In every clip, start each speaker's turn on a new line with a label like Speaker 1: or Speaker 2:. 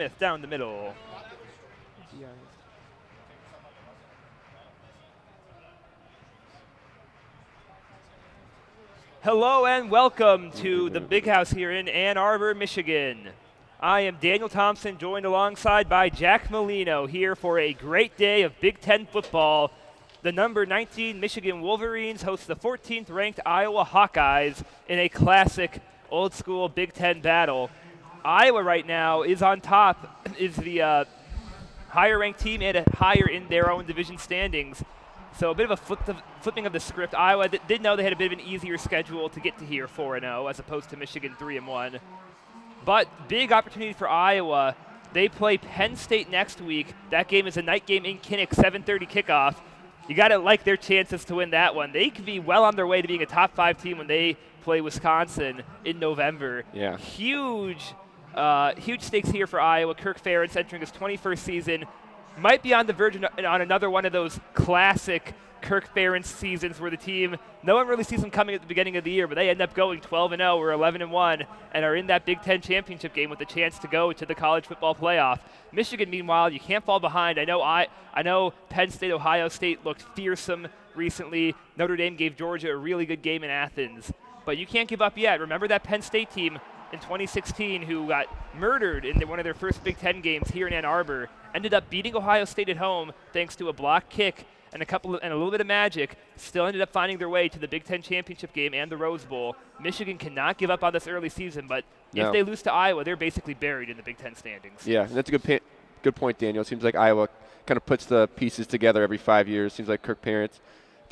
Speaker 1: Smith down the middle. Hello and welcome to the Big House here in Ann Arbor, Michigan. I am Daniel Thompson, joined alongside by Jack Molino here for a great day of Big Ten football. The number 19 Michigan Wolverines host the 14th ranked Iowa Hawkeyes in a classic old school Big Ten battle. Iowa right now is on top, is the higher ranked team and higher in their own division standings. So a bit of a flipping of the script. Iowa did know they had a bit of an easier schedule to get to here 4-0 as opposed to Michigan 3-1. But big opportunity for Iowa. They play Penn State next week. That game is a night game in Kinnick, 7:30 kickoff. You got to like their chances to win that one. They could be well on their way to being a top 5 team when they play Wisconsin in November.
Speaker 2: Yeah.
Speaker 1: Huge stakes here for Iowa. Kirk Ferentz entering his 21st season. Might be on the verge on another one of those classic Kirk Ferentz seasons where the team, no one really sees them coming at the beginning of the year, but they end up going 12-0 or 11-1 and are in that Big Ten championship game with a chance to go to the college football playoff. Michigan, meanwhile, you can't fall behind. I know Penn State, Ohio State looked fearsome recently. Notre Dame gave Georgia a really good game in Athens. But you can't give up yet. Remember that Penn State team in 2016 who got murdered in one of their first Big Ten games here in Ann Arbor, ended up beating Ohio State at home thanks to a block kick and a little bit of magic, still ended up finding their way to the Big Ten championship game and the Rose Bowl. Michigan cannot give up on this early season, but if they lose to Iowa, they're basically buried in the Big Ten standings.
Speaker 2: Yeah, and that's a good point, Daniel. It seems like Iowa kind of puts the pieces together every 5 years. Seems like Kirk Ferentz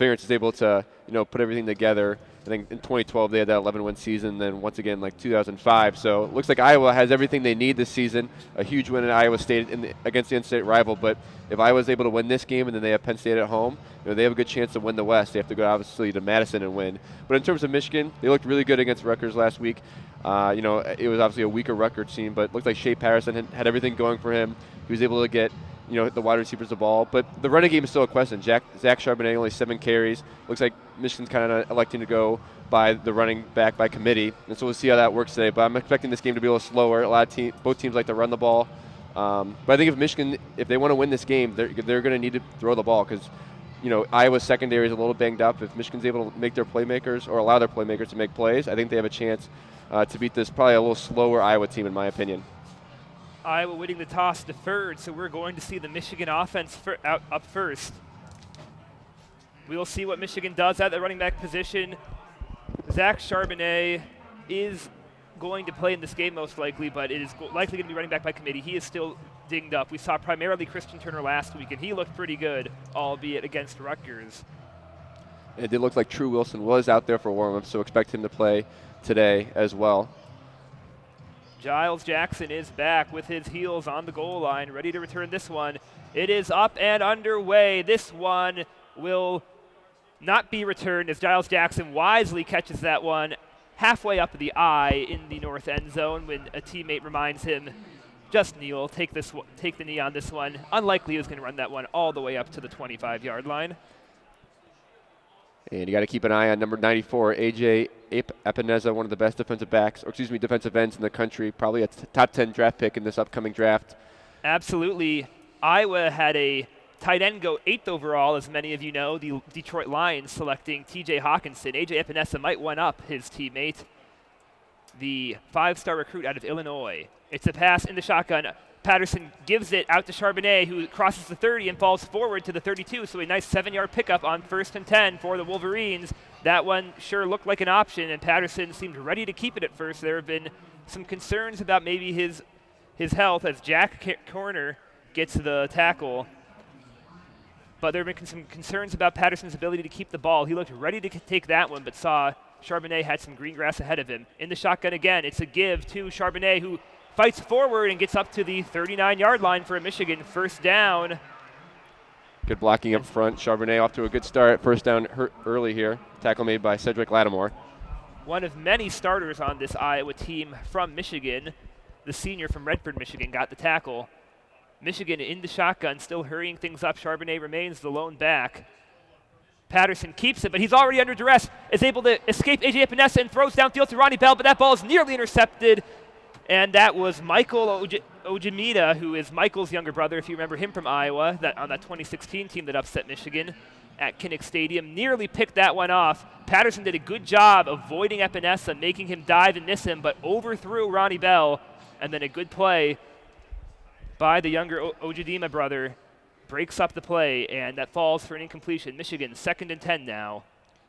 Speaker 2: is able to, put everything together. I think in 2012 they had that 11-win season, then once again like 2005. So it looks like Iowa has everything they need this season. A huge win in Iowa State against the in-state rival. But if Iowa's able to win this game and then they have Penn State at home, they have a good chance to win the West. They have to go obviously to Madison and win. But in terms of Michigan, they looked really good against Rutgers last week. It was obviously a weaker Rutgers team, but it looked like Shea Patterson had everything going for him. He was able to get the wide receivers the ball. But the running game is still a question. Zach Charbonnet, only 7 carries. Looks like Michigan's kind of electing to go by the running back by committee. And so we'll see how that works today. But I'm expecting this game to be a little slower. Both teams like to run the ball. But I think if Michigan, if they want to win this game, they're going to need to throw the ball because, Iowa's secondary is a little banged up. If Michigan's able to make their playmakers or allow their playmakers to make plays, I think they have a chance to beat this probably a little slower Iowa team, in my opinion.
Speaker 1: Iowa winning the toss deferred, so we're going to see the Michigan offense up first. We'll see what Michigan does at the running back position. Zach Charbonnet is going to play in this game most likely, but it is likely going to be running back by committee. He is still dinged up. We saw primarily Christian Turner last week, and he looked pretty good, albeit against Rutgers.
Speaker 2: It did look like True Wilson was out there for warm-up, so expect him to play today as well.
Speaker 1: Giles Jackson is back with his heels on the goal line, ready to return this one. It is up and underway. This one will not be returned as Giles Jackson wisely catches that one halfway up the eye in the north end zone when a teammate reminds him, just kneel, take the knee on this one. Unlikely he was going to run that one all the way up to the 25-yard line.
Speaker 2: And you got to keep an eye on number 94, A.J. Epineza, one of the best defensive ends in the country, probably a top 10 draft pick in this upcoming draft.
Speaker 1: Absolutely. Iowa had a tight end go 8th overall, as many of you know, the Detroit Lions selecting T.J. Hawkinson. A.J. Epineza might one-up his teammate, the 5-star recruit out of Illinois. It's a pass in the shotgun. Patterson gives it out to Charbonnet, who crosses the 30 and falls forward to the 32, so a nice 7-yard pickup on 1st and 10 for the Wolverines. That one sure looked like an option, and Patterson seemed ready to keep it at first. There have been some concerns about maybe his health as Jack Corner gets the tackle. But there have been some concerns about Patterson's ability to keep the ball. He looked ready to take that one, but saw Charbonnet had some green grass ahead of him. In the shotgun again, it's a give to Charbonnet, who fights forward and gets up to the 39-yard line for a Michigan first down.
Speaker 2: Good blocking up front. Charbonnet off to a good start. First down early here. Tackle made by Cedric Lattimore.
Speaker 1: One of many starters on this Iowa team from Michigan. The senior from Redford, Michigan, got the tackle. Michigan in the shotgun, still hurrying things up. Charbonnet remains the lone back. Patterson keeps it, but he's already under duress, is able to escape A.J. Epineza and throws downfield to Ronnie Bell, but that ball is nearly intercepted. And that was Michael Ojimita, who is Michael's younger brother, if you remember him from Iowa, on that 2016 team that upset Michigan at Kinnick Stadium, nearly picked that one off. Patterson did a good job avoiding Epinesa, making him dive and miss him, but overthrew Ronnie Bell, and then a good play by the younger Ojidima brother breaks up the play, and that falls for an incompletion. Michigan 2nd and 10 now.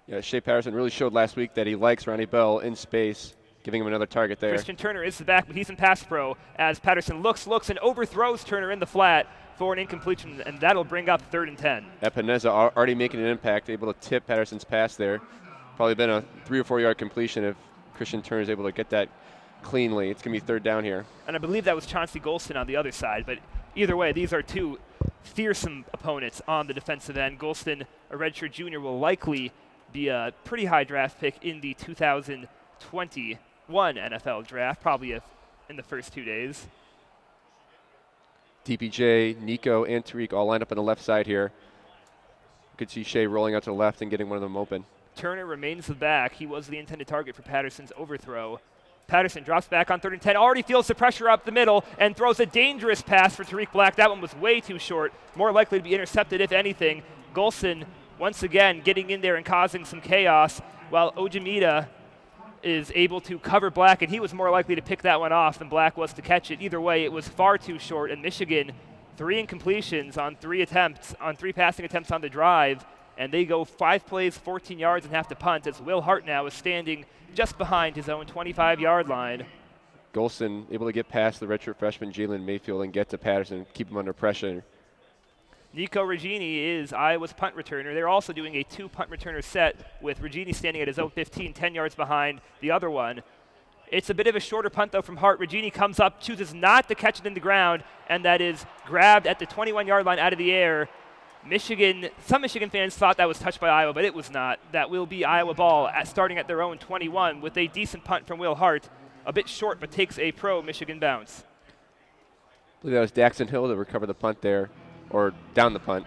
Speaker 2: Yeah, Shea Patterson really showed last week that he likes Ronnie Bell in space, giving him another target there.
Speaker 1: Christian Turner is the back, but he's in pass pro as Patterson looks, and overthrows Turner in the flat for an incompletion, and that'll bring up 3rd and 10.
Speaker 2: Epinesa already making an impact, able to tip Patterson's pass there. Probably been a 3 or 4 yard completion if Christian Turner is able to get that cleanly. It's going to be 3rd down here.
Speaker 1: And I believe that was Chauncey Golston on the other side, but either way, these are two fearsome opponents on the defensive end. Golston, a redshirt junior, will likely be a pretty high draft pick in the 2021 NFL draft, probably in the first 2 days.
Speaker 2: DPJ, Nico, and Tariq all lined up on the left side here. You could see Shea rolling out to the left and getting one of them open.
Speaker 1: Turner remains the back. He was the intended target for Patterson's overthrow. Patterson drops back on 3rd and 10, already feels the pressure up the middle, and throws a dangerous pass for Tariq Black. That one was way too short, more likely to be intercepted if anything. Golson, once again, getting in there and causing some chaos, while Ojimita is able to cover Black, and he was more likely to pick that one off than Black was to catch it. Either way, it was far too short, and Michigan, 3 incompletions on 3 passing attempts on the drive, and they go 5 plays, 14 yards, and have to punt as Will Hart now is standing just behind his own 25-yard line.
Speaker 2: Golson able to get past the redshirt freshman Jalen Mayfield and get to Patterson, keep him under pressure.
Speaker 1: Nico Regini is Iowa's punt returner. They're also doing a 2 punt returner set with Regini standing at his own 15, 10 yards behind the other one. It's a bit of a shorter punt, though, from Hart. Regini comes up, chooses not to catch it in the ground, and that is grabbed at the 21-yard line out of the air. Some Michigan fans thought that was touched by Iowa, but it was not. That will be Iowa ball starting at their own 21 with a decent punt from Will Hart. A bit short, but takes a pro Michigan bounce.
Speaker 2: I believe that was Daxton Hill to recover the punt there, or down the punt.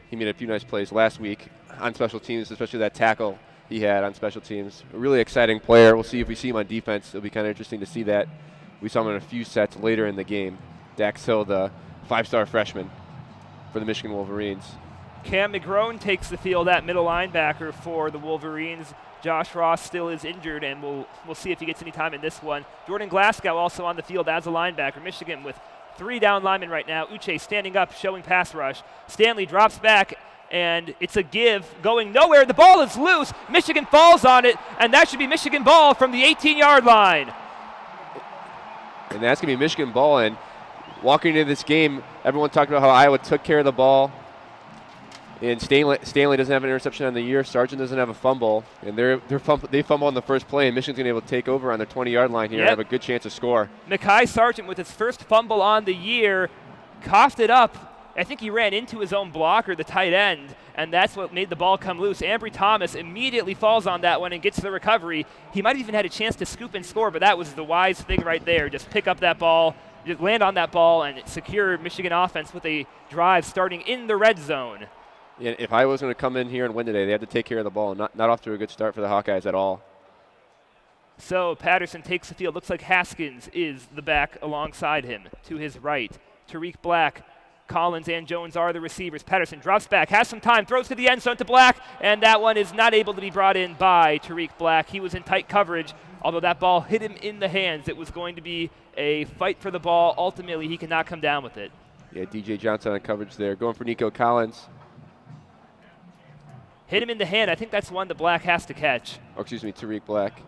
Speaker 2: He made a few nice plays last week on special teams, especially that tackle he had on special teams. A really exciting player. We'll see if we see him on defense. It'll be kind of interesting to see that. We saw him in a few sets later in the game. Dax Hill, the 5-star freshman for the Michigan Wolverines.
Speaker 1: Cam McGrone takes the field at middle linebacker for the Wolverines. Josh Ross still is injured, and we'll see if he gets any time in this one. Jordan Glasgow also on the field as a linebacker. Michigan with 3 down linemen right now. Uche standing up, showing pass rush. Stanley drops back, and it's a give going nowhere. The ball is loose. Michigan falls on it, and that should be Michigan ball from the 18-yard line.
Speaker 2: And that's going to be Michigan ball, and walking into this game, everyone talked about how Iowa took care of the ball. And Stanley doesn't have an interception on the year. Sargent doesn't have a fumble. And they fumble on the first play, and Michigan's going to be able to take over on the 20-yard line here and have a good chance to score.
Speaker 1: Mekhi Sargent with his first fumble on the year, coughed it up. I think he ran into his own blocker, the tight end, and that's what made the ball come loose. Ambry Thomas immediately falls on that one and gets the recovery. He might have even had a chance to scoop and score, but that was the wise thing right there. Just pick up that ball, just land on that ball, and secure Michigan offense with a drive starting in the red zone.
Speaker 2: Yeah, if Iowa's going to come in here and win today, they have to take care of the ball. Not off to a good start for the Hawkeyes at all.
Speaker 1: So Patterson takes the field. Looks like Haskins is the back alongside him to his right. Tariq Black, Collins, and Jones are the receivers. Patterson drops back, has some time, throws to the end zone to Black, and that one is not able to be brought in by Tariq Black. He was in tight coverage, although that ball hit him in the hands. It was going to be a fight for the ball. Ultimately, he could not come down with it.
Speaker 2: Yeah, DJ Johnson on coverage there. Going for Nico Collins.
Speaker 1: Hit him in the hand. I think that's one that Black has to catch.
Speaker 2: Oh, excuse me, Tariq Black.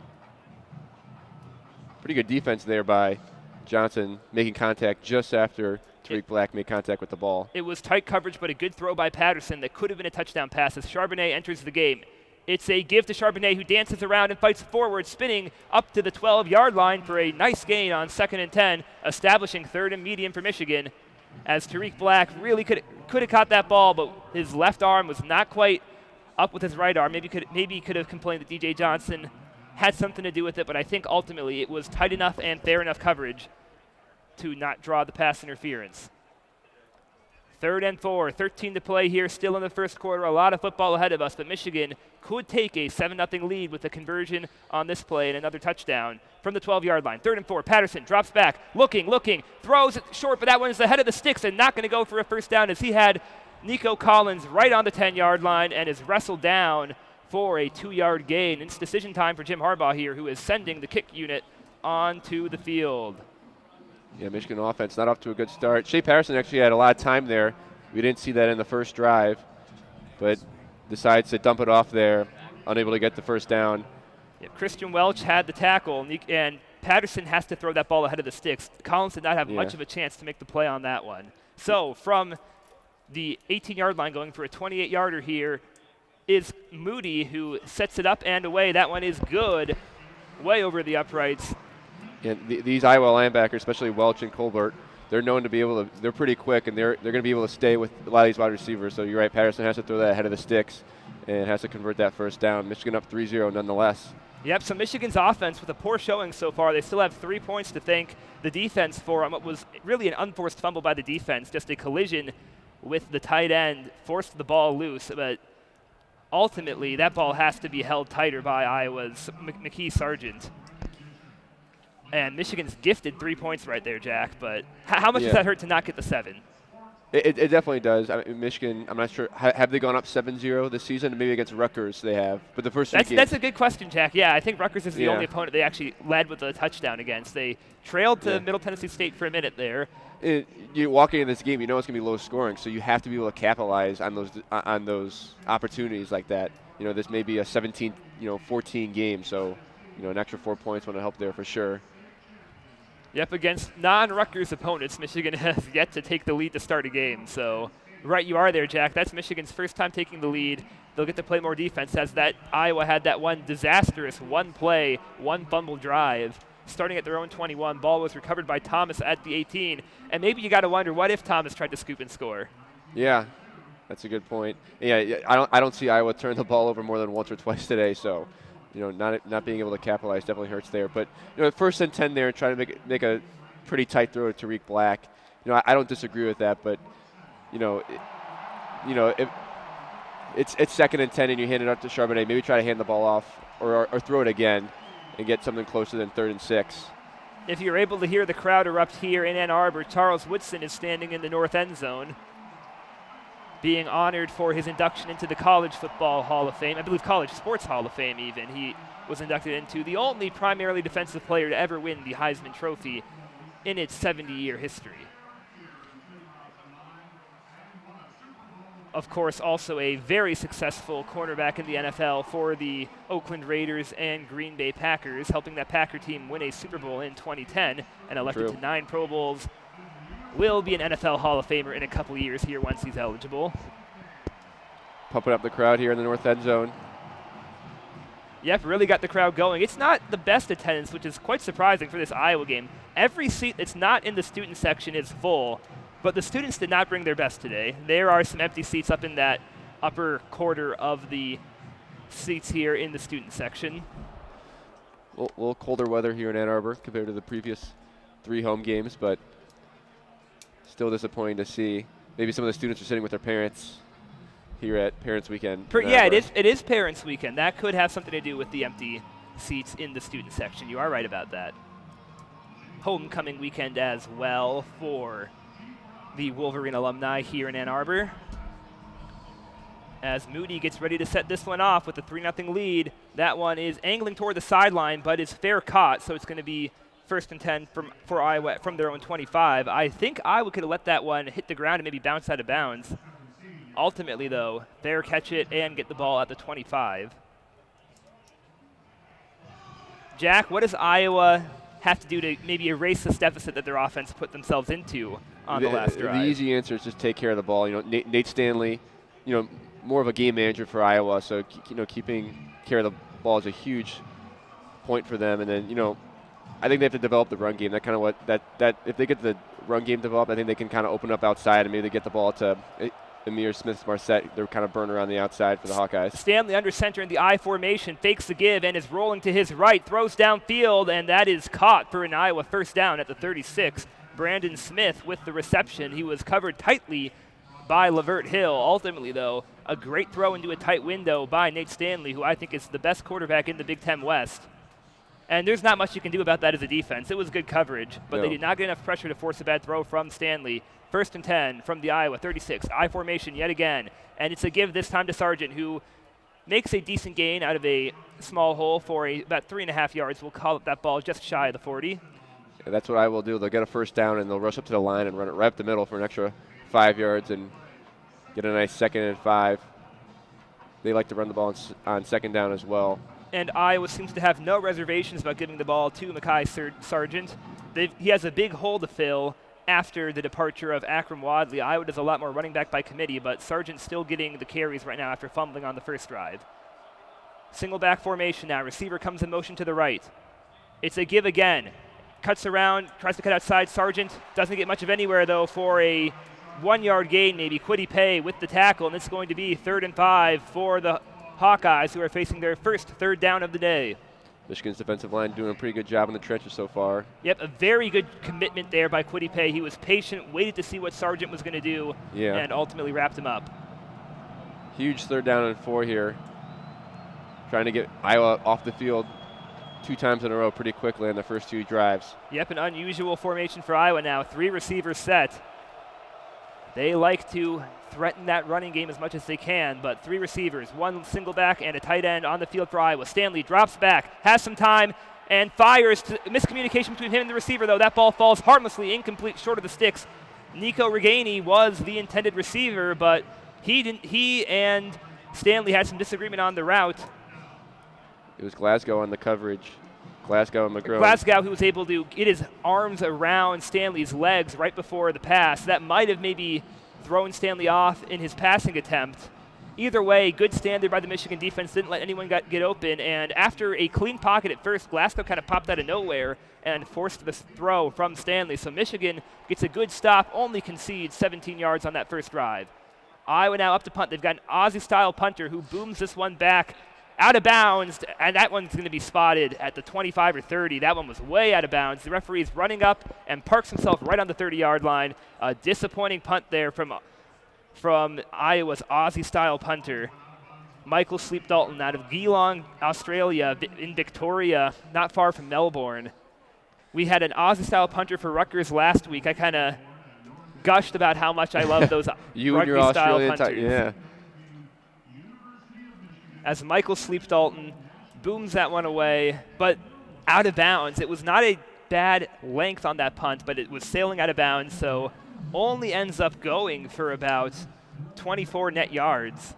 Speaker 2: Pretty good defense there by Johnson, making contact just after Tariq Black made contact with the ball.
Speaker 1: It was tight coverage, but a good throw by Patterson that could have been a touchdown pass as Charbonnet enters the game. It's a give to Charbonnet, who dances around and fights forward, spinning up to the 12-yard line for a nice gain on 2nd and 10, establishing 3rd and medium for Michigan. As Tariq Black really could have caught that ball, but his left arm was not quite up with his right arm. Maybe he could have complained that DJ Johnson had something to do with it, but I think ultimately it was tight enough and fair enough coverage to not draw the pass interference. 3rd and 4, 13 to play here, still in the first quarter. A lot of football ahead of us, but Michigan could take a 7-0 lead with a conversion on this play and another touchdown from the 12-yard line. 3rd and 4, Patterson drops back, looking, throws it short, but that one is ahead of the sticks and not going to go for a first down as he had Nico Collins right on the 10-yard line and is wrestled down for a 2-yard gain. It's decision time for Jim Harbaugh here, who is sending the kick unit onto the field.
Speaker 2: Yeah, Michigan offense not off to a good start. Shea Patterson actually had a lot of time there. We didn't see that in the first drive, but decides to dump it off there, unable to get the first down.
Speaker 1: Yeah, Christian Welch had the tackle, and Patterson has to throw that ball ahead of the sticks. Collins did not have much of a chance to make the play on that one. So from the 18-yard line going for a 28-yarder here is Moody, who sets it up and away. That one is good, way over the uprights.
Speaker 2: Yeah, these Iowa linebackers, especially Welch and Colbert, they're known to be able to, they're pretty quick, and they're going to be able to stay with a lot of these wide receivers. So you're right, Patterson has to throw that ahead of the sticks and has to convert that first down. Michigan up 3-0 nonetheless.
Speaker 1: Yep, so Michigan's offense with a poor showing so far. They still have 3 points to thank the defense for on what was really an unforced fumble by the defense. Just a collision with the tight end forced the ball loose, but ultimately that ball has to be held tighter by Iowa's McKee Sargent. And Michigan's gifted 3 points right there, Jack, but how much does that hurt to not get the 7?
Speaker 2: It definitely does. I mean, Michigan, I'm not sure. Have they gone up 7-0 this season? Maybe against Rutgers they have. But the first
Speaker 1: that's a good question, Jack. Yeah, I think Rutgers is the only opponent they actually led with a touchdown against. They trailed to Middle Tennessee State for a minute there.
Speaker 2: You walking in this game, you know it's going to be low scoring, so you have to be able to capitalize on those opportunities like that. You know, this may be a 14 game, so an extra 4 points want to help there for sure.
Speaker 1: Yep, against non-Rutgers opponents, Michigan has yet to take the lead to start a game. So, right you are there, Jack. That's Michigan's first time taking the lead. They'll get to play more defense as that Iowa had that one disastrous one-play, one-fumble drive. Starting at their own 21, ball was recovered by Thomas at the 18. And maybe you got to wonder, what if Thomas tried to scoop and score? Yeah,
Speaker 2: that's a good point. Yeah, I don't see Iowa turn the ball over more than once or twice today, so not being able to capitalize definitely hurts there. But 1st and 10 there, trying to make a pretty tight throw to Tariq Black. I don't disagree with that, but if it's 2nd and 10 and you hand it up to Charbonnet, maybe try to hand the ball off or throw it again and get something closer than 3rd and 6.
Speaker 1: If you're able to hear the crowd erupt here in Ann Arbor, Charles Woodson is standing in the north end zone, being honored for his induction into the College Football Hall of Fame. I believe College Sports Hall of Fame even. He was inducted into the only primarily defensive player to ever win the Heisman Trophy in its 70-year history. Of course, also a very successful cornerback in the NFL for the Oakland Raiders and Green Bay Packers, helping that Packer team win a Super Bowl in 2010 and elected to 9 Pro Bowls. Will be an NFL Hall of Famer in a couple years here once he's eligible.
Speaker 2: Pumping up the crowd here in the north end zone.
Speaker 1: Yep, really got the crowd going. It's not the best attendance, which is quite surprising for this Iowa game. Every seat that's not in the student section is full, but the students did not bring their best today. There are some empty seats up in that upper quarter of the seats here in the student section.
Speaker 2: A little colder weather here in Ann Arbor compared to the previous 3 home games, but still disappointing to see. Maybe some of the students are sitting with their parents here at Parents Weekend.
Speaker 1: It is Parents Weekend. That could have something to do with the empty seats in the student section. You are right about that. Homecoming weekend as well for the Wolverine alumni here in Ann Arbor. As Moody gets ready to set this one off with a 3-0 lead. That one is angling toward the sideline, but is fair caught, so it's going to be 1st and 10 for Iowa from their own 25. I think Iowa could have let that one hit the ground and maybe bounce out of bounds. Ultimately, though, fair catch it and get the ball at the 25. Jack, what does Iowa have to do to maybe erase this deficit that their offense put themselves into on the last drive?
Speaker 2: The easy answer is just take care of the ball. Nate Stanley, more of a game manager for Iowa, so keeping care of the ball is a huge point for them. And then I think they have to develop the run game. That kind of what that if they get the run game developed, I think they can kind of open up outside and maybe they get the ball to Amir Smith-Marset. They're kind of burning around the outside for the Hawkeyes.
Speaker 1: Stanley under center in the I formation, fakes the give and is rolling to his right, throws downfield, and that is caught for an Iowa first down at the 36. Brandon Smith with the reception. He was covered tightly by Lavert Hill. Ultimately, though, a great throw into a tight window by Nate Stanley, who I think is the best quarterback in the Big Ten West. And there's not much you can do about that as a defense. It was good coverage, but they did not get enough pressure to force a bad throw from Stanley. 1st and 10 from the Iowa 36. I formation yet again. And it's a give this time to Sargent, who makes a decent gain out of a small hole for about 3.5 yards. We'll call it that ball just shy of the 40.
Speaker 2: Yeah, that's what I will do. They'll get a first down, and they'll rush up to the line and run it right up the middle for an extra 5 yards and get a nice 2nd and 5. They like to run the ball on 2nd down as well.
Speaker 1: And Iowa seems to have no reservations about giving the ball to Mekhi Sargent. He has a big hole to fill after the departure of Akram Wadley. Iowa does a lot more running back by committee, but Sargent's still getting the carries right now after fumbling on the first drive. Single back formation now. Receiver comes in motion to the right. It's a give again. Cuts around, tries to cut outside. Sargent doesn't get much of anywhere, though, for a 1-yard gain, maybe. Quiddy Pay with the tackle, and it's going to be 3rd and 5 for the Hawkeyes, who are facing their first 3rd down of the day.
Speaker 2: Michigan's defensive line doing a pretty good job in the trenches so far.
Speaker 1: Yep, a very good commitment there by Quiddy Pay. He was patient, waited to see what Sargent was going to do, and ultimately wrapped him up.
Speaker 2: Huge 3rd down and 4 here. Trying to get Iowa off the field 2 times in a row pretty quickly on the first 2 drives.
Speaker 1: Yep, an unusual formation for Iowa now. 3 receivers set. They like to threaten that running game as much as they can, but 3 receivers, 1 single back, and a tight end on the field for Iowa. Stanley drops back, has some time, and fires. Miscommunication between him and the receiver, though. That ball falls harmlessly incomplete, short of the sticks. Nico Reganey was the intended receiver, but he and Stanley had some disagreement on the route.
Speaker 2: It was Glasgow on the coverage. Glasgow and McGraw.
Speaker 1: Glasgow, who was able to get his arms around Stanley's legs right before the pass. That might have maybe thrown Stanley off in his passing attempt. Either way, good stand there by the Michigan defense. Didn't let anyone get open. And after a clean pocket at first, Glasgow kind of popped out of nowhere and forced the throw from Stanley. So Michigan gets a good stop, only concedes 17 yards on that first drive. Iowa now up to punt. They've got an Aussie-style punter who booms this one back out of bounds, and that one's going to be spotted at the 25 or 30. That one was way out of bounds. The referee's running up and parks himself right on the 30-yard line. A disappointing punt there from Iowa's Aussie-style punter, Michael Sleep Dalton, out of Geelong, Australia, in Victoria, not far from Melbourne. We had an Aussie-style punter for Rutgers last week. I kind of gushed about how much I love those rugby-style punters.
Speaker 2: Yeah.
Speaker 1: As Michael Sleep Dalton booms that one away, but out of bounds. It was not a bad length on that punt, but it was sailing out of bounds, so only ends up going for about 24 net yards.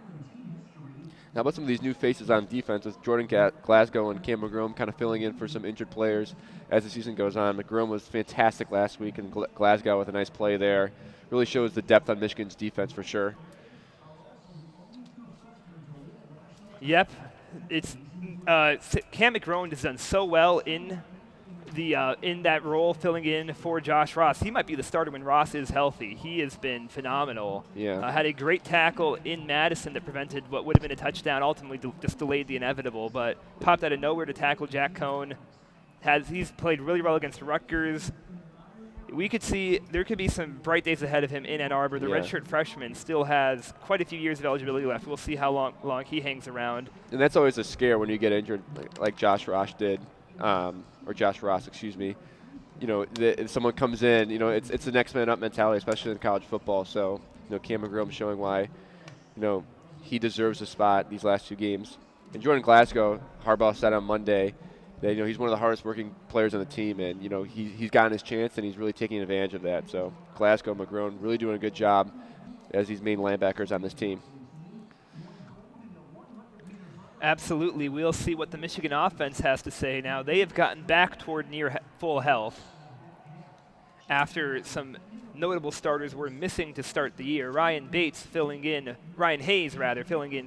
Speaker 2: Now about some of these new faces on defense with Jordan Glasgow and Cam McGrome kind of filling in for some injured players as the season goes on. McGrome was fantastic last week, and Glasgow with a nice play there. Really shows the depth on Michigan's defense for sure.
Speaker 1: Yep, it's Cam McGrone has done so well in that role, filling in for Josh Ross. He might be the starter when Ross is healthy. He has been phenomenal.
Speaker 2: Yeah,
Speaker 1: had a great tackle in Madison that prevented what would have been a touchdown. Ultimately, just delayed the inevitable, but popped out of nowhere to tackle Jack Cohn. He's played really well against Rutgers. We could see there could be some bright days ahead of him in Ann Arbor. The redshirt freshman still has quite a few years of eligibility left. We'll see how long he hangs around.
Speaker 2: And that's always a scare when you get injured, like Josh Ross did, or Josh Ross, excuse me. You know, if someone comes in, you know, it's the next man up mentality, especially in college football. So, you know, Cam McGrome showing why, you know, he deserves a spot these last 2 games. And Jordan Glasgow, Harbaugh said on Monday, that, you know, he's one of the hardest working players on the team, and, you know, he's gotten his chance and he's really taking advantage of that. So Glasgow, McGrone really doing a good job as these main linebackers on this team.
Speaker 1: Absolutely. We'll see what the Michigan offense has to say now. They have gotten back toward near full health after some notable starters were missing to start the year. Ryan Hayes filling in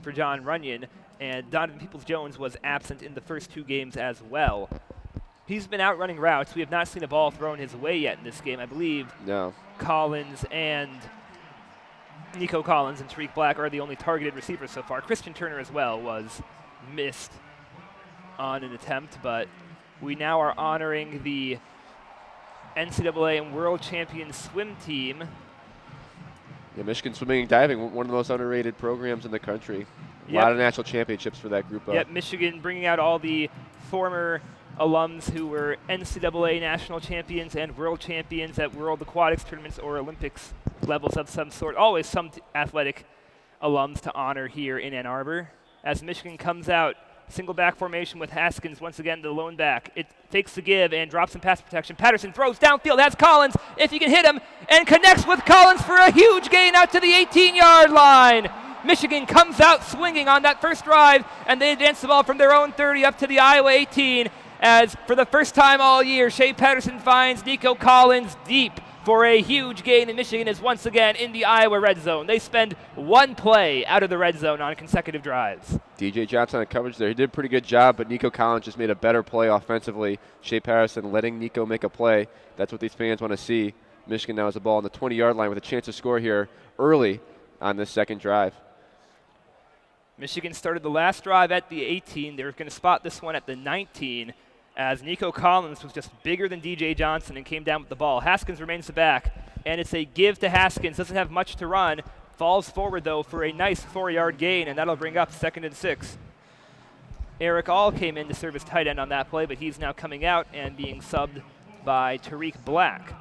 Speaker 1: for John Runyon, and Donovan Peoples-Jones was absent in the first 2 games as well. He's been out running routes. We have not seen a ball thrown his way yet in this game. I believe Collins and Nico Collins and Tariq Black are the only targeted receivers so far. Christian Turner as well was missed on an attempt, but we now are honoring the NCAA and world champion swim team
Speaker 2: Yeah, Michigan swimming and diving, one of the most underrated programs in the country. A
Speaker 1: Yep.
Speaker 2: lot of national championships for that group.
Speaker 1: Yep, Michigan bringing out all the former alums who were NCAA national champions and world champions at World Aquatics tournaments or Olympics levels of some sort. Always some athletic alums to honor here in Ann Arbor. As Michigan comes out, single back formation with Haskins once again the lone back. It fakes the give and drops in pass protection. Patterson throws downfield, has Collins, if he can hit him, and connects with Collins for a huge gain out to the 18-yard line. Michigan comes out swinging on that first drive, and they advance the ball from their own 30 up to the Iowa 18, as for the first time all year, Shea Patterson finds Nico Collins deep for a huge gain, and Michigan is once again in the Iowa red zone. They spend one play out of the red zone on consecutive drives.
Speaker 2: DJ Johnson on coverage there. He did a pretty good job, but Nico Collins just made a better play offensively. Shea Patterson letting Nico make a play. That's what these fans want to see. Michigan now has the ball on the 20-yard line with a chance to score here early on this second drive.
Speaker 1: Michigan started the last drive at the 18. They're going to spot this one at the 19, as Nico Collins was just bigger than DJ Johnson and came down with the ball. Haskins remains the back, and it's a give to Haskins. Doesn't have much to run. Falls forward, though, for a nice 4-yard gain, and that'll bring up 2nd and 6. Eric All came in to serve as tight end on that play, but he's now coming out and being subbed by Tariq Black.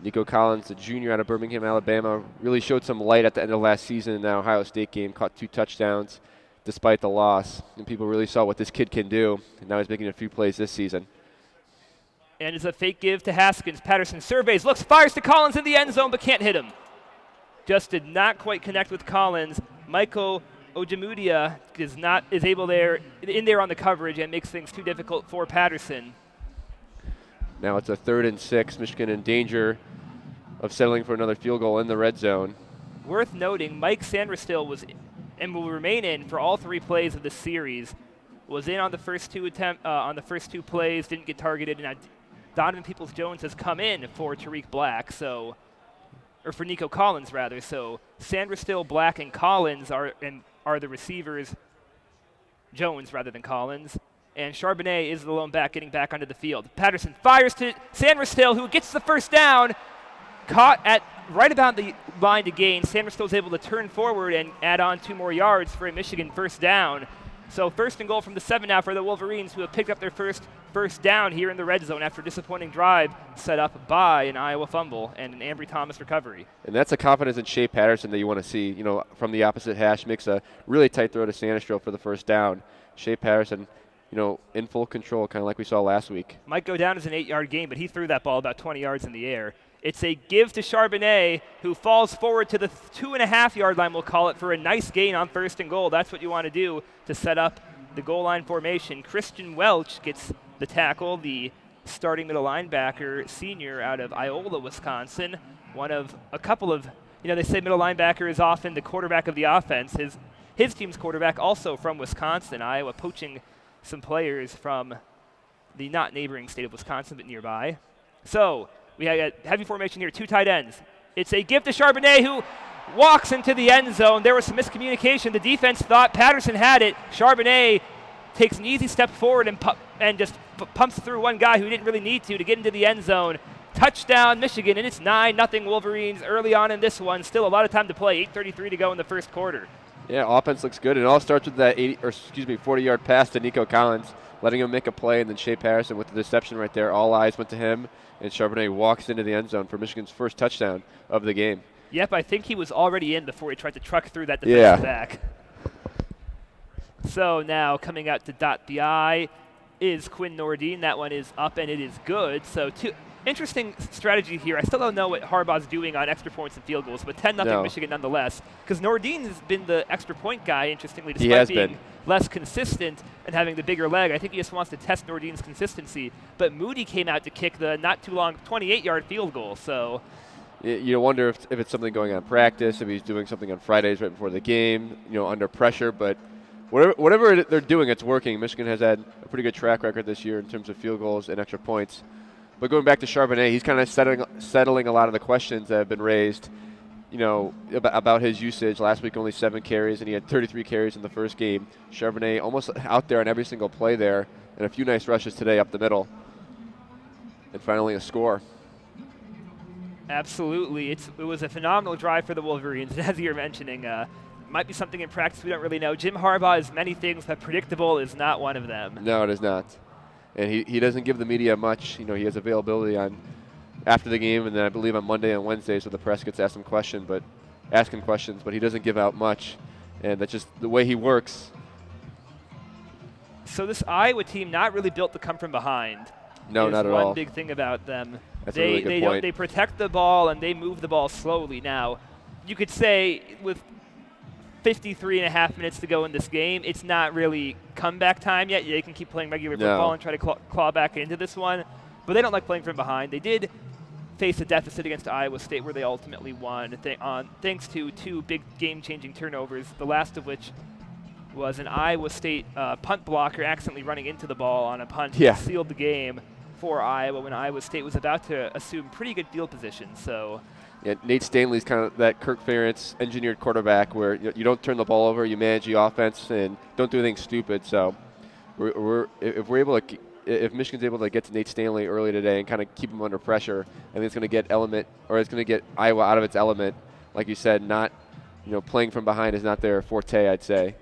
Speaker 2: Nico Collins, the junior out of Birmingham, Alabama, really showed some light at the end of last season in that Ohio State game, caught 2 touchdowns despite the loss. And people really saw what this kid can do, and now he's making a few plays this season.
Speaker 1: And it's a fake give to Haskins. Patterson surveys, looks, fires to Collins in the end zone, but can't hit him. Just did not quite connect with Collins. Michael Ojemudia is able in there on the coverage and makes things too difficult for Patterson.
Speaker 2: Now it's a 3rd and 6. Michigan in danger of settling for another field goal in the red zone.
Speaker 1: Worth noting, Mike Sanderstill was and will remain in for all 3 plays of the series. Was in on the first 2 plays, didn't get targeted, and Donovan Peoples-Jones has come in for Tariq Black, or for Nico Collins rather. So Sanderstill, Black, and Collins are the receivers. Jones rather than Collins. And Charbonnet is the lone back getting back onto the field. Patterson fires to Sanderstill, who gets the first down. Caught at right about the line to gain. Sanderstill is able to turn forward and add on 2 more yards for a Michigan first down. So 1st and goal from the 7 now for the Wolverines, who have picked up their first down here in the red zone after a disappointing drive set up by an Iowa fumble and an Ambry Thomas recovery.
Speaker 2: And that's the confidence in Shea Patterson that you want to see. From the opposite hash, makes a really tight throw to Sanderstill for the first down. Shea Patterson, in full control, kind of like we saw last week.
Speaker 1: Might go down as an 8-yard gain, but he threw that ball about 20 yards in the air. It's a give to Charbonnet, who falls forward to the 2.5-yard line, we'll call it, for a nice gain on 1st and goal. That's what you want to do to set up the goal line formation. Christian Welch gets the tackle, the starting middle linebacker, senior out of Iola, Wisconsin. One of a couple of, they say middle linebacker is often the quarterback of the offense. His team's quarterback also from Wisconsin. Iowa poaching some players from the not neighboring state of Wisconsin, but nearby. So we have a heavy formation here, 2 tight ends. It's a give to Charbonnet, who walks into the end zone. There was some miscommunication. The defense thought Patterson had it. Charbonnet takes an easy step forward and just pumps through one guy who didn't really need to get into the end zone. Touchdown, Michigan, and it's 9-0 Wolverines early on in this one. Still a lot of time to play, 8:33 to go in the first quarter.
Speaker 2: Yeah, offense looks good. It all starts with that 40-yard pass to Nico Collins, letting him make a play, and then Shea Patterson with the deception right there. All eyes went to him, and Charbonnet walks into the end zone for Michigan's first touchdown of the game.
Speaker 1: Yep, I think he was already in before he tried to truck through that defensive back. So now coming out to dot the I is Quinn Nordine. That one is up, and it is good. So interesting strategy here. I still don't know what Harbaugh's doing on extra points and field goals, but 10-0 Michigan nonetheless. Because Nordine has been the extra point guy, interestingly, despite being less consistent and having the bigger leg. I think he just wants to test Nordine's consistency. But Moody came out to kick the not too long 28-yard field goal. So
Speaker 2: you wonder if it's something going on in practice, if he's doing something on Fridays right before the game, under pressure. But whatever they're doing, it's working. Michigan has had a pretty good track record this year in terms of field goals and extra points. But going back to Charbonnet, he's kind of settling a lot of the questions that have been raised, about his usage. Last week only 7 carries, and he had 33 carries in the first game. Charbonnet almost out there on every single play there, and a few nice rushes today up the middle. And finally a score.
Speaker 1: Absolutely. It was a phenomenal drive for the Wolverines, as you're mentioning. Might be something in practice we don't really know. Jim Harbaugh is many things, but predictable is not one of them.
Speaker 2: No, it is not. And he doesn't give the media much. You know, he has availability on after the game, and then I believe on Monday and Wednesday, so the press gets asked him questions, but he doesn't give out much, and that's just the way he works.
Speaker 1: So this Iowa team not really built to come from behind.
Speaker 2: No, not at all.
Speaker 1: One big thing about them.
Speaker 2: That's a really good point.
Speaker 1: They protect the ball and they move the ball slowly. Now, you could say with 53.5 minutes to go in this game, it's not really comeback time yet. They can keep playing regular football and try to claw back into this one, but they don't like playing from behind. They did face a deficit against Iowa State where they ultimately won thanks to 2 big game-changing turnovers, the last of which was an Iowa State punt blocker accidentally running into the ball on a punt.
Speaker 2: Yeah.
Speaker 1: Sealed the game for Iowa when Iowa State was about to assume pretty good field position. So,
Speaker 2: yeah, Nate Stanley's kind of that Kirk Ferentz engineered quarterback where you don't turn the ball over, you manage the offense, and don't do anything stupid. So, if Michigan's able to get to Nate Stanley early today and kind of keep him under pressure, I think it's going to get Iowa out of its element. Like you said, not playing from behind is not their forte, I'd say.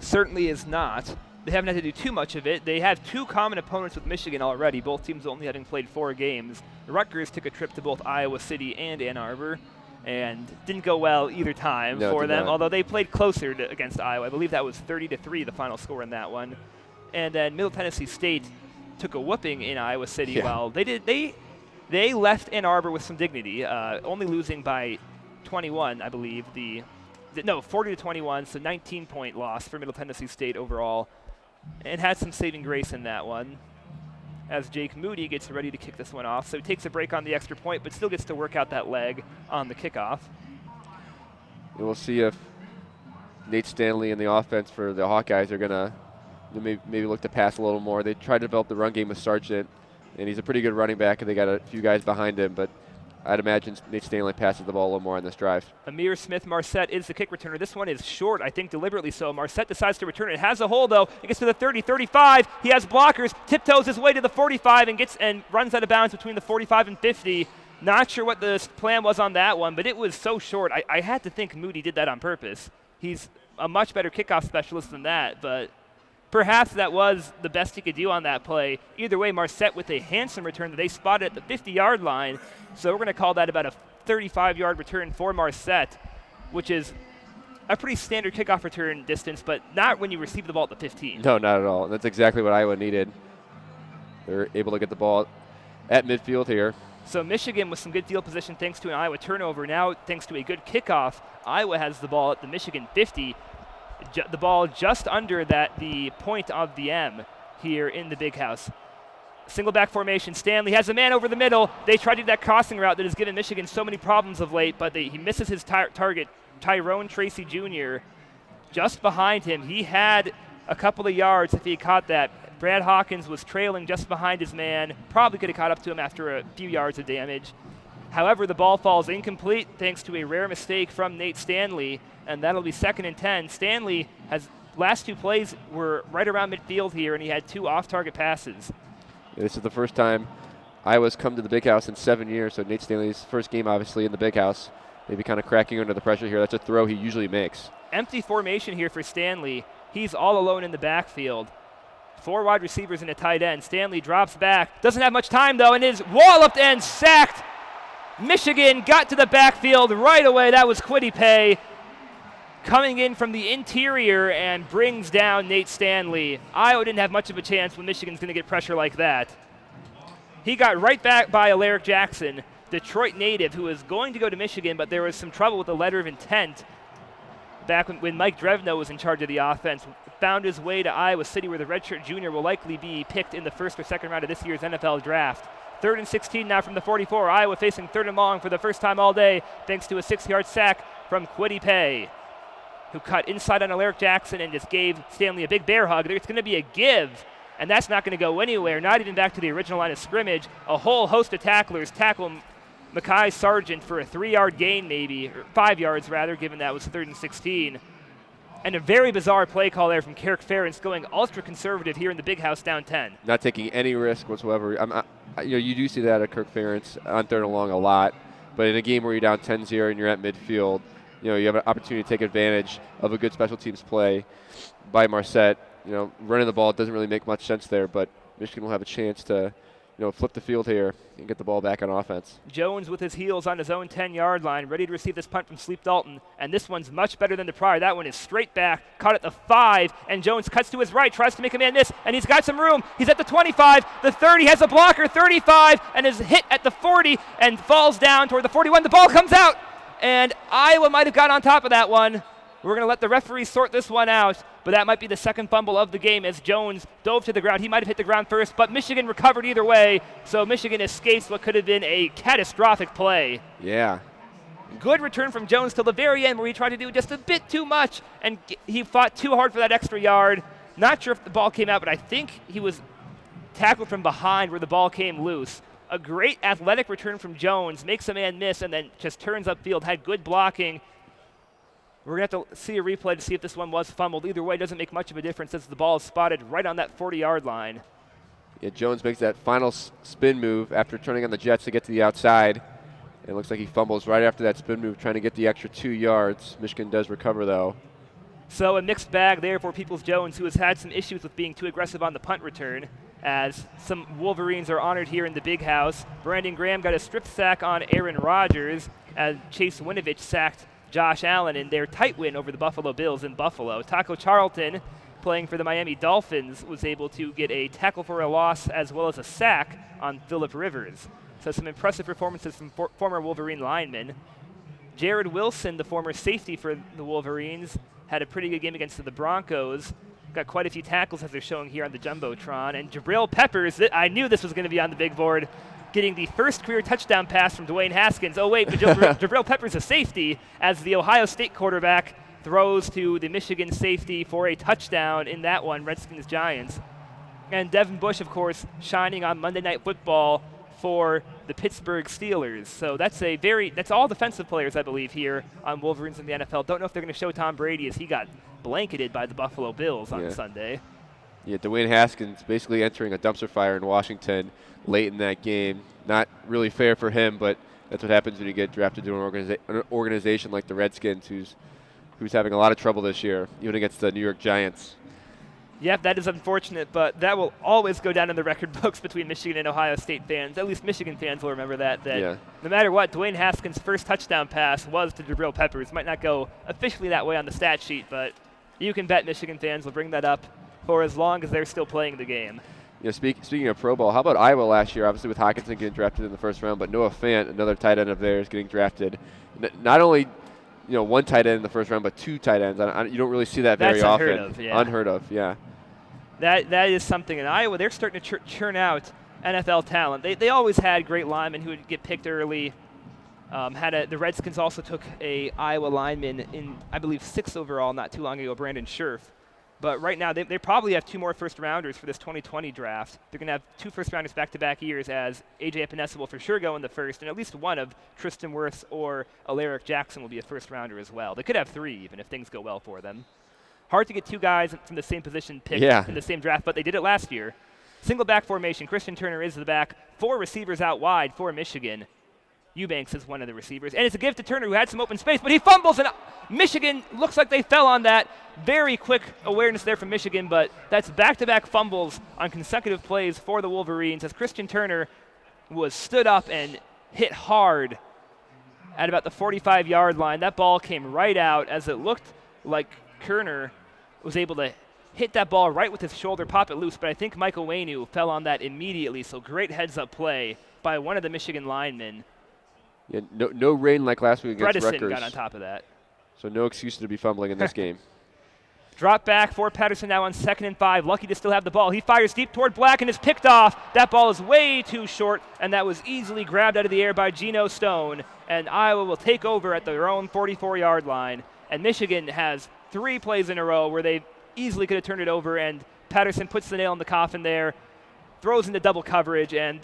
Speaker 1: Certainly is not. They haven't had to do too much of it. They have 2 common opponents with Michigan already, both teams only having played 4 games. The Rutgers took a trip to both Iowa City and Ann Arbor, and didn't go well either time for them, although they played closer against Iowa. I believe that was 30-3, the final score in that one. And then Middle Tennessee State took a whooping in Iowa City.
Speaker 2: Yeah.
Speaker 1: Well, they left Ann Arbor with some dignity, only losing by 21, I believe. 40-21, so 19-point loss for Middle Tennessee State overall, and had some saving grace in that one as Jake Moody gets ready to kick this one off. So he takes a break on the extra point, but still gets to work out that leg on the kickoff.
Speaker 2: And we'll see if Nate Stanley and the offense for the Hawkeyes are going to maybe look to pass a little more. They tried to develop the run game with Sargent, and he's a pretty good running back, and they got a few guys behind him, but I'd imagine Nate Stanley passes the ball a little more on this drive.
Speaker 1: Amir Smith-Marset is the kick returner. This one is short, I think deliberately so. Marset decides to return it. It has a hole, though. It gets to the 30, 35. He has blockers, tiptoes his way to the 45 and runs out of bounds between the 45 and 50. Not sure what the plan was on that one, but it was so short. I had to think Moody did that on purpose. He's a much better kickoff specialist than that, but perhaps that was the best he could do on that play. Either way, Marset with a handsome return that they spotted at the 50-yard line. So we're going to call that about a 35-yard return for Marset, which is a pretty standard kickoff return distance, but not when you receive the ball at the 15.
Speaker 2: No, not at all. That's exactly what Iowa needed. They're able to get the ball at midfield here.
Speaker 1: So Michigan with some good field position thanks to an Iowa turnover. Now, thanks to a good kickoff, Iowa has the ball at the Michigan 50. The ball just under the point of the M here in the Big House. Single back formation. Stanley has a man over the middle. They try to do that crossing route that has given Michigan so many problems of late, but he misses his target, Tyrone Tracy Jr. Just behind him. He had a couple of yards if he caught that. Brad Hawkins was trailing just behind his man. Probably could have caught up to him after a few yards of damage. However, the ball falls incomplete thanks to a rare mistake from Nate Stanley, and that'll be 2nd and 10. Stanley last 2 plays were right around midfield here, and he had 2 off-target passes.
Speaker 2: This is the first time Iowa's come to the Big House in 7 years, so Nate Stanley's first game, obviously, in the Big House. Maybe kind of cracking under the pressure here. That's a throw he usually makes.
Speaker 1: Empty formation here for Stanley. He's all alone in the backfield. 4 wide receivers and a tight end. Stanley drops back. Doesn't have much time, though, and is walloped and sacked. Michigan got to the backfield right away. That was Kwity Paye coming in from the interior and brings down Nate Stanley. Iowa didn't have much of a chance when Michigan's going to get pressure like that. He got right back by Alaric Jackson, Detroit native, who was going to go to Michigan, but there was some trouble with the letter of intent back when Mike Drevno was in charge of the offense. Found his way to Iowa City, where the redshirt junior will likely be picked in the 1st or 2nd round of this year's NFL draft. 3rd and 16 now from the 44. Iowa facing 3rd and long for the first time all day, thanks to a 6-yard sack from Kwity Paye, who cut inside on Alaric Jackson and just gave Stanley a big bear hug. There's going to be a give, and that's not going to go anywhere, not even back to the original line of scrimmage. A whole host of tacklers tackle Mekhi Sargent for a 3-yard gain maybe, or 5 yards rather, given that was 3rd and 16. And a very bizarre play call there from Kirk Ferentz, going ultra-conservative here in the Big House down 10.
Speaker 2: Not taking any risk whatsoever. you do see that at Kirk Ferentz on third and long a lot. But in a game where you're down 10-0 and you're at midfield, you have an opportunity to take advantage of a good special teams play by Marset. Running the ball doesn't really make much sense there, but Michigan will have a chance to flip the field here and get the ball back on offense.
Speaker 1: Jones with his heels on his own 10-yard line, ready to receive this punt from Sleep Dalton. And this one's much better than the prior. That one is straight back, caught at the 5, and Jones cuts to his right, tries to make a man miss, and he's got some room. He's at the 25, the 30, has a blocker, 35, and is hit at the 40 and falls down toward the 41. The ball comes out, and Iowa might have got on top of that one. We're going to let the referee sort this one out, but that might be the second fumble of the game as Jones dove to the ground. He might have hit the ground first, but Michigan recovered either way, so Michigan escapes what could have been a catastrophic play.
Speaker 2: Yeah.
Speaker 1: Good return from Jones till the very end where he tried to do just a bit too much, and he fought too hard for that extra yard. Not sure if the ball came out, but I think he was tackled from behind where the ball came loose. A great athletic return from Jones, makes a man miss, and then just turns upfield, had good blocking. We're going to have to see a replay to see if this one was fumbled. Either way, it doesn't make much of a difference as the ball is spotted right on that 40-yard line.
Speaker 2: Yeah, Jones makes that final spin move after turning on the jets to get to the outside. And it looks like he fumbles right after that spin move, trying to get the extra 2 yards. Michigan does recover, though.
Speaker 1: So a mixed bag there for Peoples-Jones, who has had some issues with being too aggressive on the punt return, as some Wolverines are honored here in the big house. Brandon Graham got a strip sack on Aaron Rodgers, as Chase Winovich sacked Josh Allen in their tight win over the Buffalo Bills in Buffalo. Taco Charlton, playing for the Miami Dolphins, was able to get a tackle for a loss as well as a sack on Phillip Rivers. So some impressive performances from former Wolverine linemen. Jared Wilson, the former safety for the Wolverines, had a pretty good game against the Broncos. Got quite a few tackles as they're showing here on the Jumbotron. And Jabril Peppers, I knew this was going to be on the big board, getting the first career touchdown pass from Dwayne Haskins. Oh, wait, Jabril Peppers a safety as the Ohio State quarterback throws to the Michigan safety for a touchdown in that one, Redskins-Giants. And Devin Bush, of course, shining on Monday Night Football for the Pittsburgh Steelers. So that's all defensive players, I believe, here on Wolverines in the NFL. Don't know if they're going to show Tom Brady as he got blanketed by the Buffalo Bills on Sunday. Yeah,
Speaker 2: Dwayne Haskins basically entering a dumpster fire in Washington late in that game. Not really fair for him, but that's what happens when you get drafted to an organization like the Redskins, who's having a lot of trouble this year, even against the New York Giants.
Speaker 1: Yep, that is unfortunate, but that will always go down in the record books between Michigan and Ohio State fans. At least Michigan fans will remember that no matter what, Dwayne Haskins' first touchdown pass was to Jabril Peppers. Might not go officially that way on the stat sheet, but you can bet Michigan fans will bring that up for as long as they're still playing the game.
Speaker 2: Speaking of Pro Bowl, how about Iowa last year? Obviously with Hawkinson getting drafted in the first round, but Noah Fant, another tight end of theirs, getting drafted. Not only one tight end in the first round, but 2 tight ends. You don't really see that very often. Unheard of, yeah.
Speaker 1: That is something in Iowa. They're starting to churn out NFL talent. They always had great linemen who would get picked early. The Redskins also took a Iowa lineman in, I believe, 6th overall not too long ago, Brandon Scherf. But right now, they probably have 2 more first-rounders for this 2020 draft. They're going to have 2 first-rounders back-to-back years, as A.J. Epinesa will for sure go in the first, and at least one of Tristan Wirfs or Alaric Jackson will be a first-rounder as well. They could have 3 even if things go well for them. Hard to get 2 guys from the same position picked in the same draft, but they did it last year. Single back formation. Christian Turner is the back. 4 receivers out wide for Michigan. Eubanks is one of the receivers. And it's a give to Turner, who had some open space, but he fumbles, and Michigan looks like they fell on that. Very quick awareness there from Michigan, but that's back-to-back fumbles on consecutive plays for the Wolverines, as Christian Turner was stood up and hit hard at about the 45-yard line. That ball came right out, as it looked like Turner was able to hit that ball right with his shoulder, pop it loose, but I think Michael Wainu fell on that immediately, so great heads-up play by one of the Michigan linemen.
Speaker 2: Yeah, no rain like last week against Rutgers.
Speaker 1: Bredesen got on top of that.
Speaker 2: So no excuse to be fumbling in this game.
Speaker 1: Drop back for Patterson now on 2nd and 5. Lucky to still have the ball. He fires deep toward Black and is picked off. That ball is way too short, and that was easily grabbed out of the air by Geno Stone. And Iowa will take over at their own 44-yard line. And Michigan has 3 plays in a row where they easily could have turned it over, and Patterson puts the nail in the coffin there, throws into double coverage, and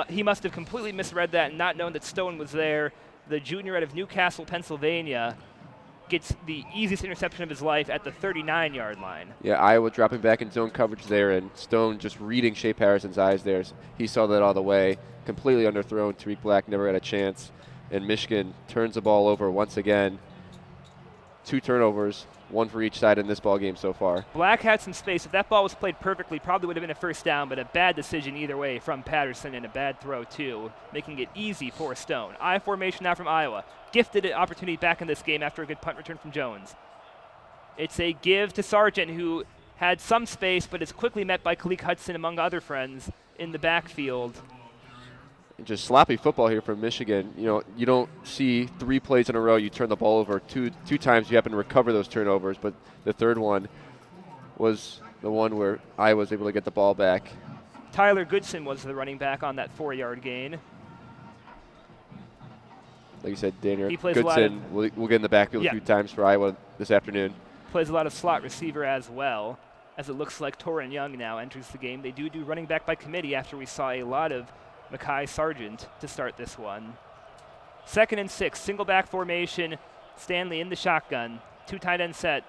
Speaker 1: he must have completely misread that and not known that Stone was there, the junior out of Newcastle, Pennsylvania. gets the easiest interception of his life at the 39-yard line.
Speaker 2: Yeah, Iowa dropping back in zone coverage there, and Stone just reading Shea Patterson's eyes there. He saw that all the way, completely underthrown. Tariq Black never had a chance, and Michigan turns the ball over once again. 2 turnovers, 1 for each side in this ball game so far.
Speaker 1: Black had some space. If that ball was played perfectly, probably would have been a first down, but a bad decision either way from Patterson and a bad throw too, making it easy for Stone. I formation now from Iowa. Gifted an opportunity back in this game after a good punt return from Jones. It's a give to Sargent, who had some space, but is quickly met by Kalik Hudson, among other friends, in the backfield.
Speaker 2: Just sloppy football here from Michigan. You know, you don't see 3 plays in a row. You turn the ball over two times. You happen to recover those turnovers, but the third one was the one where Iowa was able to get the ball back.
Speaker 1: Tyler Goodson was the running back on that 4-yard gain.
Speaker 2: Like you said, Daniel
Speaker 1: Goodson
Speaker 2: will get in the backfield a few times for Iowa this afternoon.
Speaker 1: Plays a lot of slot receiver as well, as it looks like Torrin Young now enters the game. They do running back by committee after we saw a lot of Mekhi Sargent to start this one. 2nd and 6, single back formation. Stanley in the shotgun, 2 tight end set.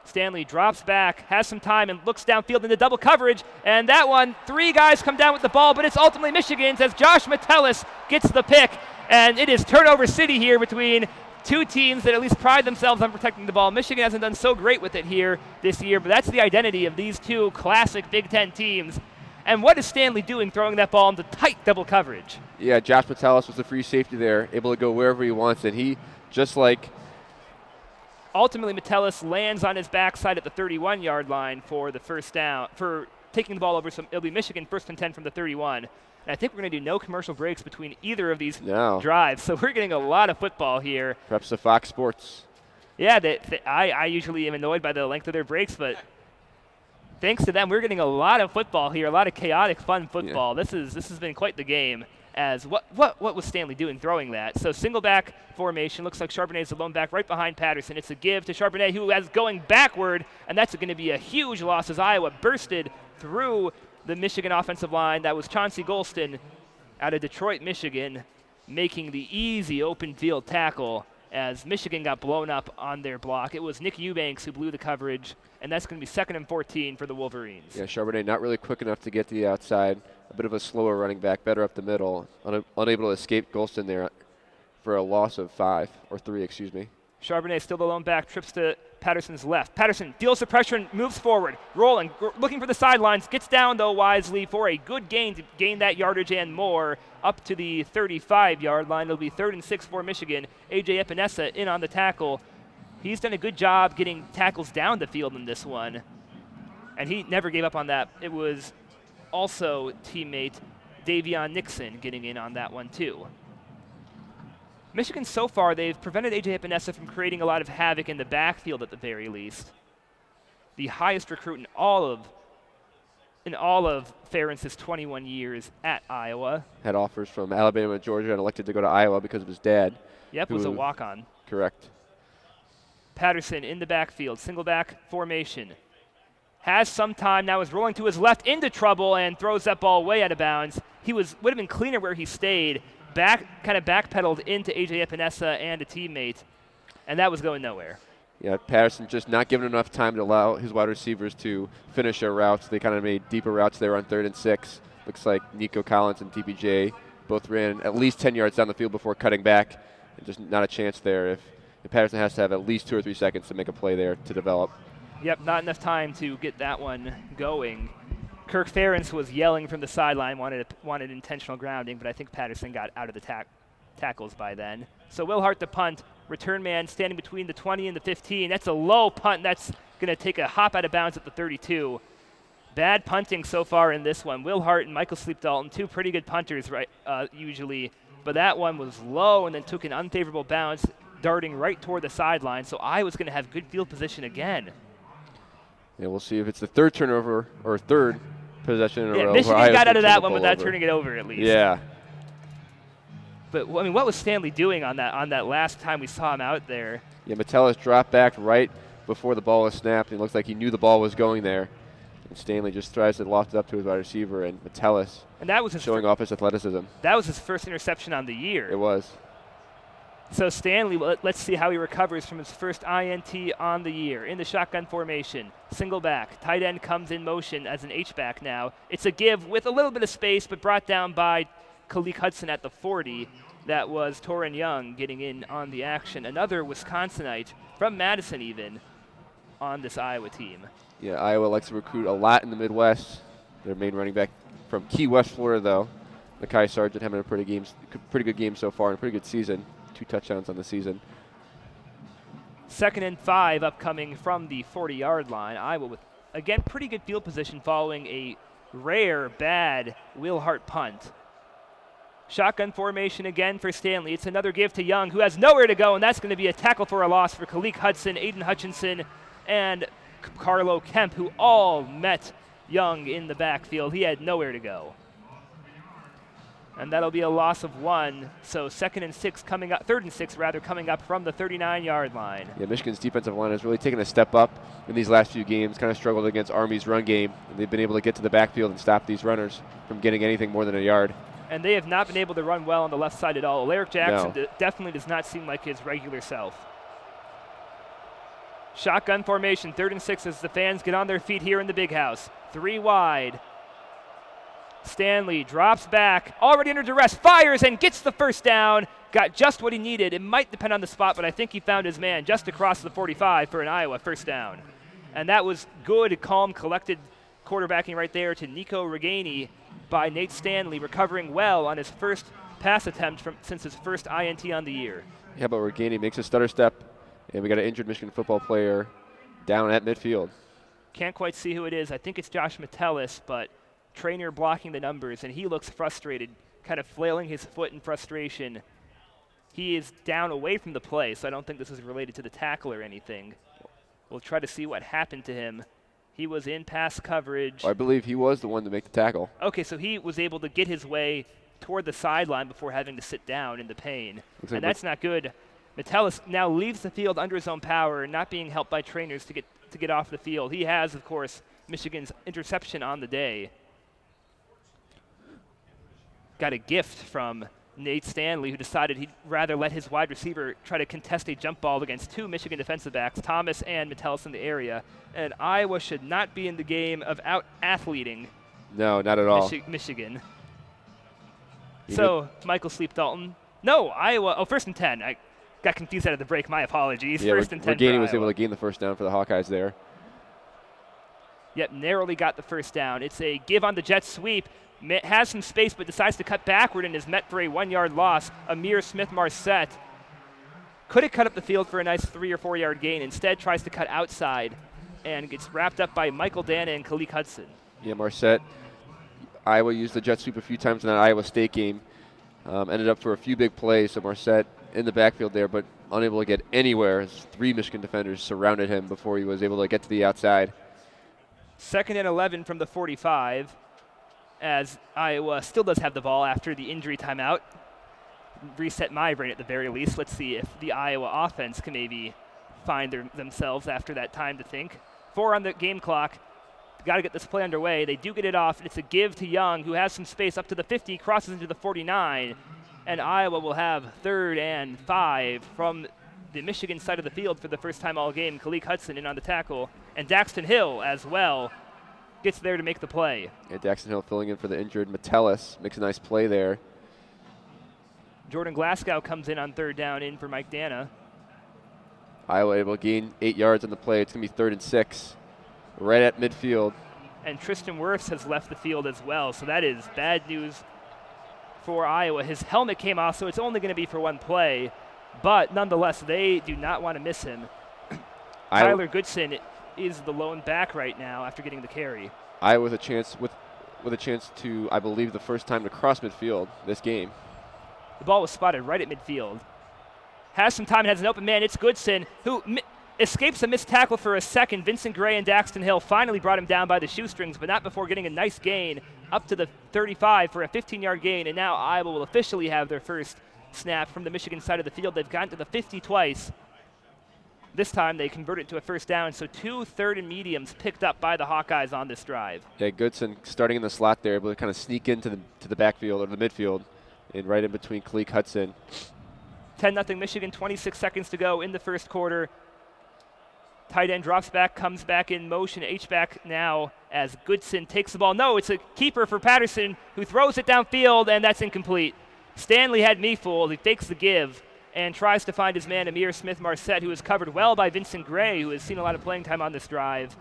Speaker 1: Stanley drops back, has some time, and looks downfield into double coverage. And that one, 3 guys come down with the ball, but it's ultimately Michigan's as Josh Metellus gets the pick. And it is turnover city here between 2 teams that at least pride themselves on protecting the ball. Michigan hasn't done so great with it here this year, but that's the identity of these 2 classic Big Ten teams. And what is Stanley doing throwing that ball into tight double coverage?
Speaker 2: Yeah, Josh Metellus was the free safety there, able to go wherever he wants, and he just like...
Speaker 1: Ultimately, Metellus lands on his backside at the 31-yard line for the first down, for taking the ball over. So it'll be Michigan 1st and 10 from the 31. And I think we're going to do no commercial breaks between either of these drives. So we're getting a lot of football here.
Speaker 2: Perhaps the Fox Sports.
Speaker 1: Yeah, I usually am annoyed by the length of their breaks, but thanks to them, we're getting a lot of football here, a lot of chaotic, fun football. Yeah. This has been quite the game. As what was Stanley doing throwing that? So single back formation. Looks like Charbonnet is the lone back right behind Patterson. It's a give to Charbonnet, who is going backward, and that's going to be a huge loss as Iowa bursted through the Michigan offensive line. That was Chauncey Golston out of Detroit, Michigan, making the easy open field tackle as Michigan got blown up on their block. It was Nick Eubanks who blew the coverage, and that's going to be 2nd and 14 for the Wolverines.
Speaker 2: Yeah, Charbonnet not really quick enough to get to the outside. A bit of a slower running back, better up the middle, unable to escape Golston there for a loss of 3.
Speaker 1: Charbonnet still the lone back, trips to Patterson's left. Patterson deals the pressure and moves forward, rolling, looking for the sidelines, gets down though wisely for a good gain to gain that yardage and more up to the 35-yard line. It'll be 3rd and 6 for Michigan. A.J. Epinesa in on the tackle. He's done a good job getting tackles down the field in this one, and he never gave up on that. It was also teammate Davion Nixon getting in on that one too. Michigan so far, they've prevented A.J. Epinesa from creating a lot of havoc in the backfield at the very least. The highest recruit in all of Ferentz's 21 years at Iowa.
Speaker 2: Had offers from Alabama and Georgia and elected to go to Iowa because of his dad.
Speaker 1: Yep, was a walk-on.
Speaker 2: Correct.
Speaker 1: Patterson in the backfield, single back formation. Has some time, now is rolling to his left into trouble and throws that ball way out of bounds. He would have been cleaner where he stayed. Backpedaled into A.J. Epinesa and a teammate, and that was going nowhere.
Speaker 2: Yeah, Patterson just not giving enough time to allow his wide receivers to finish their routes. They kind of made deeper routes there on 3rd and 6. Looks like Nico Collins and TPJ both ran at least 10 yards down the field before cutting back. And just not a chance there if Patterson has to have at least 2 or 3 seconds to make a play there to develop.
Speaker 1: Yep, not enough time to get that one going. Kirk Ferentz was yelling from the sideline, wanted intentional grounding, but I think Patterson got out of the tackles by then. So Will Hart the punt, return man standing between the 20 and the 15. That's a low punt. That's going to take a hop out of bounds at the 32. Bad punting so far in this one. Will Hart and Michael Sleep Dalton, 2 pretty good punters usually, but that one was low and then took an unfavorable bounce, darting right toward the sideline. So Iowa's going to have good field position again.
Speaker 2: Yeah, we'll see if it's the 3rd turnover or 3rd possession in a row.
Speaker 1: Michigan got out of that one without turning it over at least.
Speaker 2: Yeah.
Speaker 1: But I mean, what was Stanley doing on that last time we saw him out there?
Speaker 2: Yeah, Metellus dropped back right before the ball was snapped. It looks like he knew the ball was going there. And Stanley just tries to loft it up to his wide receiver, and Metellus showing off his athleticism.
Speaker 1: That was his first interception on the year.
Speaker 2: It was.
Speaker 1: So Stanley, let's see how he recovers from his first INT on the year. In the shotgun formation, single back. Tight end comes in motion as an H-back now. It's a give with a little bit of space, but brought down by Kalik Hudson at the 40. That was Torrin Young getting in on the action. Another Wisconsinite, from Madison even, on this Iowa team.
Speaker 2: Yeah, Iowa likes to recruit a lot in the Midwest. Their main running back from Key West, Florida, though. Nakai Sargent having a pretty good game so far and a pretty good season. 2 touchdowns on the season.
Speaker 1: 2nd and 5 upcoming from the 40-yard line. Iowa with, again, pretty good field position following a rare, bad Will Hart punt. Shotgun formation again for Stanley. It's another give to Young, who has nowhere to go, and that's going to be a tackle for a loss for Kalik Hudson, Aiden Hutchinson, and Carlo Kemp, who all met Young in the backfield. He had nowhere to go. And that'll be a loss of 1. So 3rd and 6 coming up from the 39-yard line.
Speaker 2: Yeah, Michigan's defensive line has really taken a step up in these last few games. Kind of struggled against Army's run game, and they've been able to get to the backfield and stop these runners from getting anything more than a yard.
Speaker 1: And they have not been able to run well on the left side at all. Alaric Jackson definitely does not seem like his regular self. Shotgun formation, 3rd and 6 as the fans get on their feet here in the big house. 3 wide. Stanley drops back, already under duress, fires and gets the first down. Got just what he needed. It might depend on the spot, but I think he found his man just across the 45 for an Iowa first down. And that was good, calm, collected quarterbacking right there to Nico Reganey by Nate Stanley, recovering well on his first pass attempt since his first INT on the year.
Speaker 2: Yeah, but Reganey makes a stutter step, and we got an injured Michigan football player down at midfield.
Speaker 1: Can't quite see who it is. I think it's Josh Metellus, but Trainer blocking the numbers, and he looks frustrated, kind of flailing his foot in frustration. He is down away from the play, so I don't think this is related to the tackle or anything. We'll try to see what happened to him. He was in pass coverage.
Speaker 2: I believe he was the one to make the tackle.
Speaker 1: Okay, so he was able to get his way toward the sideline before having to sit down in the pain. And that's not good. Metellus now leaves the field under his own power, not being helped by trainers to get off the field. He has, of course, Michigan's interception on the day. Got a gift from Nate Stanley, who decided he'd rather let his wide receiver try to contest a jump ball against 2 Michigan defensive backs, Thomas and Metellus in the area. And Iowa should not be in the game of out-athleting.
Speaker 2: No, not at all.
Speaker 1: Michigan. So, Michael Sleep Dalton. No, Iowa. Oh, 1st and 10. I got confused out of the break. My apologies.
Speaker 2: Yeah,
Speaker 1: 1st and 10
Speaker 2: Reganey was able to gain the first down for the Hawkeyes there.
Speaker 1: Yep, narrowly got the first down. It's a give on the jet sweep. Has some space, but decides to cut backward and is met for a 1-yard loss. Amir Smith-Marset could have cut up the field for a nice 3 or 4 yard gain. Instead, tries to cut outside and gets wrapped up by Michael Dana and Kalik Hudson.
Speaker 2: Yeah, Marset. Iowa used the jet sweep a few times in that Iowa State game. Ended up for a few big plays. So Marset in the backfield there, but unable to get anywhere as 3 Michigan defenders surrounded him before he was able to get to the outside.
Speaker 1: 2nd and 11 from the 45. As Iowa still does have the ball after the injury timeout. Reset my brain at the very least. Let's see if the Iowa offense can maybe find themselves after that time to think. 4 on the game clock. Got to get this play underway. They do get it off, and it's a give to Young, who has some space up to the 50, crosses into the 49, and Iowa will have 3rd and 5 from the Michigan side of the field for the first time all game. Kalik Hudson in on the tackle, and Daxton Hill as well gets there to make the play.
Speaker 2: Yeah, Daxton Hill filling in for the injured Metellus. Makes a nice play there.
Speaker 1: Jordan Glasgow comes in on 3rd down in for Mike Dana.
Speaker 2: Iowa able to gain 8 yards on the play. It's going to be 3rd and 6. Right at midfield.
Speaker 1: And Tristan Wirfs has left the field as well, so that is bad news for Iowa. His helmet came off, so it's only going to be for 1 play. But nonetheless, they do not want to miss him. Tyler Goodson is the lone back right now after getting the carry.
Speaker 2: Iowa with a chance to, I believe, the first time to cross midfield this game.
Speaker 1: The ball was spotted right at midfield. Has some time and has an open man. It's Goodson, who escapes a missed tackle for a second. Vincent Gray and Daxton Hill finally brought him down by the shoestrings, but not before getting a nice gain up to the 35 for a 15-yard gain. And now Iowa will officially have their first snap from the Michigan side of the field. They've gotten to the 50 twice. This time they convert it to a first down, so 2 3rd and mediums picked up by the Hawkeyes on this drive.
Speaker 2: Yeah, Goodson starting in the slot there, able to kind of sneak into the backfield or the midfield, and right in between Kalik Hudson.
Speaker 1: 10-0 Michigan, 26 seconds to go in the first quarter. Tight end drops back, comes back in motion. H-back now as Goodson takes the ball. No, it's a keeper for Patterson, who throws it downfield, and that's incomplete. Stanley had me fooled. He fakes the give and tries to find his man, Amir Smith-Marset, who is covered well by Vincent Gray, who has seen a lot of playing time on this drive.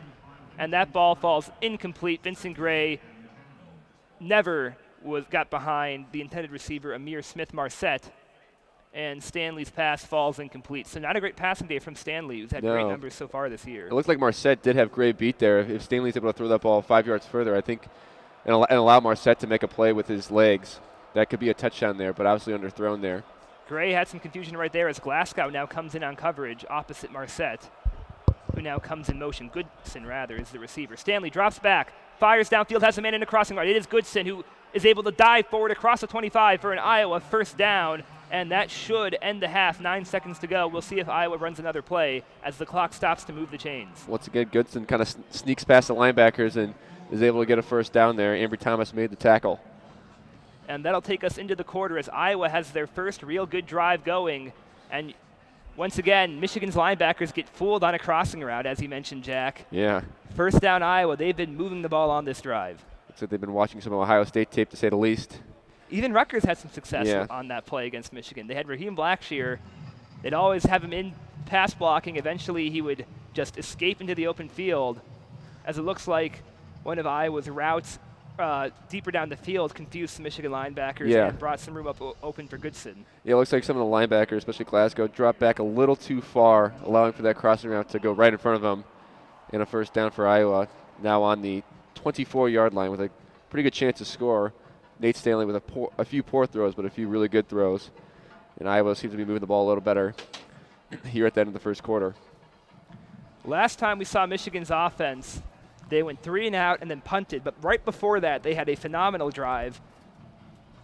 Speaker 1: And that ball falls incomplete. Vincent Gray never got behind the intended receiver, Amir Smith-Marset, and Stanley's pass falls incomplete. So not a great passing day from Stanley, who's had great numbers so far this year.
Speaker 2: It looks like Marset did have Gray beat there. If Stanley's able to throw that ball 5 yards further, I think, and allow Marset to make a play with his legs, that could be a touchdown there, but obviously underthrown there.
Speaker 1: Gray had some confusion right there as Glasgow now comes in on coverage opposite Marset, who now comes in motion. Goodson, rather, is the receiver. Stanley drops back, fires downfield, has a man in the crossing guard. It is Goodson who is able to dive forward across the 25 for an Iowa first down, and that should end the half. 9 seconds to go. We'll see if Iowa runs another play as the clock stops to move the chains.
Speaker 2: Once again, Goodson kind of sneaks past the linebackers and is able to get a first down there. Ambry Thomas made the tackle.
Speaker 1: And that'll take us into the quarter as Iowa has their first real good drive going. And once again, Michigan's linebackers get fooled on a crossing route, as you mentioned, Jack.
Speaker 2: Yeah.
Speaker 1: First down, Iowa. They've been moving the ball on this drive.
Speaker 2: Looks like they've been watching some Ohio State tape, to say the least.
Speaker 1: Even Rutgers had some success on that play against Michigan. They had Raheem Blackshear. They'd always have him in pass blocking. Eventually, he would just escape into the open field, as it looks like one of Iowa's routes deeper down the field confused the Michigan linebackers and brought some room open for Goodson. Yeah,
Speaker 2: it looks like some of the linebackers, especially Glasgow, dropped back a little too far, allowing for that crossing route to go right in front of them. And a first down for Iowa, now on the 24-yard line with a pretty good chance to score. Nate Stanley with a few poor throws, but a few really good throws. And Iowa seems to be moving the ball a little better here at the end of the first quarter.
Speaker 1: Last time we saw Michigan's offense, they went 3 and out and then punted. But right before that, they had a phenomenal drive,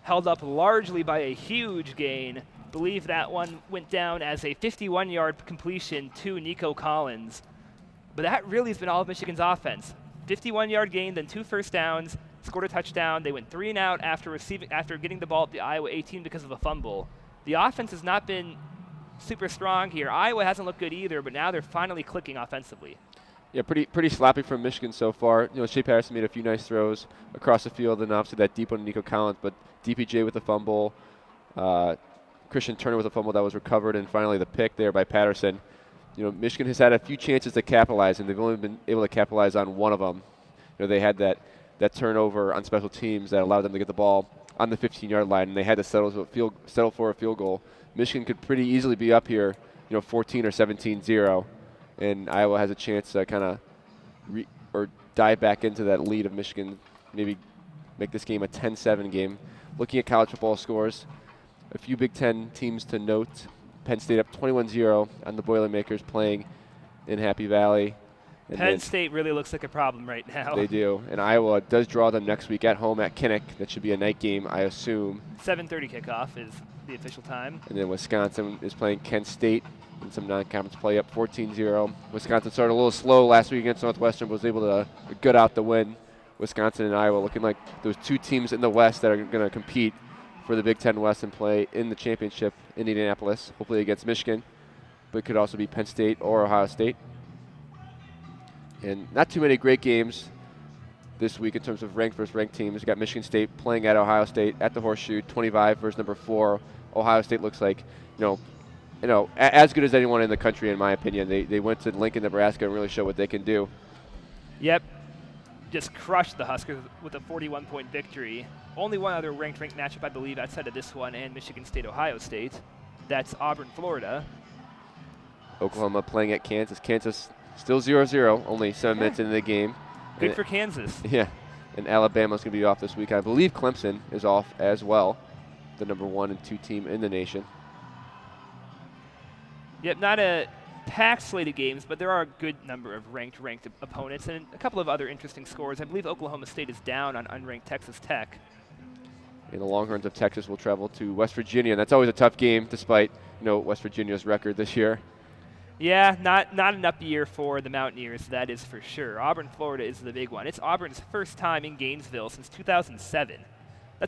Speaker 1: held up largely by a huge gain. I believe that one went down as a 51-yard completion to Nico Collins. But that really has been all of Michigan's offense. 51-yard gain, then 2 first downs, scored a touchdown. They went 3 and out after getting the ball at the Iowa 18 because of a fumble. The offense has not been super strong here. Iowa hasn't looked good either, but now they're finally clicking offensively.
Speaker 2: Yeah, pretty sloppy from Michigan so far. You know, Shea Patterson made a few nice throws across the field, and obviously that deep one to Nico Collins, but DPJ with a fumble, Christian Turner with a fumble that was recovered, and finally the pick there by Patterson. You know, Michigan has had a few chances to capitalize, and they've only been able to capitalize on one of them. You know, they had that turnover on special teams that allowed them to get the ball on the 15-yard line, and they had to settle for a field goal. Michigan could pretty easily be up here, 14 or 17-0, and Iowa has a chance to kind of dive back into that lead of Michigan, maybe make this game a 10-7 game. Looking at college football scores, a few Big Ten teams to note. Penn State up 21-0 on the Boilermakers playing in Happy Valley. And
Speaker 1: Penn State really looks like a problem right now.
Speaker 2: They do. And Iowa does draw them next week at home at Kinnick. That should be a night game, I assume.
Speaker 1: 7:30 kickoff is the official time.
Speaker 2: And then Wisconsin is playing Kent State in some non-conference play, up 14-0. Wisconsin started a little slow last week against Northwestern, but was able to gut out the win. Wisconsin and Iowa looking like those two teams in the West that are going to compete for the Big Ten West and play in the championship in Indianapolis, hopefully against Michigan. But it could also be Penn State or Ohio State. And not too many great games this week in terms of ranked versus ranked teams. You got Michigan State playing at Ohio State at the Horseshoe, 25 versus number 4. Ohio State looks like, as good as anyone in the country, in my opinion. They went to Lincoln, Nebraska, and really showed what they can do.
Speaker 1: Yep, just crushed the Huskers with a 41-point victory. Only one other ranked matchup, I believe, outside of this one and Michigan State, Ohio State. That's Auburn, Florida.
Speaker 2: Oklahoma playing at Kansas. Kansas still 0-0, only 7 minutes into the game.
Speaker 1: Good for Kansas.
Speaker 2: Yeah, and Alabama's going to be off this week. I believe Clemson is off as well, the number 1 and 2 team in the nation.
Speaker 1: Yep, not a packed slate of games, but there are a good number of ranked opponents and a couple of other interesting scores. I believe Oklahoma State is down on unranked Texas Tech.
Speaker 2: And the Longhorns of Texas will travel to West Virginia, and that's always a tough game, despite West Virginia's record this year.
Speaker 1: Yeah, not an up year for the Mountaineers, that is for sure. Auburn, Florida is the big one. It's Auburn's first time in Gainesville since 2007.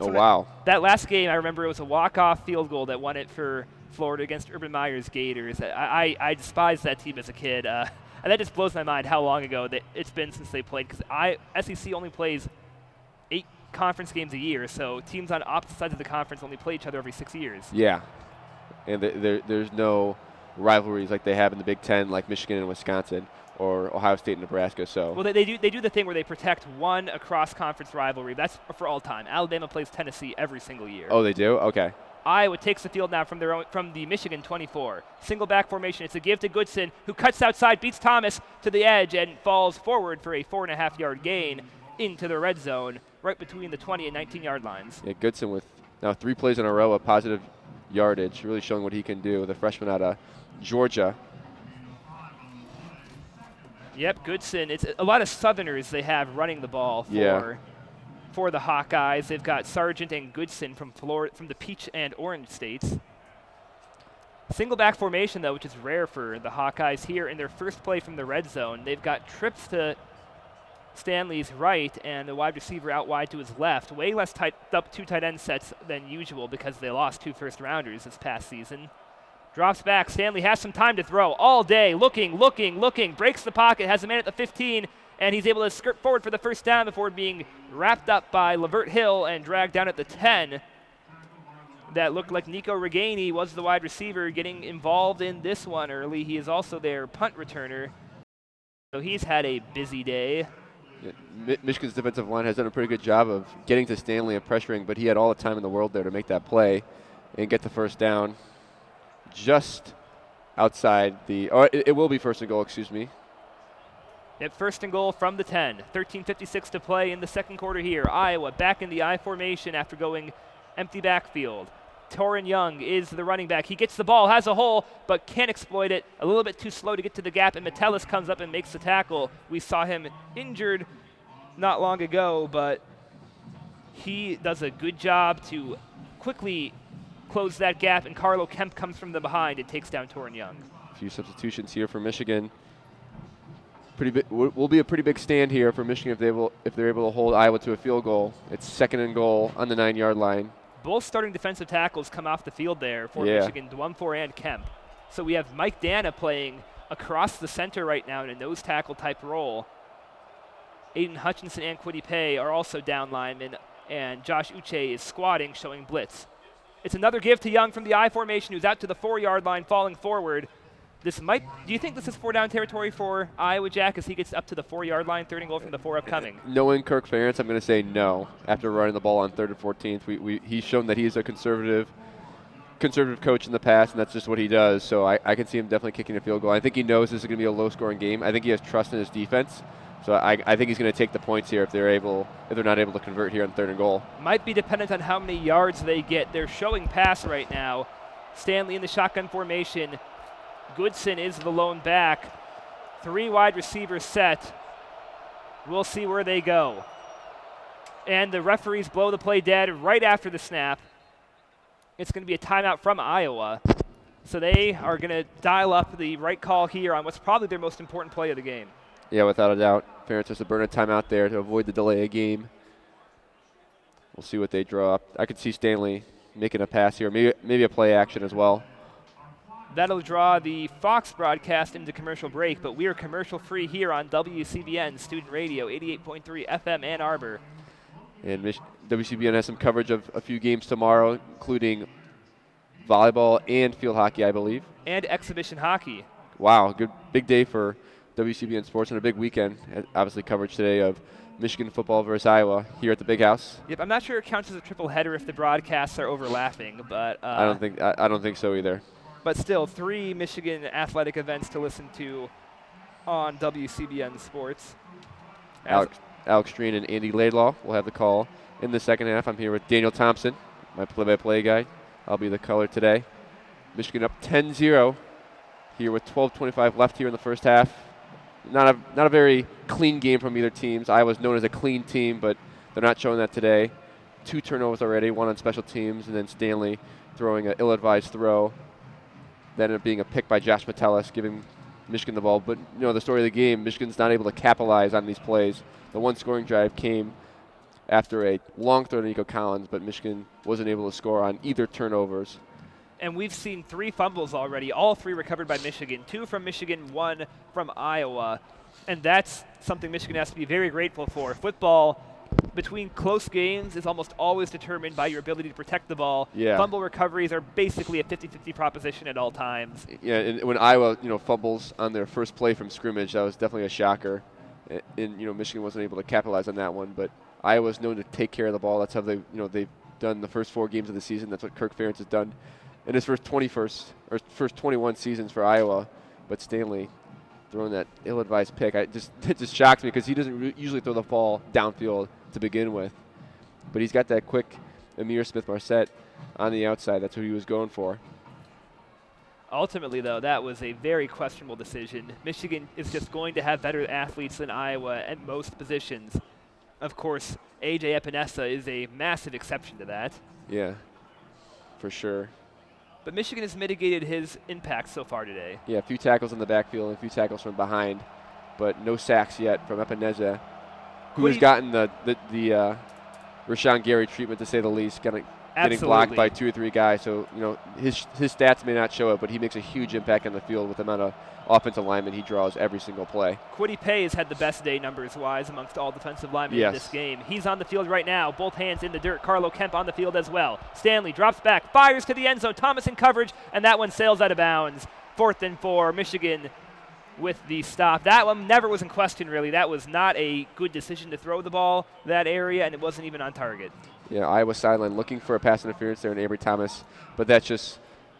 Speaker 1: Wow. That last game, I remember it was a walk-off field goal that won it for Florida against Urban Meyer's Gators. I despised that team as a kid. And that just blows my mind how long ago that it's been since they played. Because SEC only plays 8 conference games a year, so teams on opposite sides of the conference only play each other every 6 years.
Speaker 2: Yeah, and there's no rivalries like they have in the Big Ten, like Michigan and Wisconsin, or Ohio State and Nebraska. So
Speaker 1: well, they do the thing where they protect one across-conference rivalry. That's for all time. Alabama plays Tennessee every single year.
Speaker 2: Oh, they do? Okay.
Speaker 1: Iowa takes the field now from the Michigan 24. Single back formation. It's a give to Goodson, who cuts outside, beats Thomas to the edge, and falls forward for a 4.5-yard gain into the red zone, right between the 20 and 19-yard lines.
Speaker 2: Yeah, Goodson with now 3 plays in a row of positive yardage, really showing what he can do. The freshman out of Georgia.
Speaker 1: Yep, Goodson. It's a lot of Southerners they have running the ball for the Hawkeyes. They've got Sargent and Goodson from Florida, from the Peach and Orange states. Single back formation, though, which is rare for the Hawkeyes here in their first play from the red zone. They've got trips to Stanley's right and the wide receiver out wide to his left. Way less up 2 tight end sets than usual because they lost 2 first-rounders this past season. Drops back. Stanley has some time to throw all day. Looking. Breaks the pocket. Has a man at the 15. And he's able to skirt forward for the first down before being wrapped up by Lavert Hill and dragged down at the 10. That looked like Nico Reganey was the wide receiver getting involved in this one early. He is also their punt returner. So he's had a busy day.
Speaker 2: Yeah, Michigan's defensive line has done a pretty good job of getting to Stanley and pressuring, but he had all the time in the world there to make that play and get the first down. Just outside it will be first and goal, excuse me.
Speaker 1: Yep, first and goal from the 10. 13:56 to play in the second quarter here. Iowa back in the I formation after going empty backfield. Torin Young is the running back. He gets the ball, has a hole, but can't exploit it. A little bit too slow to get to the gap, and Metellus comes up and makes the tackle. We saw him injured not long ago, but he does a good job to quickly close that gap, and Carlo Kemp comes from the behind and takes down Torin Young.
Speaker 2: A few substitutions here for Michigan. Will be a pretty big stand here for Michigan if they're able to hold Iowa to a field goal. It's second and goal on the 9-yard line.
Speaker 1: Both starting defensive tackles come off the field there for Michigan, Dwumfor and Kemp. So we have Mike Dana playing across the center right now in a nose tackle type role. Aiden Hutchinson and Quiddy Pay are also down linemen, and Josh Uche is squatting, showing blitz. It's another give to Young from the I formation, who's out to the 4-yard line, falling forward. Do you think this is 4-down territory for Iowa, Jack, as he gets up to the 4-yard line, 3rd and goal from the 4 upcoming?
Speaker 2: Knowing Kirk Ferentz, I'm going to say no after running the ball on 3rd and 14th. He's shown that he's a conservative coach in the past, and that's just what he does. So I can see him definitely kicking a field goal. I think he knows this is going to be a low-scoring game. I think he has trust in his defense. So I think he's going to take the points here if they're not able to convert here on 3rd and goal.
Speaker 1: Might be dependent on how many yards they get. They're showing pass right now. Stanley in the shotgun formation. Goodson is the lone back. 3 wide receivers set. We'll see where they go. And the referees blow the play dead right after the snap. It's going to be a timeout from Iowa. So they are going to dial up the right call here on what's probably their most important play of the game.
Speaker 2: Yeah, without a doubt. Ferentz has to burn a timeout there to avoid the delay of game. We'll see what they draw up. I could see Stanley making a pass here, maybe a play action as well.
Speaker 1: That'll draw the Fox broadcast into commercial break, but we are commercial-free here on WCBN Student Radio, 88.3 FM Ann Arbor.
Speaker 2: And WCBN has some coverage of a few games tomorrow, including volleyball and field hockey, I believe.
Speaker 1: And exhibition hockey.
Speaker 2: Wow, good big day for WCBN Sports and a big weekend. Obviously coverage today of Michigan football versus Iowa here at the Big House.
Speaker 1: Yep, I'm not sure it counts as a triple header if the broadcasts are overlapping, but
Speaker 2: I don't think so either.
Speaker 1: But still, 3 Michigan athletic events to listen to on WCBN Sports.
Speaker 2: Alex Streen and Andy Laidlaw will have the call in the second half. I'm here with Daniel Thompson, my play-by-play guy. I'll be the caller today. Michigan up 10-0 here with 12:25 left here in the first half. Not a very clean game from either teams. Iowa's known as a clean team, but they're not showing that today. 2 turnovers already, 1 on special teams, and then Stanley throwing an ill-advised throw. That ended up being a pick by Josh Metellus, giving Michigan the ball. But, the story of the game, Michigan's not able to capitalize on these plays. The one scoring drive came after a long throw to Nico Collins, but Michigan wasn't able to score on either turnovers.
Speaker 1: And we've seen 3 fumbles already, all 3 recovered by Michigan, 2 from Michigan, 1 from Iowa. And that's something Michigan has to be very grateful for. Football, between close games, is almost always determined by your ability to protect the ball.
Speaker 2: Yeah.
Speaker 1: Fumble recoveries are basically a 50-50 proposition at all times.
Speaker 2: Yeah, and when Iowa, fumbles on their first play from scrimmage, that was definitely a shocker. And Michigan wasn't able to capitalize on that one, but Iowa's known to take care of the ball. That's how they've done the first 4 games of the season. That's what Kirk Ferentz has done in his first 21 seasons for Iowa. But Stanley throwing that ill-advised pick, it just shocks me because he doesn't usually throw the ball downfield to begin with. But he's got that quick Amir Smith-Marset on the outside. That's who he was going for.
Speaker 1: Ultimately, though, that was a very questionable decision. Michigan is just going to have better athletes than Iowa at most positions. Of course, A.J. Epinesa is a massive exception to that.
Speaker 2: Yeah, for sure.
Speaker 1: But Michigan has mitigated his impact so far today.
Speaker 2: Yeah, a few tackles in the backfield and a few tackles from behind, but no sacks yet from Epinesa, who has gotten the Rashawn Gary treatment, to say the least, getting blocked by 2 or 3 guys. So, his stats may not show it, but he makes a huge impact on the field with the amount of offensive linemen he draws every single play.
Speaker 1: Kwity Paye has had the best day numbers-wise amongst all defensive linemen in this game. He's on the field right now, both hands in the dirt. Carlo Kemp on the field as well. Stanley drops back, fires to the end zone. Thomas in coverage, and that one sails out of bounds. 4th and 4, Michigan with the stop. That one never was in question, really. That was not a good decision to throw the ball that area, and it wasn't even on target.
Speaker 2: Yeah, Iowa sideline looking for a pass interference there in Avery Thomas, but that's just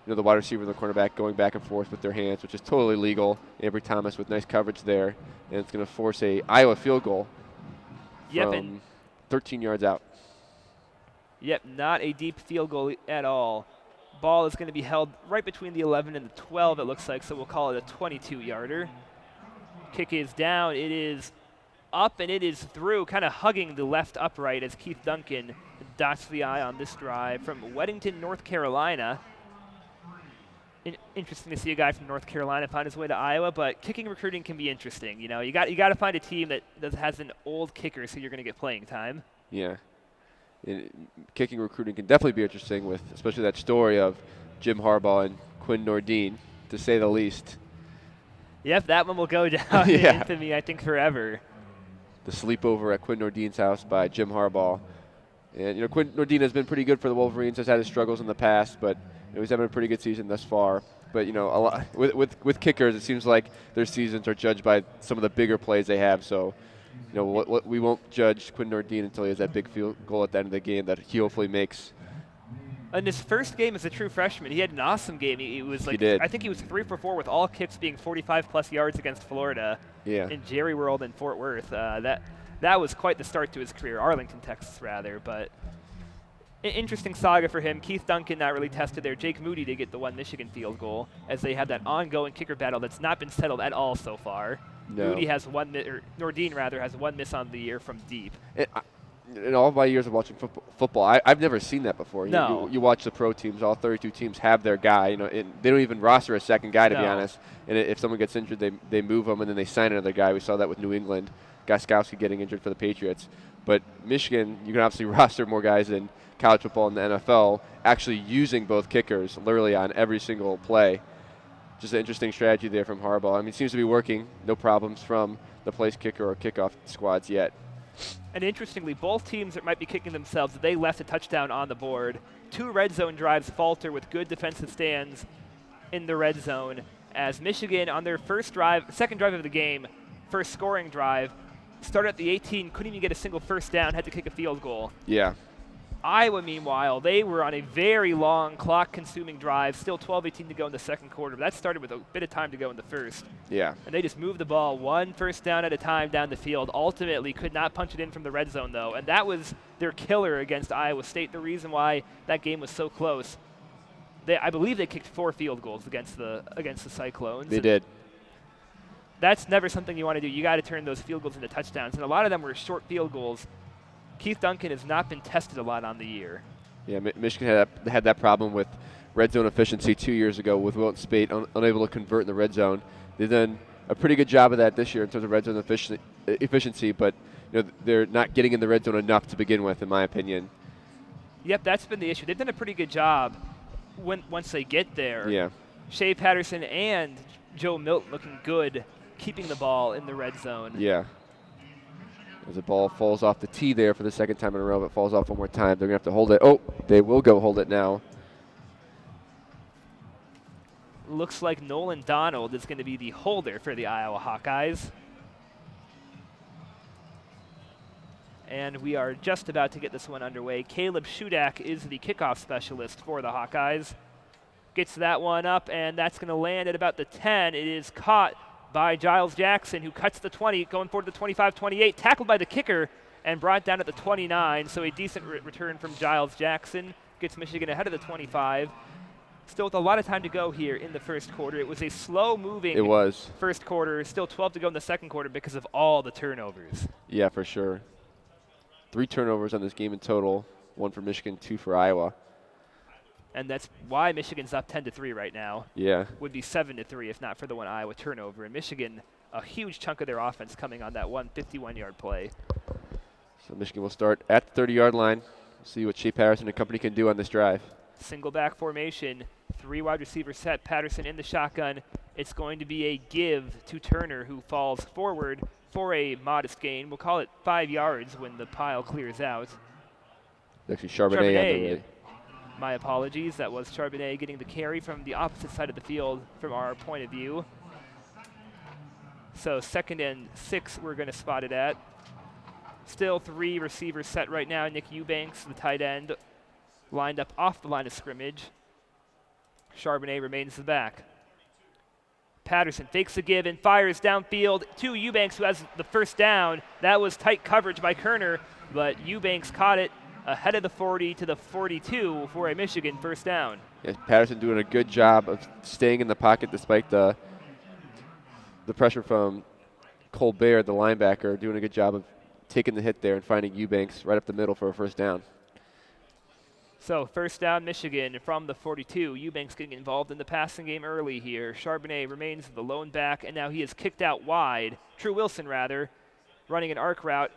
Speaker 2: the wide receiver and the cornerback going back and forth with their hands, which is totally legal. Avery Thomas with nice coverage there, and it's going to force a Iowa field goal from 13 yards out.
Speaker 1: Yep, not a deep field goal at all. Ball is going to be held right between the 11 and the 12, it looks like, so we'll call it a 22-yarder. Kick is down. It is up, and it is through, kind of hugging the left upright as Keith Duncan dots the I on this drive from Weddington, North Carolina. Interesting to see a guy from North Carolina find his way to Iowa, but kicking recruiting can be interesting. You got to find a team that has an old kicker, so you're going to get playing time.
Speaker 2: Yeah. Kicking recruiting can definitely be interesting, with especially that story of Jim Harbaugh and Quinn Nordine, to say the least.
Speaker 1: Yep, that one will go down in infamy, I think, forever.
Speaker 2: The sleepover at Quinn Nordine's house by Jim Harbaugh. And, Quinn Nordine has been pretty good for the Wolverines, has had his struggles in the past, but he's having a pretty good season thus far. But, a lot with kickers, it seems like their seasons are judged by some of the bigger plays they have. So, we won't judge Quinn Nordine until he has that big field goal at the end of the game that he hopefully makes.
Speaker 1: In his first game as a true freshman, he had an awesome game. He was like,
Speaker 2: he did.
Speaker 1: I think he was 3 for 4 with all kicks being 45-plus yards against Florida in Jerry World in Fort Worth. That was quite the start to his career, Arlington, Texas, rather. But an interesting saga for him. Keith Duncan not really tested there. Jake Moody to get the one Michigan field goal as they have that ongoing kicker battle that's not been settled at all so far.
Speaker 2: No.
Speaker 1: Moody has Nordine rather has 1 miss on the year from deep.
Speaker 2: In all my years of watching football, I've never seen that before.
Speaker 1: No.
Speaker 2: You watch the pro teams; all 32 teams have their guy. And they don't even roster a second guy, to be honest. And if someone gets injured, they move them and then they sign another guy. We saw that with New England, Gostkowski getting injured for the Patriots. But Michigan, you can obviously roster more guys than college football and the NFL, actually using both kickers literally on every single play. Just an interesting strategy there from Harbaugh. I mean, it seems to be working. No problems from the place kicker or kickoff squads yet.
Speaker 1: And interestingly, both teams that might be kicking themselves, they left a touchdown on the board. 2 red zone drives falter with good defensive stands in the red zone, as Michigan on their second drive of the game, first scoring drive, started at the 18, couldn't even get a single first down, had to kick a field goal.
Speaker 2: Yeah.
Speaker 1: Iowa, meanwhile, they were on a very long clock-consuming drive, still 12-18 to go in the second quarter. But that started with a bit of time to go in the first.
Speaker 2: Yeah.
Speaker 1: And they just moved the ball 1 first down at a time down the field. Ultimately could not punch it in from the red zone, though. And that was their killer against Iowa State, the reason why that game was so close. I believe they kicked 4 field goals against the Cyclones.
Speaker 2: They did.
Speaker 1: That's never something you want to do. You got to turn those field goals into touchdowns. And a lot of them were short field goals. Keith Duncan has not been tested a lot on the year.
Speaker 2: Yeah, Michigan had that problem with red zone efficiency 2 years ago with Wilton Spate, unable to convert in the red zone. They've done a pretty good job of that this year in terms of red zone efficiency, but they're not getting in the red zone enough to begin with, in my opinion.
Speaker 1: Yep, that's been the issue. They've done a pretty good job once they get there.
Speaker 2: Yeah.
Speaker 1: Shea Patterson and Joe Milton looking good, keeping the ball in the red zone.
Speaker 2: Yeah. As the ball falls off the tee there for the second time in a row, if it falls off one more time, they're going to have to hold it. Oh, they will go hold it now.
Speaker 1: Looks like Nolan Donald is going to be the holder for the Iowa Hawkeyes. And we are just about to get this one underway. Caleb Shudak is the kickoff specialist for the Hawkeyes. Gets that one up, and that's going to land at about the 10. It is caught by Giles Jackson, who cuts the 20, going forward to the 25-28, tackled by the kicker, and brought down at the 29. So a decent return from Giles Jackson. Gets Michigan ahead of the 25. Still with a lot of time to go here in the first quarter. It was a slow-moving first quarter. Still 12 to go in the second quarter because of all the turnovers.
Speaker 2: Yeah, for sure. 3 turnovers on this game in total. 1 for Michigan, 2 for Iowa.
Speaker 1: And that's why Michigan's up 10-3 right now.
Speaker 2: Yeah.
Speaker 1: Would be 7-3 if not for the one Iowa turnover. And Michigan, a huge chunk of their offense coming on that one 51-yard play.
Speaker 2: So Michigan will start at the 30-yard line. See what Shea Patterson and company can do on this drive.
Speaker 1: Single back formation, 3 wide receiver set, Patterson in the shotgun. It's going to be a give to Turner, who falls forward for a modest gain. We'll call it 5 yards when the pile clears out.
Speaker 2: Actually, Charbonnet on the way.
Speaker 1: My apologies. That was Charbonnet getting the carry from the opposite side of the field from our point of view. So 2nd and 6 we're going to spot it at. Still 3 receivers set right now. Nick Eubanks, the tight end, lined up off the line of scrimmage. Charbonnet remains the back. Patterson fakes the give and fires downfield to Eubanks, who has the first down. That was tight coverage by Kerner, but Eubanks caught it ahead of the 40 to the 42 for a Michigan first down.
Speaker 2: Yeah, Patterson doing a good job of staying in the pocket despite the pressure from Colbert, the linebacker, doing a good job of taking the hit there and finding Eubanks right up the middle for a first down.
Speaker 1: So first down Michigan from the 42. Eubanks getting involved in the passing game early here. Charbonnet remains the lone back, and now he is kicked out wide. True Wilson, rather, running an arc route.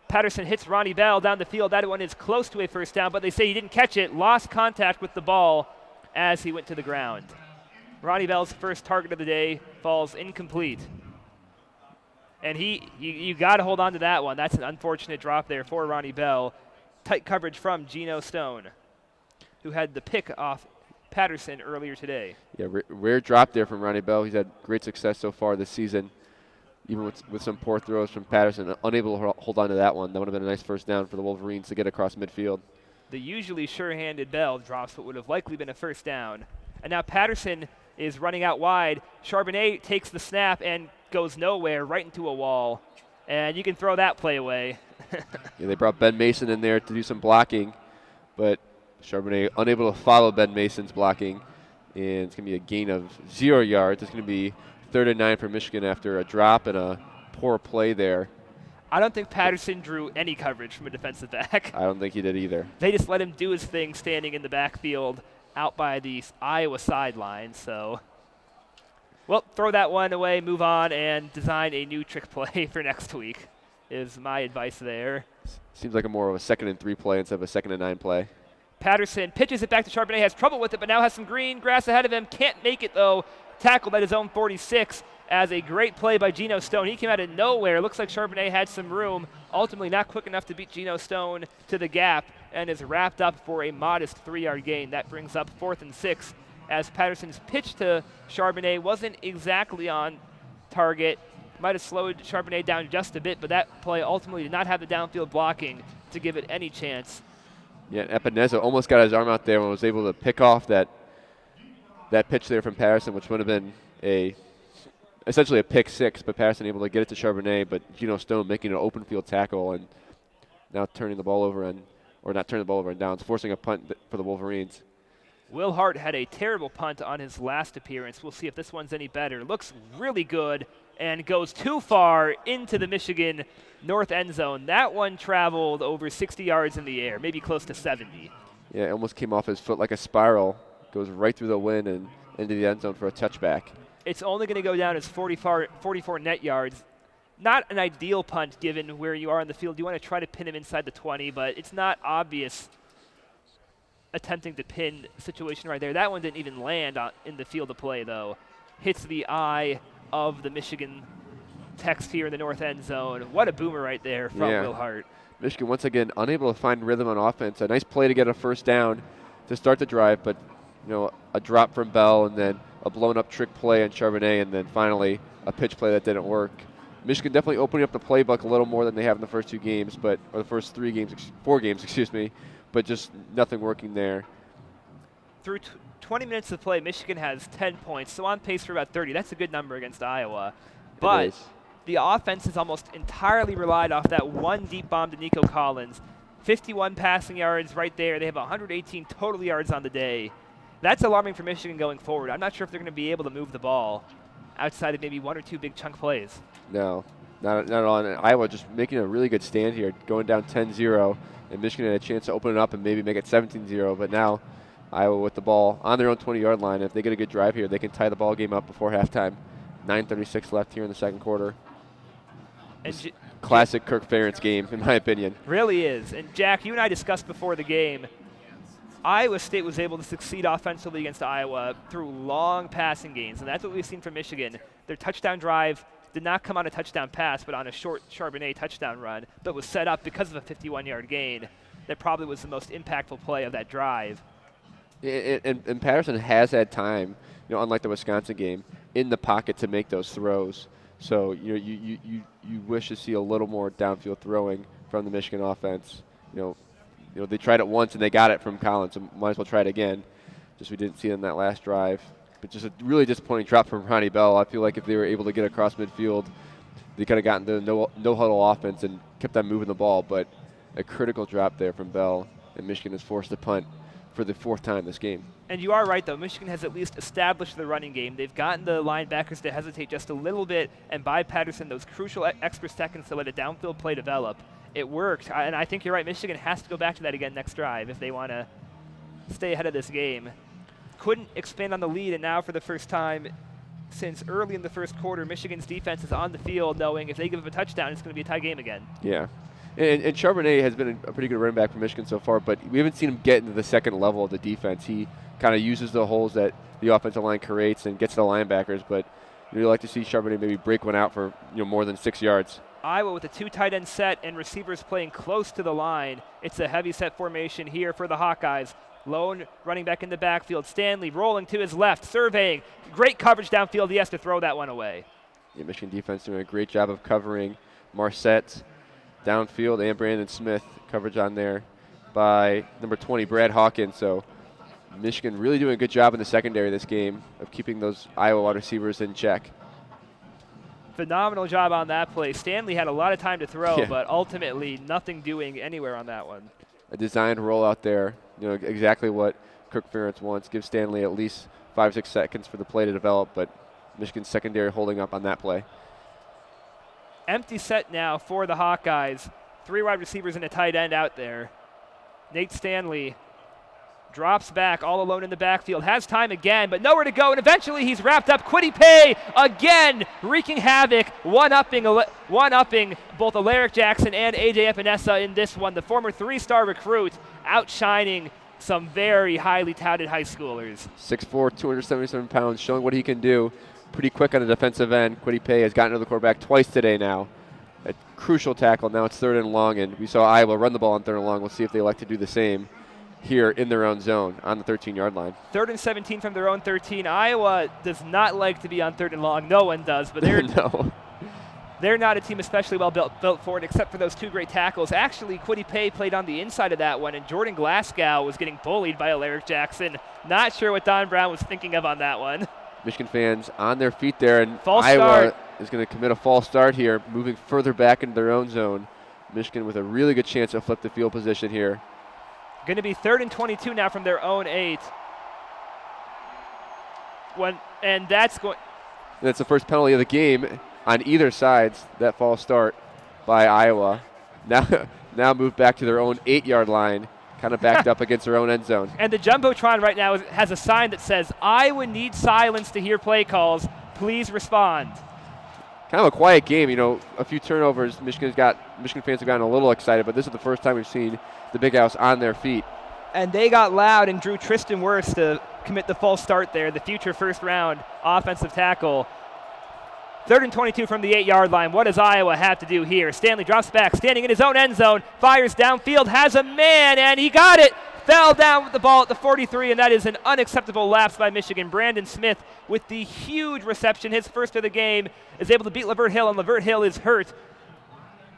Speaker 1: Patterson hits Ronnie Bell down the field. That one is close to a first down, but they say he didn't catch it. Lost contact with the ball as he went to the ground. Ronnie Bell's first target of the day falls incomplete. And you got to hold on to that one. That's an unfortunate drop there for Ronnie Bell. Tight coverage from Geno Stone, who had the pick off Patterson earlier today.
Speaker 2: Yeah, rare drop there from Ronnie Bell. He's had great success so far this season, even with some poor throws from Patterson. Unable to hold on to that one. That would have been a nice first down for the Wolverines to get across midfield.
Speaker 1: The usually sure-handed Bell drops what would have likely been a first down. And now Patterson is running out wide. Charbonnet takes the snap and goes nowhere, right into a wall. And you can throw that play away.
Speaker 2: Yeah, they brought Ben Mason in there to do some blocking, but Charbonnet unable to follow Ben Mason's blocking, and it's going to be a gain of 0 yards. It's going to be 3rd and 9 for Michigan after a drop and a poor play there.
Speaker 1: I don't think Patterson drew any coverage from a defensive back.
Speaker 2: I don't think he did either.
Speaker 1: They just let him do his thing standing in the backfield out by the Iowa sideline. So, well, throw that one away, move on, and design a new trick play for next week is my advice there.
Speaker 2: Seems like more of a 2nd and 3 play instead of a 2nd and 9 play.
Speaker 1: Patterson pitches it back to Charbonnet, has trouble with it, but now has some green grass ahead of him. Can't make it, though. Tackled at his own 46 as a great play by Geno Stone. He came out of nowhere. Looks like Charbonnet had some room. Ultimately not quick enough to beat Geno Stone to the gap and is wrapped up for a modest 3-yard gain. That brings up 4th and 6 as Patterson's pitch to Charbonnet wasn't exactly on target. Might have slowed Charbonnet down just a bit, but that play ultimately did not have the downfield blocking to give it any chance.
Speaker 2: Yeah, Epineza almost got his arm out there and was able to pick off that pitch there from Patterson, which would have been essentially a pick six, but Patterson able to get it to Charbonnet, but Geno Stone making an open field tackle and now turning the ball over and downs, forcing a punt for the Wolverines.
Speaker 1: Will Hart had a terrible punt on his last appearance. We'll see if this one's any better. Looks really good and goes too far into the Michigan north end zone. That one traveled over 60 yards in the air, maybe close to 70.
Speaker 2: Yeah, it almost came off his foot like a spiral. Goes right through the wind and into the end zone for a touchback.
Speaker 1: It's only going to go down as 44 net yards. Not an ideal punt given where you are in the field. You want to try to pin him inside the 20, but it's not obvious attempting to pin situation right there. That one didn't even land in the field of play, though. Hits the eye of the Michigan text here in the north end zone. What a boomer right there from Will Hart.
Speaker 2: Michigan, once again, unable to find rhythm on offense. A nice play to get a first down to start the drive, but a drop from Bell and then a blown-up trick play on Charbonnet, and then finally a pitch play that didn't work. Michigan definitely opening up the playbook a little more than they have in the first 2 games, or the first 4 games, excuse me, but just nothing working there.
Speaker 1: Through 20 minutes of play, Michigan has 10 points, so on pace for about 30. That's a good number against Iowa. But the offense has almost entirely relied off that one deep bomb to Nico Collins. 51 passing yards right there. They have 118 total yards on the day. That's alarming for Michigan going forward. I'm not sure if they're going to be able to move the ball outside of maybe 1 or 2 big chunk plays.
Speaker 2: No, not at all. And Iowa just making a really good stand here, going down 10-0, and Michigan had a chance to open it up and maybe make it 17-0, but now Iowa with the ball on their own 20-yard line. If they get a good drive here, they can tie the ball game up before halftime. 9:36 left here in the second quarter. And classic Kirk Ferentz game, in my opinion.
Speaker 1: Really is. And Jack, you and I discussed before the game, Iowa State was able to succeed offensively against Iowa through long passing games, and that's what we've seen from Michigan. Their touchdown drive did not come on a touchdown pass, but on a short Charbonnet touchdown run, but was set up because of a 51-yard gain. That probably was the most impactful play of that drive.
Speaker 2: And Patterson has had time, unlike the Wisconsin game, in the pocket to make those throws. So you wish to see a little more downfield throwing from the Michigan offense. They tried it once and they got it from Collins, so might as well try it again. Just we didn't see it in that last drive. But just a really disappointing drop from Ronnie Bell. I feel like if they were able to get across midfield, they could have gotten the no-huddle offense and kept on moving the ball. But a critical drop there from Bell, and Michigan is forced to punt for the 4th time this game.
Speaker 1: And you are right, though. Michigan has at least established the running game. They've gotten the linebackers to hesitate just a little bit and buy Patterson those crucial extra seconds to let a downfield play develop. It worked, and I think you're right. Michigan has to go back to that again next drive if they want to stay ahead of this game. Couldn't expand on the lead, and now for the first time since early in the first quarter, Michigan's defense is on the field knowing if they give up a touchdown, it's going to be a tie game again.
Speaker 2: Yeah. And Charbonnet has been a pretty good running back for Michigan so far, but we haven't seen him get into the second level of the defense. He kind of uses the holes that the offensive line creates and gets the linebackers, but you'd like to see Charbonnet maybe break one out for more than 6 yards.
Speaker 1: Iowa with a 2 tight end set and receivers playing close to the line. It's a heavy set formation here for the Hawkeyes. Lone running back in the backfield. Stanley rolling to his left, surveying. Great coverage downfield. He has to throw that one away.
Speaker 2: Yeah, Michigan defense doing a great job of covering Marset downfield and Brandon Smith. Coverage on there by number 20, Brad Hawkins. So Michigan really doing a good job in the secondary this game of keeping those Iowa wide receivers in check.
Speaker 1: Phenomenal job on that play. Stanley had a lot of time to throw, but ultimately nothing doing anywhere on that one.
Speaker 2: A designed rollout there, exactly what Kirk Ferentz wants. Give Stanley at least 5-6 seconds for the play to develop, but Michigan's secondary holding up on that play.
Speaker 1: Empty set now for the Hawkeyes. 3 wide receivers and a tight end out there. Nate Stanley drops back all alone in the backfield, has time again, but nowhere to go, and eventually he's wrapped up. Kwity Paye again wreaking havoc, one-upping both Alaric Jackson and A.J. Epinesa in this one. The former 3-star recruit outshining some very highly touted high schoolers.
Speaker 2: 6'4", 277 pounds, showing what he can do. Pretty quick on the defensive end. Kwity Paye has gotten to the quarterback twice today now. A crucial tackle. Now it's 3rd and long, and we saw Iowa run the ball on 3rd and long. We'll see if they like to do the same here in their own zone on the 13-yard line.
Speaker 1: 3rd and 17 from their own 13. Iowa does not like to be on 3rd and long. No one does, but they're they're not a team especially well built for it, except for those 2 great tackles. Actually, Kwity Paye played on the inside of that one, and Jordan Glasgow was getting bullied by Alaric Jackson. Not sure what Don Brown was thinking of on that one.
Speaker 2: Michigan fans on their feet there, and
Speaker 1: false
Speaker 2: Iowa
Speaker 1: start.
Speaker 2: Is going to commit a false start here, moving further back into their own zone. Michigan with a really good chance to flip the field position here.
Speaker 1: Going to be 3rd and 22 now from their own 8. That's
Speaker 2: the first penalty of the game on either side. That false start by Iowa. Now move back to their own 8-yard line, kind of backed up against their own end zone.
Speaker 1: And the Jumbotron right now has a sign that says, "Iowa needs silence to hear play calls. Please respond."
Speaker 2: Kind of a quiet game, a few turnovers. Michigan fans have gotten a little excited, but this is the first time we've seen the Big House on their feet.
Speaker 1: And they got loud and drew Tristan Wirfs to commit the false start there, the future first-round offensive tackle. 3rd and 22 from the 8-yard line. What does Iowa have to do here? Stanley drops back, standing in his own end zone, fires downfield, has a man, and he got it. Fell down with the ball at the 43, and that is an unacceptable lapse by Michigan. Brandon Smith with the huge reception, his first of the game, is able to beat Lavert Hill, and Lavert Hill is hurt.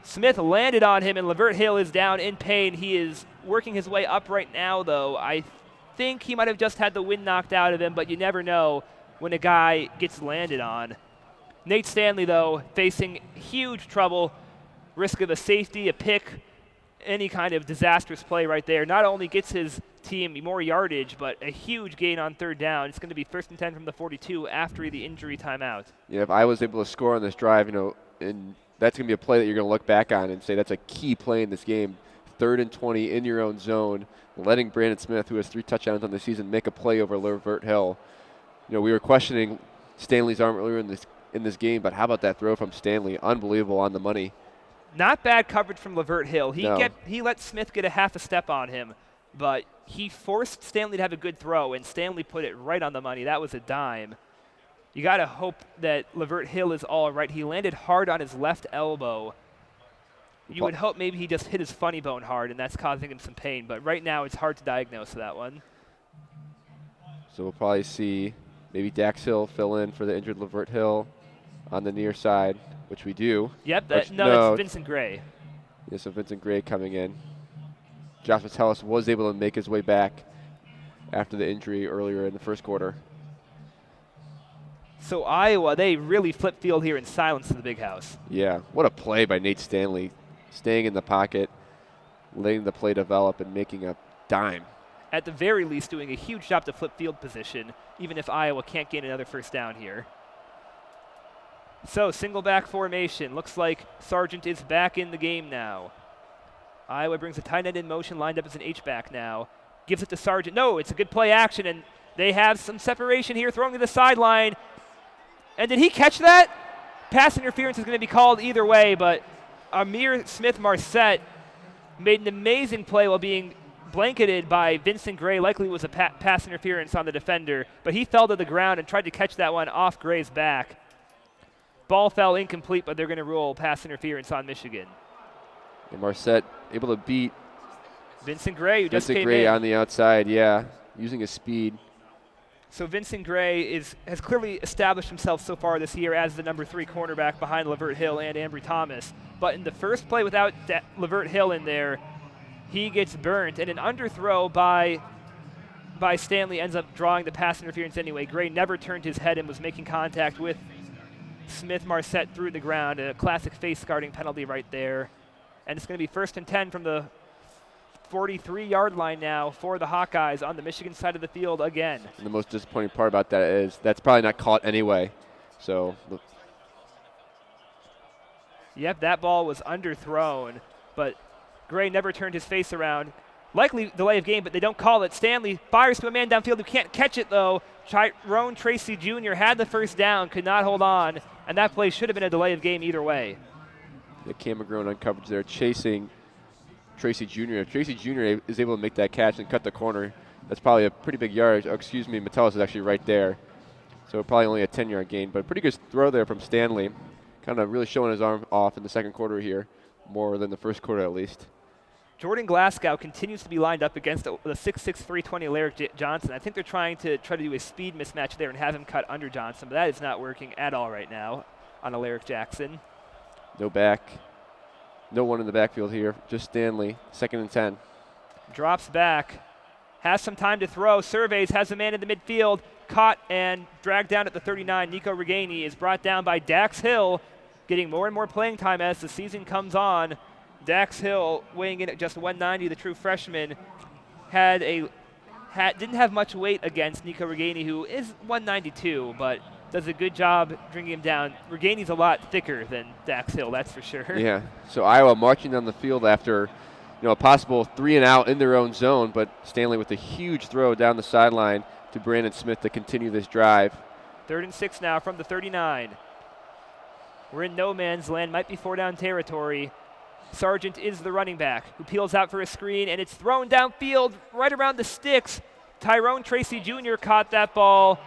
Speaker 1: Smith landed on him, and Lavert Hill is down in pain. He is working his way up right now, though. I think he might have just had the wind knocked out of him, but you never know when a guy gets landed on. Nate Stanley, though, facing huge trouble, risk of a safety, a pick, any kind of disastrous play right there. Not only gets his team more yardage, but a huge gain on 3rd down. It's going to be 1st and 10 from the 42 after the injury timeout.
Speaker 2: Yeah, if I was able to score on this drive, and that's going to be a play that you're going to look back on and say that's a key play in this game. 3rd and 20 in your own zone, letting Brandon Smith, who has 3 touchdowns on the season, make a play over Lavert Hill. We were questioning Stanley's arm earlier in this game, but how about that throw from Stanley? Unbelievable, on the money.
Speaker 1: Not bad coverage from Lavert Hill.
Speaker 2: No.
Speaker 1: He let Smith get a half a step on him, but he forced Stanley to have a good throw, and Stanley put it right on the money. That was a dime. You got to hope that Lavert Hill is all right. He landed hard on his left elbow. You would hope maybe he just hit his funny bone hard, and that's causing him some pain, but right now it's hard to diagnose that one.
Speaker 2: So we'll probably see maybe Dax Hill fill in for the injured Lavert Hill on the near side, which we do.
Speaker 1: Yep, that's Vincent Gray.
Speaker 2: Yeah, so Vincent Gray coming in. Josh Metellus was able to make his way back after the injury earlier in the first quarter.
Speaker 1: So Iowa, they really flip field here in silence to the big house.
Speaker 2: Yeah, what a play by Nate Stanley. Staying in the pocket, letting the play develop, and making a dime.
Speaker 1: At the very least, doing a huge job to flip field position, even if Iowa can't gain another first down here. So, single back formation. Looks like Sargent is back in the game now. Iowa brings a tight end in motion, lined up as an H-back now. Gives it to Sargent. No, it's a good play action, and they have some separation here, throwing to the sideline. And did he catch that? Pass interference is going to be called either way, but Amir Smith-Marset made an amazing play while being blanketed by Vincent Gray. Likely was a pass interference on the defender, but he fell to the ground and tried to catch that one off Gray's back. Ball fell incomplete, but they're going to rule pass interference on Michigan.
Speaker 2: And Marset able to beat
Speaker 1: Vincent Gray, who just came in.
Speaker 2: Vincent Gray on the outside, yeah, using his speed.
Speaker 1: So Vincent Gray has clearly established himself so far this year as the number 3 cornerback behind Lavert Hill and Ambry Thomas. But in the first play without Lavert Hill in there, he gets burnt. And an underthrow by Stanley ends up drawing the pass interference anyway. Gray never turned his head and was making contact with Smith-Marset through the ground. A classic face guarding penalty right there. And it's going to be 1st and 10 from the 43-yard line now for the Hawkeyes on the Michigan side of the field again.
Speaker 2: And the most disappointing part about that is that's probably not caught anyway. So,
Speaker 1: yep, that ball was underthrown, but Gray never turned his face around. Likely delay of game, but they don't call it. Stanley fires to a man downfield who can't catch it, though. Tyrone Tracy Jr. had the first down, could not hold on, and that play should have been a delay of game either way.
Speaker 2: The Cam McGrone on coverage there, chasing Tracy Jr. If Tracy Jr. is able to make that catch and cut the corner, that's probably a pretty big yardage. Oh, excuse me, Metellus is actually right there. So probably only a 10-yard gain, but a pretty good throw there from Stanley. Kind of really showing his arm off in the second quarter here, more than the first quarter at least.
Speaker 1: Jordan Glasgow continues to be lined up against the 6'6", 320 Alaric Johnson. I think they're trying to do a speed mismatch there and have him cut under Johnson, but that is not working at all right now on Alaric Jackson.
Speaker 2: No back. No one in the backfield here, just Stanley, 2nd and 10.
Speaker 1: Drops back, has some time to throw, surveys, has a man in the midfield, caught and dragged down at the 39. Nico Reganey is brought down by Dax Hill, getting more and more playing time as the season comes on. Dax Hill, weighing in at just 190, the true freshman, didn't have much weight against Nico Reganey, who is 192, but does a good job bringing him down. Reganey's a lot thicker than Dax Hill, that's for sure.
Speaker 2: Yeah, so Iowa marching down the field after a possible 3-and-out in their own zone, but Stanley with a huge throw down the sideline to Brandon Smith to continue this drive.
Speaker 1: 3rd and 6 now from the 39. We're in no man's land, might be 4-down territory. Sargent is the running back who peels out for a screen, and it's thrown downfield right around the sticks. Tyrone Tracy Jr. caught that ball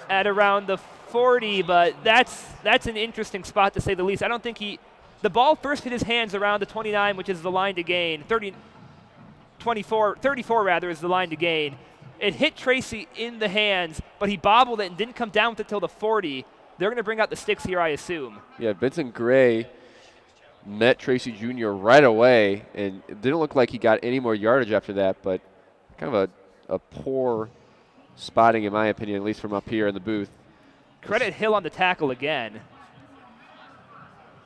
Speaker 1: at around the 40, but that's an interesting spot to say the least. I don't think the ball first hit his hands around the 29, which is the line to gain. 34 rather is the line to gain. It hit Tracy in the hands, but he bobbled it and didn't come down with it till the 40. They're going to bring out the sticks here, I assume.
Speaker 2: Yeah, Vincent Gray met Tracy Jr. right away, and it didn't look like he got any more yardage after that, but kind of a poor spotting, in my opinion, at least from up here in the booth.
Speaker 1: Credit Hill on the tackle again.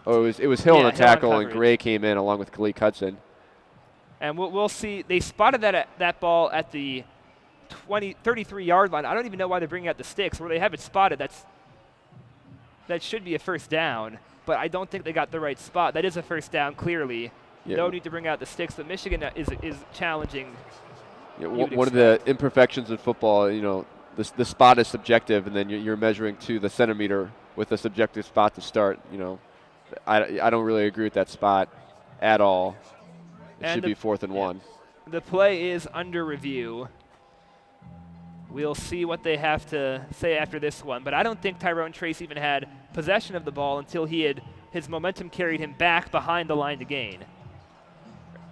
Speaker 2: Oh, it was Hill on the tackle,
Speaker 1: on
Speaker 2: and Gray came in along with Khalid Hudson.
Speaker 1: And we'll see. They spotted that ball at the 33-yard line. I don't even know why they're bringing out the sticks. Where they have it spotted, that should be a first down. But I don't think they got the right spot. That is a first down, clearly.
Speaker 2: Yeah.
Speaker 1: No need to bring out the sticks, but Michigan is challenging.
Speaker 2: Yeah, one of the imperfections in football, the spot is subjective, and then you're measuring to the centimeter with a subjective spot to start. I don't really agree with that spot at all. It should be 4th and 1.
Speaker 1: The play is under review. We'll see what they have to say after this one. But I don't think Tyrone Trace even had possession of the ball until his momentum carried him back behind the line to gain.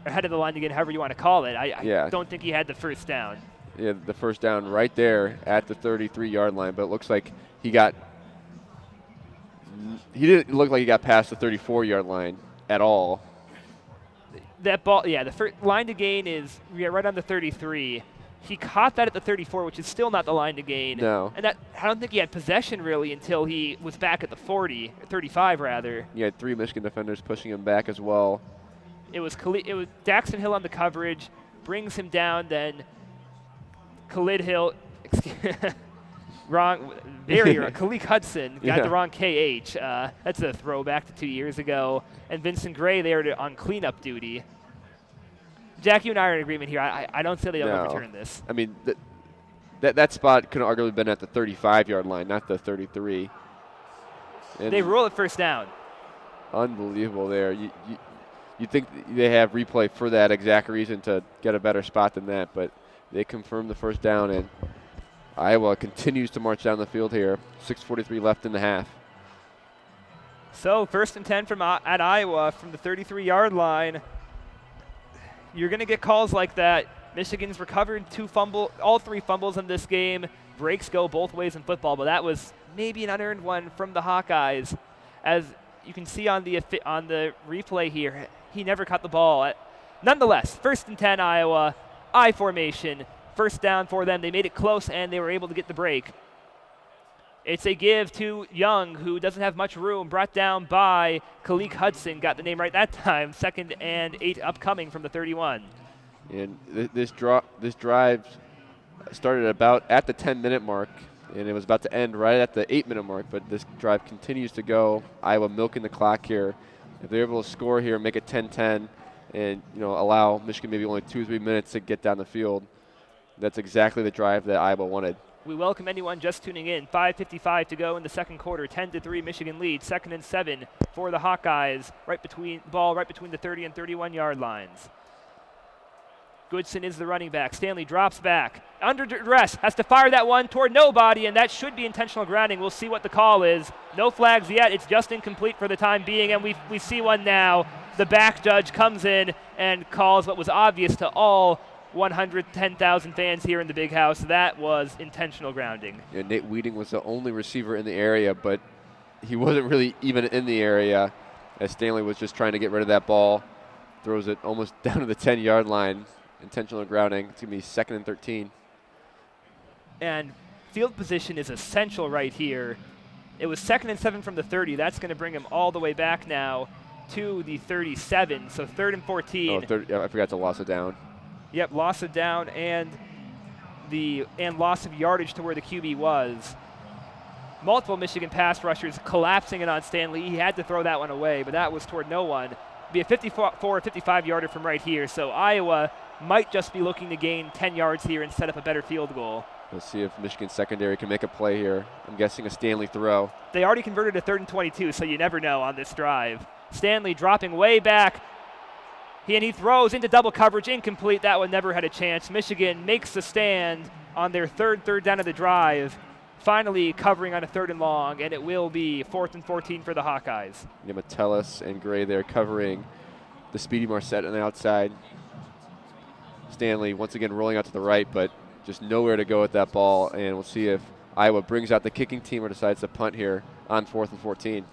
Speaker 1: Or ahead of the line to gain, however you want to call it. I don't think he had the first down.
Speaker 2: Yeah, the first down right there at the 33-yard line. But it looks like he didn't look like he got past the 34-yard line at all.
Speaker 1: That ball, the first line to gain is right on the 33. He caught that at the 34, which is still not the line to gain.
Speaker 2: No.
Speaker 1: And I don't think he had possession really until he was back at the 40, 35 rather.
Speaker 2: He had 3 Michigan defenders pushing him back as well.
Speaker 1: It was Daxton Hill on the coverage, brings him down, then Khalid Hill, wrong, very wrong. Khalid Hudson got the wrong KH. That's a throwback to 2 years ago. And Vincent Gray there on cleanup duty. Jack, you and I are in agreement here. I don't say they'll overturn this.
Speaker 2: I mean, that spot could have arguably been at the 35-yard line, not the 33. And
Speaker 1: they rule it first down.
Speaker 2: Unbelievable there. You think they have replay for that exact reason to get a better spot than that, but they confirm the first down, and Iowa continues to march down the field here. 6:43 left in the half.
Speaker 1: So 1st and 10 at Iowa from the 33-yard line. You're going to get calls like that. Michigan's recovered all 3 fumbles in this game. Breaks go both ways in football, but that was maybe an unearned one from the Hawkeyes. As you can see on the replay here, he never caught the ball. Nonetheless, 1st and 10 Iowa, I formation. First down for them. They made it close, and they were able to get the break. It's a give to Young, who doesn't have much room, brought down by Khalid Hudson. Got the name right that time. 2nd and 8 upcoming from the 31.
Speaker 2: And this drive started about at the 10-minute mark, and it was about to end right at the 8-minute mark, but this drive continues to go. Iowa milking the clock here. If they're able to score here, make it 10-10, and allow Michigan maybe only 2 or 3 minutes to get down the field, that's exactly the drive that Iowa wanted.
Speaker 1: We welcome anyone just tuning in. 5:55 to go in the second quarter. 10-3 Michigan lead. 2nd and 7 for the Hawkeyes. Right between the 30 and 31-yard lines. Goodson is the running back. Stanley drops back. Under duress. Has to fire that one toward nobody, and that should be intentional grounding. We'll see what the call is. No flags yet. It's just incomplete for the time being, and we see one now. The back judge comes in and calls what was obvious to all 110,000 fans here in the big house. That was intentional grounding.
Speaker 2: Yeah, Nate Weeding was the only receiver in the area, but he wasn't really even in the area as Stanley was just trying to get rid of that ball. Throws it almost down to the 10-yard line. Intentional grounding. It's going to be 2nd and 13.
Speaker 1: And field position is essential right here. It was 2nd and 7 from the 30. That's going to bring him all the way back now to the 37. So 3rd and 14.
Speaker 2: I forgot to loss it down.
Speaker 1: Yep, loss of down and loss of yardage to where the QB was. Multiple Michigan pass rushers collapsing it on Stanley. He had to throw that one away, but that was toward no one. Be a 54 or 55-yarder from right here. So Iowa might just be looking to gain 10 yards here and set up a better field goal.
Speaker 2: Let's see if Michigan secondary can make a play here. I'm guessing a Stanley throw.
Speaker 1: They already converted to 3rd and 22, so you never know on this drive. Stanley dropping way back. He throws into double coverage, incomplete. That one never had a chance. Michigan makes the stand on their third down of the drive, finally covering on a 3rd and long, and it will be 4th and 14 for the Hawkeyes.
Speaker 2: Yeah, Metellus and Gray there covering the speedy Marset on the outside. Stanley once again rolling out to the right, but just nowhere to go with that ball, and we'll see if Iowa brings out the kicking team or decides to punt here on 4th and 14.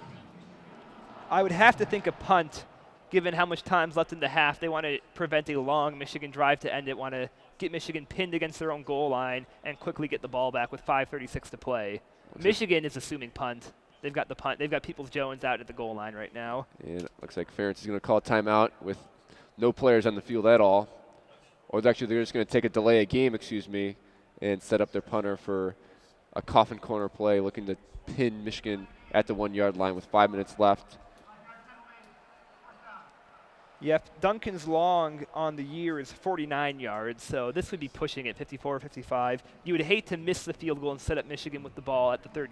Speaker 1: I would have to think a punt, given how much time's left in the half. They want to prevent a long Michigan drive to end it, want to get Michigan pinned against their own goal line and quickly get the ball back with 5:36 to play. Michigan is assuming punt. They've got the punt. They've got Peoples-Jones out at the goal line right now.
Speaker 2: And it looks like Ferentz is going to call a timeout with no players on the field at all. Or actually, they're just going to take a delay of game, and set up their punter for a coffin corner play, looking to pin Michigan at the 1-yard line with 5 minutes left.
Speaker 1: Yep, Duncan's long on the year is 49 yards, so this would be pushing it 54, 55. You would hate to miss the field goal and set up Michigan with the ball at their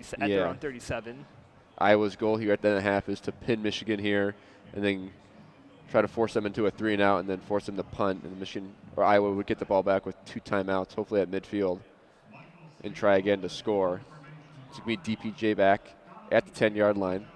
Speaker 1: own 37.
Speaker 2: Iowa's goal here at the end of the half is to pin Michigan here and then try to force them into a 3-and-out and then force them to punt. And Iowa would get the ball back with 2 timeouts, hopefully at midfield, and try again to score. It's going to be DPJ back at the 10-yard line.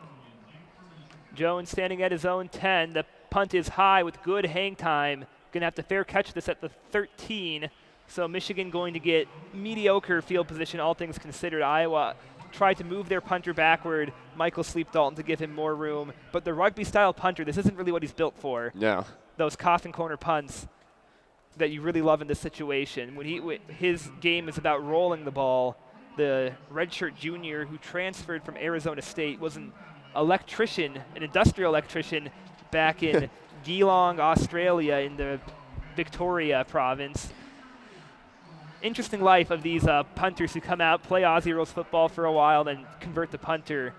Speaker 1: Jones standing at his own 10. The punt is high with good hang time. Going to have to fair catch this at the 13. So Michigan going to get mediocre field position, all things considered. Iowa tried to move their punter backward, Michael Sleep Dalton, to give him more room. But the rugby-style punter, this isn't really what he's built for.
Speaker 2: No.
Speaker 1: Those coffin corner punts that you really love in this situation. His game is about rolling the ball. The redshirt junior who transferred from Arizona State was an electrician, an industrial electrician, back in Geelong, Australia, in the Victoria province. Interesting life of these punters who come out, play Aussie rules football for a while, then convert to punter.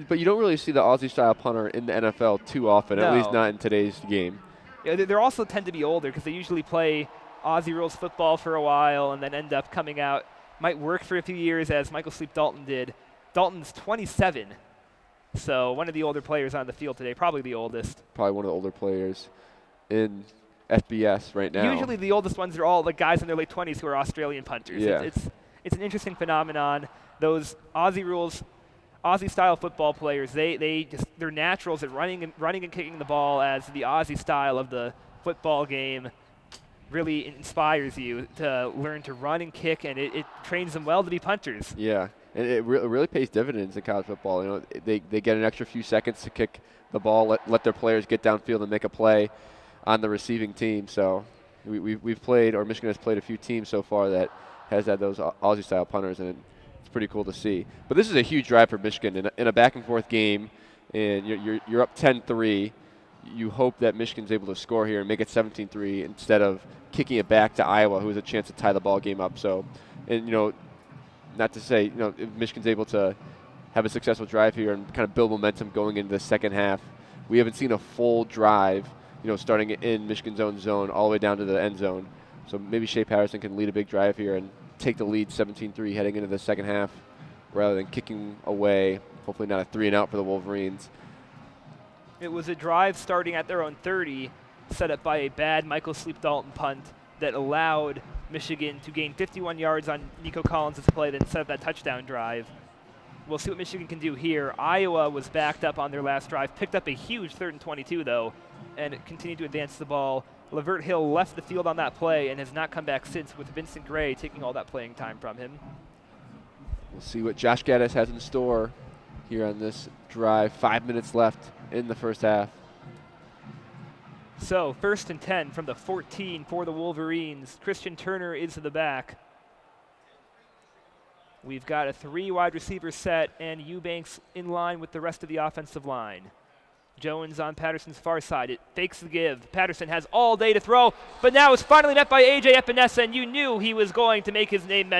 Speaker 2: But you don't really see the Aussie-style punter in the NFL too often, at least not in today's game.
Speaker 1: Yeah, they also tend to be older because they usually play Aussie rules football for a while and then end up coming out. Might work for a few years, as Michael Sleep Dalton did. Dalton's 27. So one of the older players on the field today, probably the oldest.
Speaker 2: Probably one of the older players in FBS right now.
Speaker 1: Usually the oldest ones are all the guys in their late 20s who are Australian punters.
Speaker 2: Yeah.
Speaker 1: It's an interesting phenomenon. Those Aussie rules, Aussie-style football players, they're naturals at running and kicking the ball, as the Aussie style of the football game really inspires you to learn to run and kick, and it trains them well to be punters.
Speaker 2: Yeah. And it really pays dividends in college football. You know, they get an extra few seconds to kick the ball, let their players get downfield and make a play on the receiving team. So we've played, or Michigan has played a few teams so far that has had those Aussie-style punters, and it's pretty cool to see. But this is a huge drive for Michigan in a back-and-forth game, and you're up 10-3. You hope that Michigan's able to score here and make it 17-3 instead of kicking it back to Iowa, who has a chance to tie the ball game up. So, and not to say, if Michigan's able to have a successful drive here and kind of build momentum going into the second half, we haven't seen a full drive, starting in Michigan's own zone all the way down to the end zone. So maybe Shea Patterson can lead a big drive here and take the lead 17-3 heading into the second half rather than kicking away, hopefully not a 3-and-out for the Wolverines.
Speaker 1: It was a drive starting at their own 30, set up by a bad Michael Sleep Dalton punt that allowed Michigan to gain 51 yards on Nico Collins' play, then set up that touchdown drive. We'll see what Michigan can do here. Iowa was backed up on their last drive, picked up a huge 3rd and 22, though, and continued to advance the ball. Lavert Hill left the field on that play and has not come back since, with Vincent Gray taking all that playing time from him.
Speaker 2: We'll see what Josh Gaddis has in store here on this drive. 5 minutes left in the first half.
Speaker 1: So 1st and 10 from the 14 for the Wolverines. Christian Turner is to the back. We've got a 3 wide receiver set, and Eubanks in line with the rest of the offensive line. Jones on Patterson's far side. It fakes the give. Patterson has all day to throw, but now is finally met by A.J. Epinesa, and you knew he was going to make his name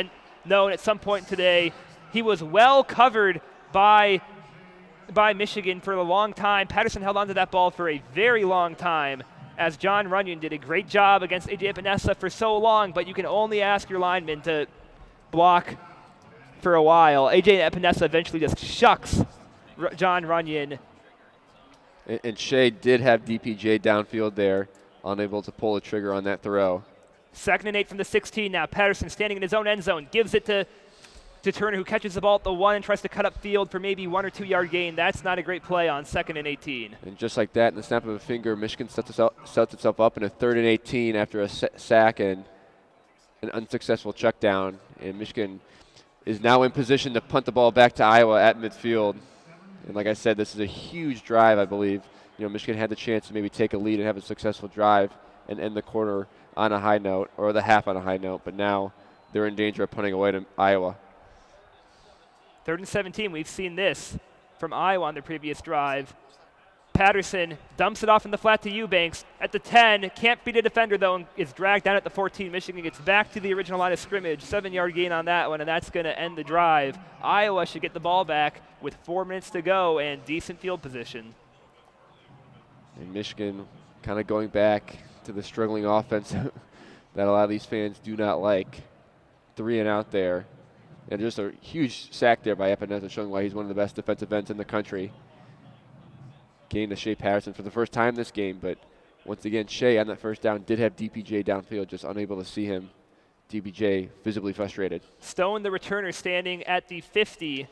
Speaker 1: known at some point today. He was well covered by Michigan for a long time. Patterson held on to that ball for a very long time, as John Runyon did a great job against A.J. Epinesa for so long, but you can only ask your lineman to block for a while. A.J. Epinesa eventually just shucks John Runyon.
Speaker 2: And Shea did have DPJ downfield there, unable to pull the trigger on that throw.
Speaker 1: 2nd and 8 from the 16 now. Patterson standing in his own end zone, gives it to Turner, who catches the ball at the 1 and tries to cut up field for maybe 1 or 2 yard gain. That's not a great play on 2nd and 18.
Speaker 2: And just like that, in the snap of a finger, Michigan sets itself up in a 3rd and 18 after a sack and an unsuccessful check down. And Michigan is now in position to punt the ball back to Iowa at midfield. And like I said, this is a huge drive, I believe. Michigan had the chance to maybe take a lead and have a successful drive and end the quarter on a high note, or the half on a high note, but now they're in danger of punting away to Iowa.
Speaker 1: 3rd and 17, we've seen this from Iowa on the previous drive. Patterson dumps it off in the flat to Eubanks at the 10. Can't beat a defender, though, and is dragged down at the 14. Michigan gets back to the original line of scrimmage. 7-yard gain on that one, and that's going to end the drive. Iowa should get the ball back with 4 minutes to go and decent field position.
Speaker 2: And Michigan kind of going back to the struggling offense that a lot of these fans do not like. 3 and out there. And just a huge sack there by Epinesa, showing why he's one of the best defensive ends in the country. Gain to Shea Patterson for the first time this game, but once again, Shea on that first down did have DPJ downfield, just unable to see him. DPJ visibly frustrated.
Speaker 1: Stone, the returner, standing at the 50,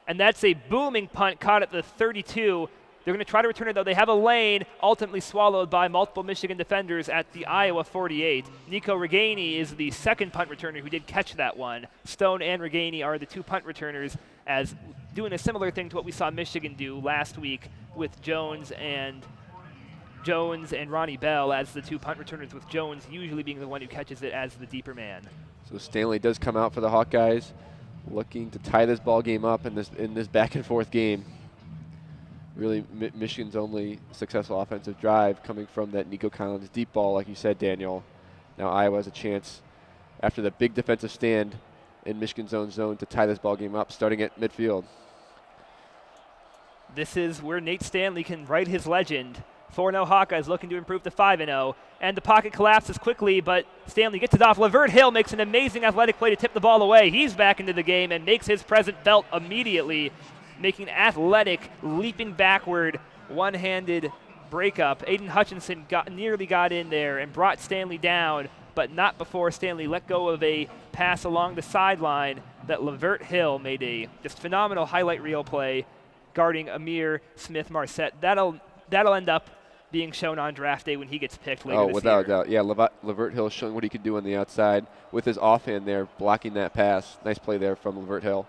Speaker 1: and that's a booming punt caught at the 32. They're going to try to return it, though. They have a lane, ultimately swallowed by multiple Michigan defenders at the Iowa 48. Nico Reganey is the second punt returner who did catch that one. Stone and Reganey are the 2 punt returners, as doing a similar thing to what we saw Michigan do last week with Jones and Ronnie Bell as the 2 punt returners, with Jones usually being the one who catches it as the deeper man.
Speaker 2: So Stanley does come out for the Hawkeyes, looking to tie this ball game up in this back and forth game. Really, Michigan's only successful offensive drive coming from that Nico Collins deep ball, like you said, Daniel. Now Iowa has a chance after the big defensive stand in Michigan's own zone to tie this ball game up, starting at midfield.
Speaker 1: This is where Nate Stanley can write his legend. 4-0 Hawkeyes looking to improve to 5-0. And the pocket collapses quickly, but Stanley gets it off. Lavert Hill makes an amazing athletic play to tip the ball away. He's back into the game and makes his presence felt immediately, making athletic, leaping backward, one-handed breakup. Aiden Hutchinson nearly got in there and brought Stanley down, but not before Stanley let go of a pass along the sideline that Lavert Hill made a just phenomenal highlight reel play guarding Amir Smith-Marset. That'll end up being shown on draft day when he gets picked later this year.
Speaker 2: Without a doubt. Yeah, Lavert Hill showing what he could do on the outside with his offhand there, blocking that pass. Nice play there from Lavert Hill.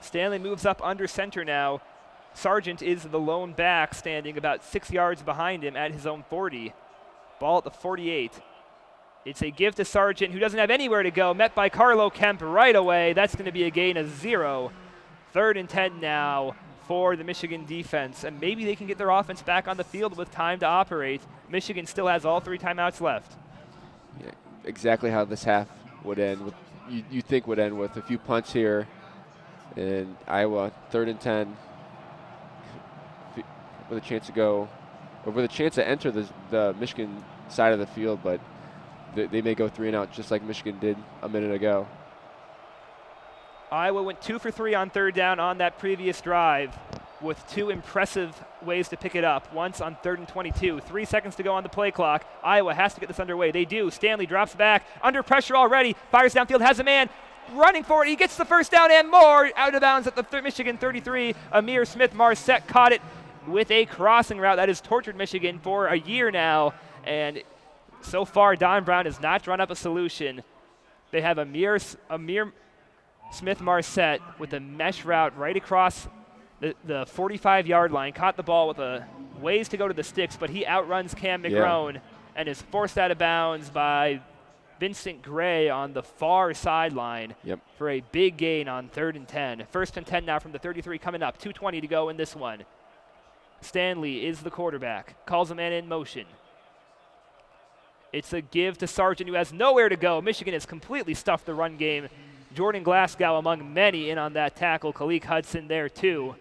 Speaker 1: Stanley moves up under center now. Sargent is the lone back, standing about 6 yards behind him at his own 40. Ball at the 48. It's a give to Sargent, who doesn't have anywhere to go. Met by Carlo Kemp right away. That's going to be a gain of 0. 3rd and 10 now for the Michigan defense. And maybe they can get their offense back on the field with time to operate. Michigan still has all 3 timeouts left.
Speaker 2: Yeah, exactly how this half would end. You think would end with a few punts here. And Iowa, 3rd and 10, with a chance to go, or with a chance to enter the Michigan side of the field, but they may go 3 and out just like Michigan did a minute ago.
Speaker 1: Iowa went 2 for 3 on 3rd down on that previous drive, with 2 impressive ways to pick it up. Once on 3rd and 22. 3 seconds to go on the play clock. Iowa has to get this underway. They do. Stanley drops back, under pressure already, fires downfield, has a man running for it. He gets the first down and more. Out of bounds at the Michigan 33. Amir Smith-Marset caught it with a crossing route that has tortured Michigan for a year now. And so far, Don Brown has not drawn up a solution. They have Amir Smith-Marset with a mesh route right across the 45-yard line. Caught the ball with a ways to go to the sticks, but he outruns Cam McGrone and is forced out of bounds by Vincent Gray on the far sideline for a big gain on 3rd and 10. 1st and 10 now from the 33 coming up. 2:20 to go in this one. Stanley is the quarterback. Calls a man in motion. It's a give to Sargent, who has nowhere to go. Michigan has completely stuffed the run game. Jordan Glasgow among many in on that tackle. Khaleke Hudson there too.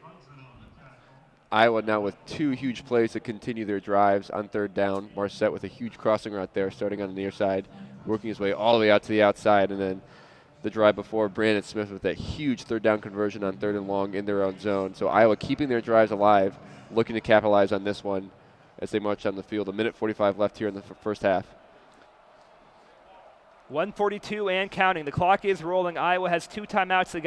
Speaker 2: Iowa now with 2 huge plays to continue their drives on 3rd down. Marset with a huge crossing route there, starting on the near side, working his way all the way out to the outside, and then the drive before. Brandon Smith with that huge third down conversion on 3rd and long in their own zone. So Iowa keeping their drives alive, looking to capitalize on this one as they march down the field. 1:45 left here in the first half.
Speaker 1: 1:42 and counting. The clock is rolling. Iowa has 2 timeouts. They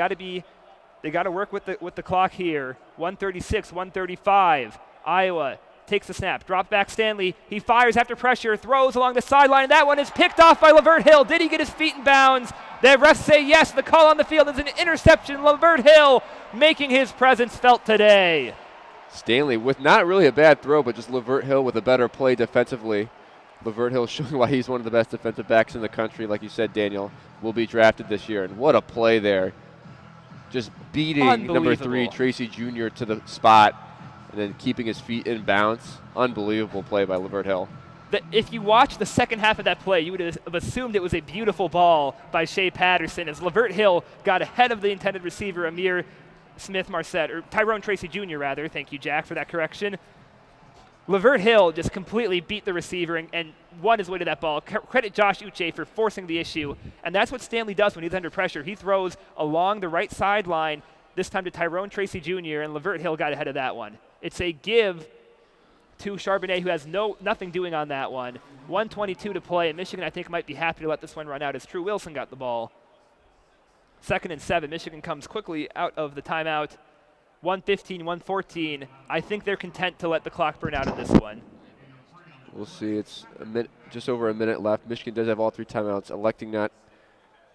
Speaker 1: got to work with the clock here. 1:36, 1:35. Iowa takes the snap. Drop back Stanley. He fires after pressure, throws along the sideline. That one is picked off by Lavert Hill. Did he get his feet in bounds? The refs say yes. The call on the field is an interception. Lavert Hill making his presence felt today.
Speaker 2: Stanley with not really a bad throw, but just Lavert Hill with a better play defensively. Lavert Hill showing why he's one of the best defensive backs in the country. Like you said, Daniel, will be drafted this year. And what a play there. Just beating number 3, Tracy Jr. to the spot and then keeping his feet in bounds. Unbelievable play by Lavert Hill.
Speaker 1: If you watch the second half of that play, you would have assumed it was a beautiful ball by Shea Patterson as Lavert Hill got ahead of the intended receiver, Amir Smith-Marset, or Tyrone Tracy Jr. rather. Thank you, Jack, for that correction. Lavert Hill just completely beat the receiver and won his way to that ball. Credit Josh Uche for forcing the issue. And that's what Stanley does when he's under pressure. He throws along the right sideline, this time to Tyrone Tracy Jr., and Lavert Hill got ahead of that one. It's a give to Charbonnet, who has nothing doing on that one. 1:22 to play, and Michigan, I think, might be happy to let this one run out as True Wilson got the ball. 2nd and 7. Michigan comes quickly out of the timeout. 1:15, 1:14. I think they're content to let the clock burn out in this one.
Speaker 2: We'll see. It's just over a minute left. Michigan does have all 3 timeouts, electing not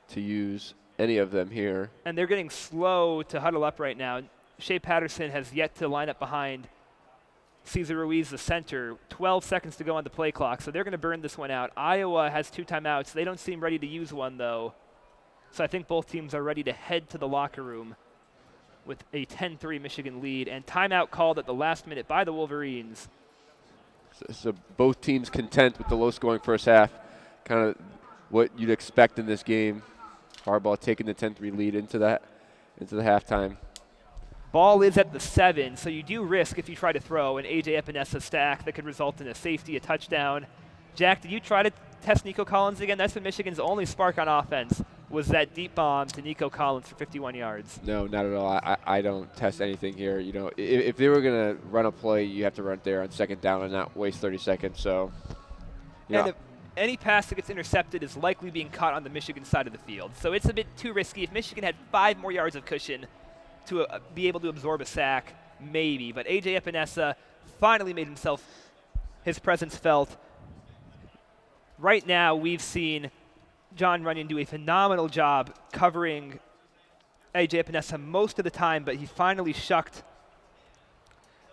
Speaker 2: to use any of them here.
Speaker 1: And they're getting slow to huddle up right now. Shea Patterson has yet to line up behind Cesar Ruiz, the center. 12 seconds to go on the play clock, so they're going to burn this one out. Iowa has 2 timeouts. They don't seem ready to use one, though. So I think both teams are ready to head to the locker room with a 10-3 Michigan lead, and timeout called at the last minute by the Wolverines.
Speaker 2: So both teams content with the low-scoring first half, kind of what you'd expect in this game. Harbaugh taking the 10-3 lead into the halftime.
Speaker 1: Ball is at the 7, so you do risk, if you try to throw, an A.J. Epinesa stack that could result in a safety, a touchdown. Jack, did you try to test Nico Collins again? That's been Michigan's only spark on offense, was that deep bomb to Nico Collins for 51 yards.
Speaker 2: No, not at all. I don't test anything here. You know, if they were going to run a play, you have to run it there on 2nd down and not waste 30 seconds. So, yeah.
Speaker 1: And if any pass that gets intercepted is likely being caught on the Michigan side of the field. So it's a bit too risky. If Michigan had 5 more yards of cushion to be able to absorb a sack, maybe. But A.J. Epinesa finally made his presence felt. Right now, we've seen John Runyon do a phenomenal job covering A.J. Epinesa most of the time, but he finally shucked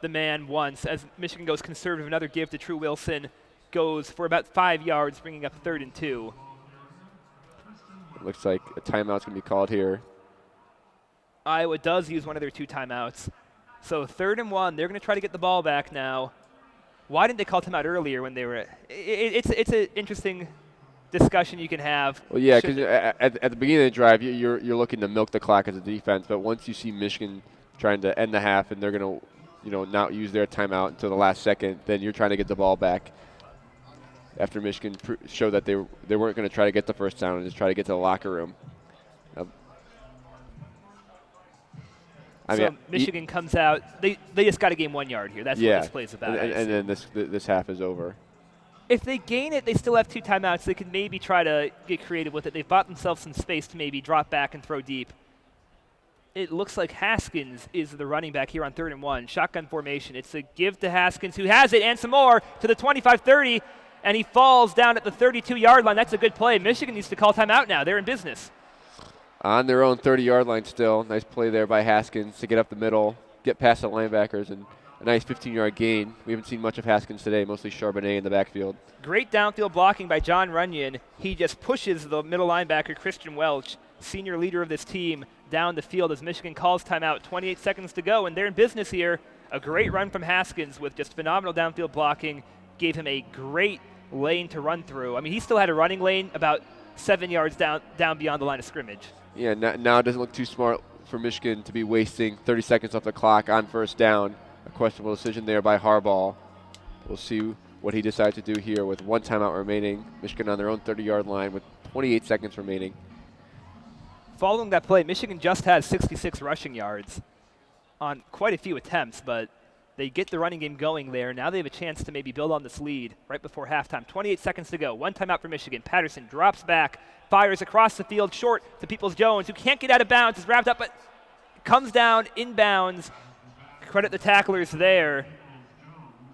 Speaker 1: the man once. As Michigan goes conservative, another give to True Wilson goes for about 5 yards, bringing up 3rd and 2.
Speaker 2: It looks like a timeout's going to be called here.
Speaker 1: Iowa does use one of their 2 timeouts. So 3rd and 1, they're going to try to get the ball back now. Why didn't they call timeout earlier when they were it's an interesting discussion you can have.
Speaker 2: Well, yeah, because at the beginning of the drive, you're looking to milk the clock as a defense, but once you see Michigan trying to end the half and they're going to not use their timeout until the last second, then you're trying to get the ball back after Michigan showed that they weren't going to try to get the first down and just try to get to the locker room.
Speaker 1: Michigan comes out. They just got to gain 1 yard here. That's what this play's about.
Speaker 2: And then this half is over.
Speaker 1: If they gain it, they still have 2 timeouts. They could maybe try to get creative with it. They've bought themselves some space to maybe drop back and throw deep. It looks like Haskins is the running back here on 3rd and 1. Shotgun formation. It's a give to Haskins, who has it, and some more to the 25-30, and he falls down at the 32-yard line. That's a good play. Michigan needs to call timeout now. They're in business.
Speaker 2: On their own 30-yard line still. Nice play there by Haskins to get up the middle, get past the linebackers, and a nice 15-yard gain. We haven't seen much of Haskins today, mostly Charbonnet in the backfield.
Speaker 1: Great downfield blocking by John Runyon. He just pushes the middle linebacker, Christian Welch, senior leader of this team, down the field as Michigan calls timeout. 28 seconds to go, and they're in business here. A great run from Haskins with just phenomenal downfield blocking. Gave him a great lane to run through. I mean, he still had a running lane about 7 yards down beyond the line of scrimmage.
Speaker 2: Yeah, now it doesn't look too smart for Michigan to be wasting 30 seconds off the clock on first down. A questionable decision there by Harbaugh. We'll see what he decides to do here with 1 timeout remaining. Michigan on their own 30-yard line with 28 seconds remaining.
Speaker 1: Following that play, Michigan just has 66 rushing yards on quite a few attempts, but they get the running game going there. Now they have a chance to maybe build on this lead right before halftime. 28 seconds to go. One timeout for Michigan. Patterson drops back, fires across the field short to Peoples-Jones, who can't get out of bounds. Is wrapped up, but comes down inbounds. Credit the tacklers there.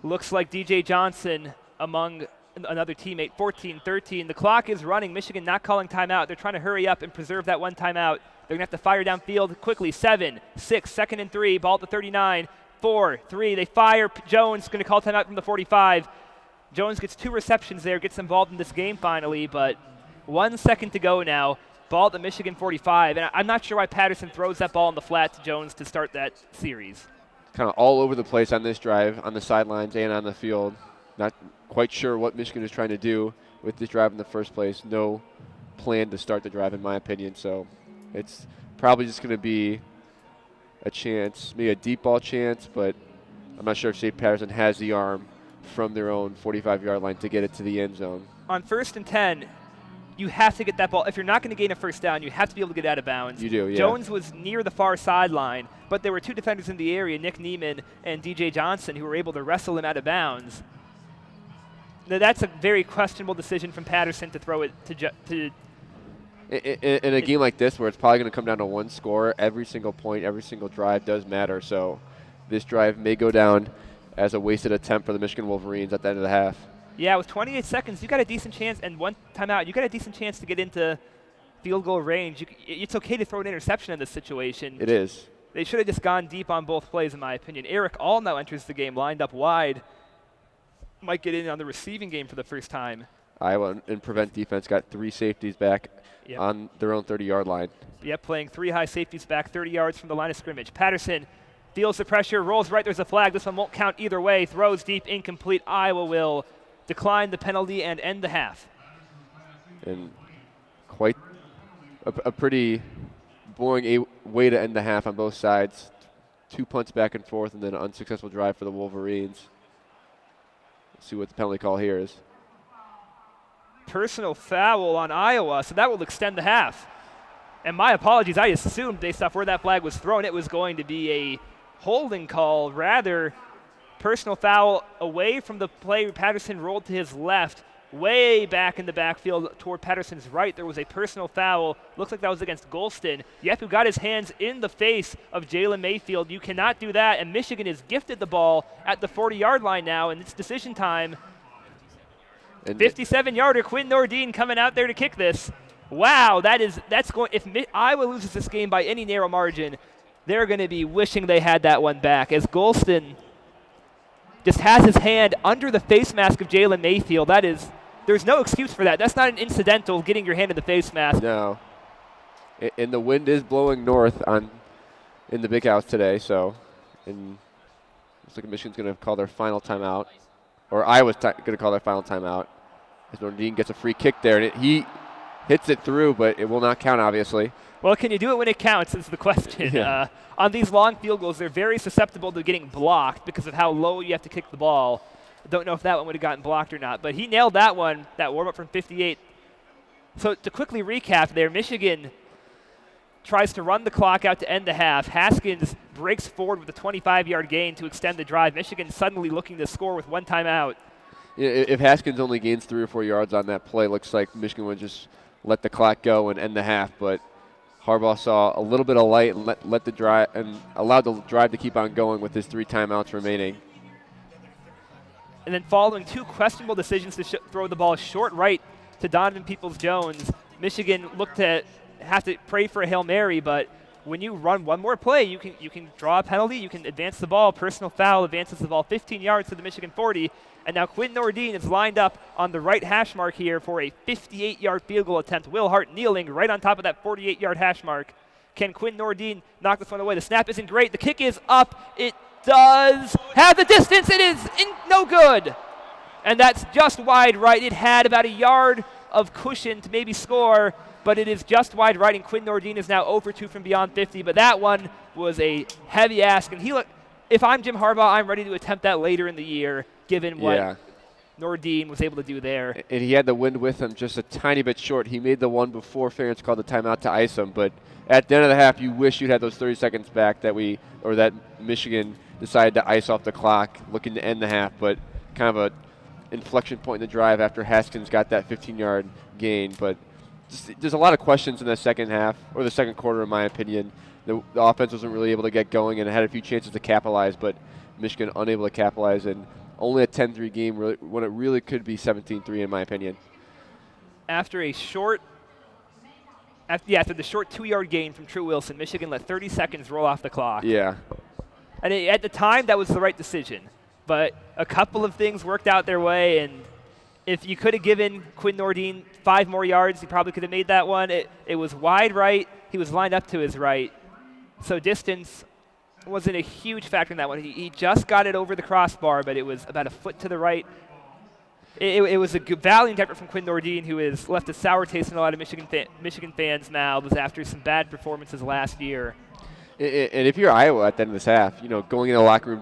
Speaker 1: Looks like DJ Johnson among another teammate. 14-13. The clock is running. Michigan not calling timeout. They're trying to hurry up and preserve that one timeout. They're going to have to fire downfield quickly. 7, 6, second and 3. Ball at the 39. 4, 3. They fire. Jones going to call timeout from the 45. Jones gets 2 receptions there, gets involved in this game finally, but 1 second to go now. Ball at the Michigan 45. And I'm not sure why Patterson throws that ball in the flat to Jones to start that series.
Speaker 2: Kind of all over the place on this drive, on the sidelines and on the field. Not quite sure what Michigan is trying to do with this drive in the first place. No plan to start the drive, in my opinion. So it's probably just going to be a chance, maybe a deep ball chance, but I'm not sure if Shea Patterson has the arm from their own 45-yard line to get it to the end zone.
Speaker 1: On 1st and 10, you have to get that ball. If you're not going to gain a first down, you have to be able to get out of bounds.
Speaker 2: You do, yeah.
Speaker 1: Jones was near the far sideline, but there were 2 defenders in the area, Nick Neiman and DJ Johnson, who were able to wrestle him out of bounds. Now, that's a very questionable decision from Patterson to throw it to
Speaker 2: in a game like this where it's probably going to come down to one score, every single point, every single drive does matter. So this drive may go down as a wasted attempt for the Michigan Wolverines at the end of the half.
Speaker 1: Yeah, with 28 seconds, you got a decent chance, and 1 timeout, you got a decent chance to get into field goal range. It's okay to throw an interception in this situation.
Speaker 2: It is.
Speaker 1: They should have just gone deep on both plays, in my opinion. Eric All now enters the game, lined up wide. Might get in on the receiving game for the first time.
Speaker 2: Iowa in prevent defense got 3 safeties back on their own 30-yard line.
Speaker 1: Yep, playing 3 high safeties back 30 yards from the line of scrimmage. Patterson feels the pressure, rolls right. There's a flag. This one won't count either way. Throws deep, incomplete. Iowa will decline the penalty and end the half.
Speaker 2: And quite a pretty boring way to end the half on both sides. 2 punts back and forth and then an unsuccessful drive for the Wolverines. Let's see what the penalty call here is.
Speaker 1: Personal foul on Iowa, so that will extend the half. And my apologies, I assumed based off where that flag was thrown, it was going to be a holding call. Rather, personal foul away from the play. Patterson rolled to his left, way back in the backfield toward Patterson's right. There was a personal foul. Looks like that was against Golston. Yep, who got his hands in the face of Jalen Mayfield. You cannot do that, and Michigan is gifted the ball at the 40-yard line now, and it's decision time. 57-yarder Quinn Nordine coming out there to kick this. Wow, that's going. If Iowa loses this game by any narrow margin, they're going to be wishing they had that one back. As Golston just has his hand under the face mask of Jalen Mayfield, there's no excuse for that. That's not an incidental getting your hand in the face mask.
Speaker 2: No. And the wind is blowing north in the big house today, so looks like Michigan's going to call their final timeout, or Iowa's going to call their final timeout. As Nordine gets a free kick there, and he hits it through, but it will not count, obviously.
Speaker 1: Well, can you do it when it counts is the question.
Speaker 2: Yeah.
Speaker 1: On these long field goals, they're very susceptible to getting blocked because of how low you have to kick the ball. Don't know if that one would have gotten blocked or not, but he nailed that one, that warm-up from 58. So to quickly recap there, Michigan tries to run the clock out to end the half. Haskins breaks forward with a 25-yard gain to extend the drive. Michigan suddenly looking to score with 1 timeout.
Speaker 2: Yeah, if Haskins only gains 3 or 4 yards on that play, looks like Michigan would just let the clock go and end the half, but Harbaugh saw a little bit of light and let the drive and allowed the drive to keep on going with his 3 timeouts remaining.
Speaker 1: And then following 2 questionable decisions to throw the ball short right to Donovan Peoples-Jones, Michigan looked to have to pray for a Hail Mary, but when you run one more play, you can draw a penalty, you can advance the ball. Personal foul advances the ball 15 yards to the Michigan 40. And now Quinn Nordine is lined up on the right hash mark here for a 58-yard field goal attempt. Will Hart kneeling right on top of that 48-yard hash mark. Can Quinn Nordine knock this one away? The snap isn't great. The kick is up. It does have the distance. It is no good. And that's just wide right. It had about a yard of cushion to maybe score, but it is just wide right, and Quinn Nordine is now over 2 from beyond 50. But that one was a heavy ask, and if I'm Jim Harbaugh, I'm ready to attempt that later in the year, given what Nordin was able to do there.
Speaker 2: And he had the wind with him just a tiny bit short. He made the one before Ferentz called the timeout to ice him, but at the end of the half, you wish you'd had those 30 seconds back that Michigan decided to ice off the clock, looking to end the half, but kind of a inflection point in the drive after Haskins got that 15-yard gain. But there's a lot of questions in the second half, or the second quarter, in my opinion. The offense wasn't really able to get going, and it had a few chances to capitalize, but Michigan unable to capitalize, and only a 10-3 game when it really could be 17-3, in my opinion.
Speaker 1: After the short 2-yard gain from True Wilson, Michigan let 30 seconds roll off the clock.
Speaker 2: Yeah.
Speaker 1: And at the time, that was the right decision. But a couple of things worked out their way, and if you could have given Quinn Nordin 5 more yards, he probably could have made that one. It was wide right. He was lined up to his right. So distance wasn't a huge factor in that one. He just got it over the crossbar, but it was about a foot to the right. It was a valiant effort from Quinn Nordin, who has left a sour taste in a lot of Michigan fans' mouths after some bad performances last year.
Speaker 2: And if you're Iowa at the end of this half, going in the locker room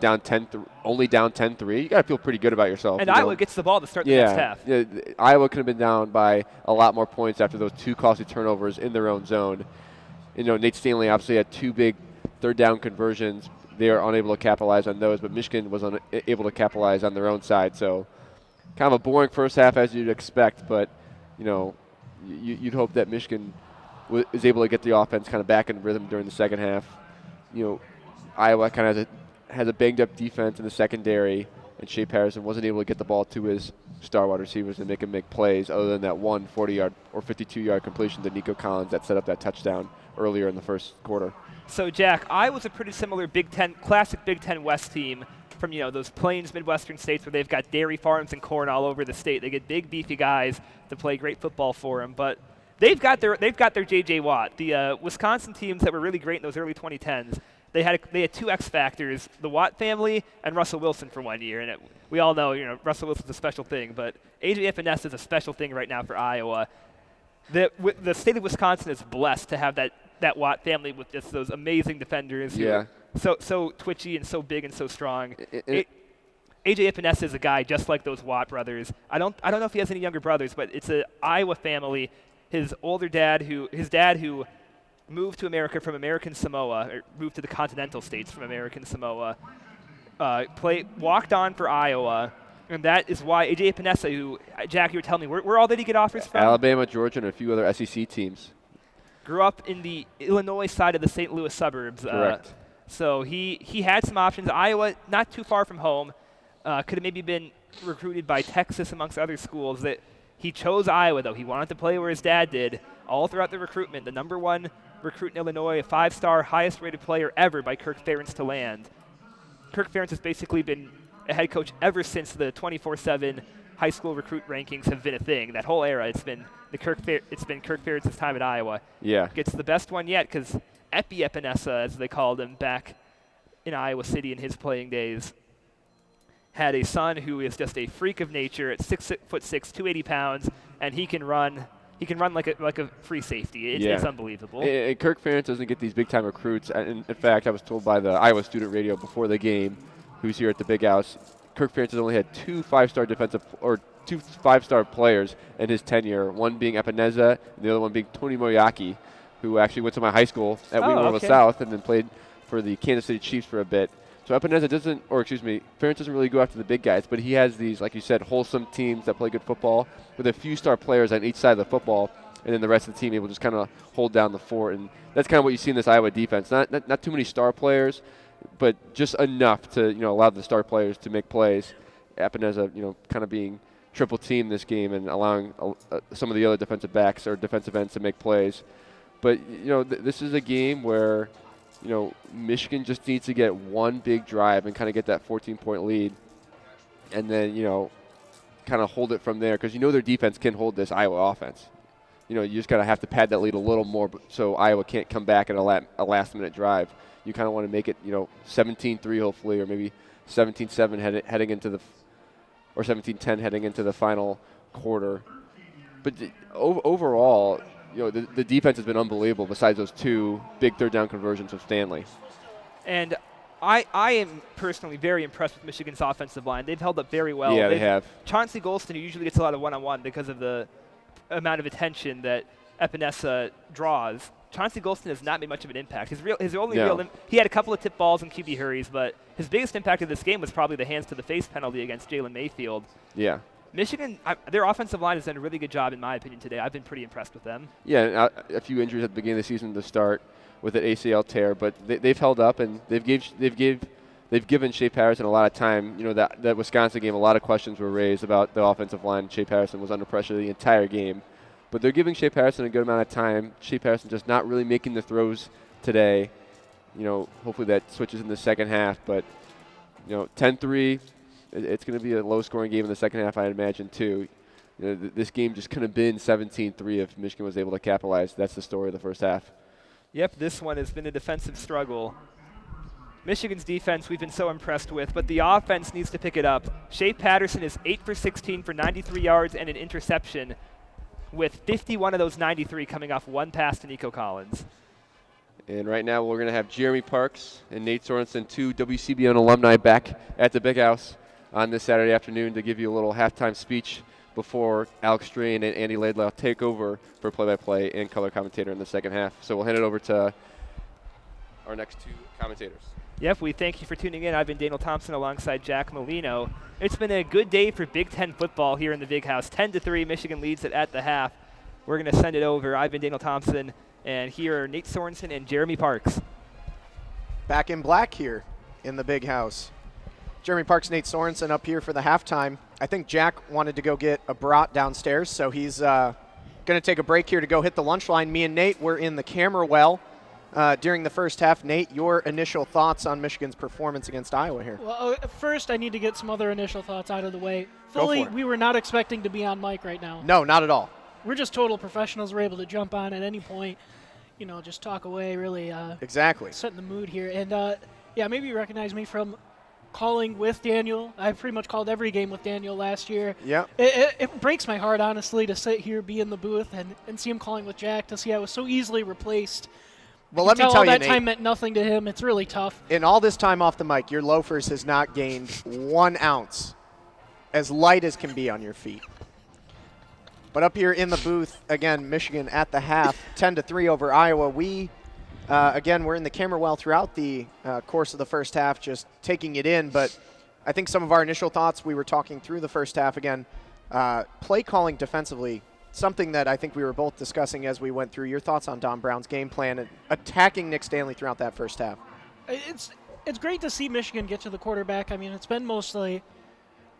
Speaker 2: only down 10-3, you got to feel pretty good about yourself.
Speaker 1: And Iowa gets the ball to start the next half.
Speaker 2: Yeah, Iowa could have been down by a lot more points after those 2 costly turnovers in their own zone. Nate Stanley obviously had 2 big third down conversions. They are unable to capitalize on those, but Michigan was able to capitalize on their own side. So kind of a boring first half as you'd expect, but you'd hope that Michigan is able to get the offense kind of back in rhythm during the second half. Iowa kind of has a banged-up defense in the secondary, and Shea Patterson wasn't able to get the ball to his star wide receivers and make him make plays other than that one 40-yard or 52-yard completion to Nico Collins that set up that touchdown earlier in the first quarter.
Speaker 1: So, Jack, Iowa's a pretty similar classic Big Ten West team from, those plains Midwestern states where they've got dairy farms and corn all over the state. They get big, beefy guys to play great football for them, but they've got their J.J. Watt. The Wisconsin teams that were really great in those early 2010s, they had 2 X factors: the Watt family and Russell Wilson for 1 year. And we all know, Russell Wilson's a special thing, but A.J. Epinesa is a special thing right now for Iowa. The state of Wisconsin is blessed to have that Watt family with just those amazing defenders.
Speaker 2: Yeah.
Speaker 1: So twitchy and so big and so strong. A.J. Epinesa is a guy just like those Watt brothers. I don't know if he has any younger brothers, but it's an Iowa family. His dad who moved to America from American Samoa, or moved to the continental states from American Samoa, walked on for Iowa, and that is why A.J. Epinesa, who, Jack, you were telling me, where all did he get offers from?
Speaker 2: Alabama, Georgia, and a few other SEC teams.
Speaker 1: Grew up in the Illinois side of the St. Louis suburbs.
Speaker 2: Correct.
Speaker 1: So he had some options. Iowa, not too far from home, could have maybe been recruited by Texas amongst other schools. That he chose Iowa, though. He wanted to play where his dad did all throughout the recruitment. The number 1 recruit in Illinois, a 5-star, highest-rated player ever by Kirk Ferentz to land. Kirk Ferentz has basically been a head coach ever since the 24/7 high school recruit rankings have been a thing. That whole era, it's been Kirk Ferentz's time at Iowa.
Speaker 2: Yeah.
Speaker 1: Gets the best one yet because Epinesa, as they called him back in Iowa City in his playing days, had a son who is just a freak of nature at 6'6", 280 pounds, and he can run. He can run like a free safety. It's unbelievable.
Speaker 2: And Kirk Ferentz doesn't get these big-time recruits. In fact, I was told by the Iowa student radio before the game, who's here at the Big House, Kirk Ferentz has only had 2 5-star players in his tenure, one being Epinesa and the other one being Tony Moriaki, who actually went to my high school at Wienerville South and then played for the Kansas City Chiefs for a bit. So Ferentz doesn't really go after the big guys, but he has these, like you said, wholesome teams that play good football with a few star players on each side of the football, and then the rest of the team able to just kind of hold down the fort. And that's kind of what you see in this Iowa defense. Not too many star players, but just enough to allow the star players to make plays. Epinesa, kind of being triple team this game and allowing some of the other defensive backs or defensive ends to make plays. But this is a game where Michigan just needs to get one big drive and kind of get that 14-point lead, and then kind of hold it from there, because their defense can hold this Iowa offense. You just gotta have to pad that lead a little more so Iowa can't come back in a last-minute drive. You kind of want to make it 17-3 hopefully, or maybe 17-7 heading into the or 17-10 heading into the final quarter. But overall, the defense has been unbelievable besides those 2 big third down conversions of Stanley.
Speaker 1: And I am personally very impressed with Michigan's offensive line. They've held up very well.
Speaker 2: Yeah, they have.
Speaker 1: Chauncey Golston, who usually gets a lot of one-on-one because of the amount of attention that Epinesa draws. Chauncey Golston has not made much of an impact. He had a couple of tip balls and QB hurries, but his biggest impact of this game was probably the hands to the face penalty against Jalen Mayfield.
Speaker 2: Yeah.
Speaker 1: Michigan, their offensive line has done a really good job, in my opinion, today. I've been pretty impressed with them.
Speaker 2: Yeah, and a few injuries at the beginning of the season to start with an ACL tear, but they've held up, and they've given Shea Patterson a lot of time. You know, that Wisconsin game, a lot of questions were raised about the offensive line. Shea Patterson was under pressure the entire game. But they're giving Shea Patterson a good amount of time. Shea Patterson just not really making the throws today. You know, hopefully that switches in the second half. But, 10-3, it's going to be a low-scoring game in the second half, I imagine, too. You know, this game just could have been 17-3 if Michigan was able to capitalize. That's the story of the first half.
Speaker 1: Yep, this one has been a defensive struggle. Michigan's defense we've been so impressed with, but the offense needs to pick it up. Shea Patterson is 8 for 16 for 93 yards and an interception, with 51 of those 93 coming off one pass to Nico Collins.
Speaker 2: And right now we're going to have Jeremy Parks and Nate Sorensen, two WCBN alumni, back at the Big House on this Saturday afternoon to give you a little halftime speech before Alex Strain and Andy Laidlaw take over for play-by-play and color commentator in the second half. So we'll hand it over to our next two commentators.
Speaker 1: Yep, we thank you for tuning in. I've been Daniel Thompson alongside Jack Molino. It's been a good day for Big Ten football here in the Big House. 10-3, Michigan leads it at the half. We're going to send it over. I've been Daniel Thompson, and here are Nate Sorensen and Jeremy Parks.
Speaker 3: Back in black here in the Big House. Jeremy Parks, Nate Sorensen up here for the halftime. I think Jack wanted to go get a brat downstairs, so he's going to take a break here to go hit the lunch line. Me and Nate were in the camera well during the first half. Nate, your initial thoughts on Michigan's performance against Iowa here?
Speaker 4: Well, first I need to get some other initial thoughts out of the way.
Speaker 3: Go for it.
Speaker 4: We were not expecting to be on mic right now.
Speaker 3: No, not at all.
Speaker 4: We're just total professionals. We're able to jump on at any point, just talk away, really
Speaker 3: exactly
Speaker 4: setting the mood here. And, maybe you recognize me from calling with Daniel. I pretty much called every game with Daniel last year.
Speaker 3: Yeah.
Speaker 4: It breaks my heart, honestly, to sit here, be in the booth, and see him calling with Jack, to see I was so easily replaced.
Speaker 3: Well, let me tell
Speaker 4: all
Speaker 3: you,
Speaker 4: that
Speaker 3: Nate,
Speaker 4: time meant nothing to him. It's really tough.
Speaker 3: In all this time off the mic, your loafers has not gained 1 ounce, as light as can be on your feet. But up here in the booth, again, Michigan at the half, 10-3 over Iowa. We, again, we're in the camera well throughout the course of the first half, just taking it in. But I think some of our initial thoughts, we were talking through the first half. Again, play calling defensively, something that I think we were both discussing as we went through. Your thoughts on Don Brown's game plan and attacking Nick Stanley throughout that first half?
Speaker 4: It's great to see Michigan get to the quarterback. I mean, it's been mostly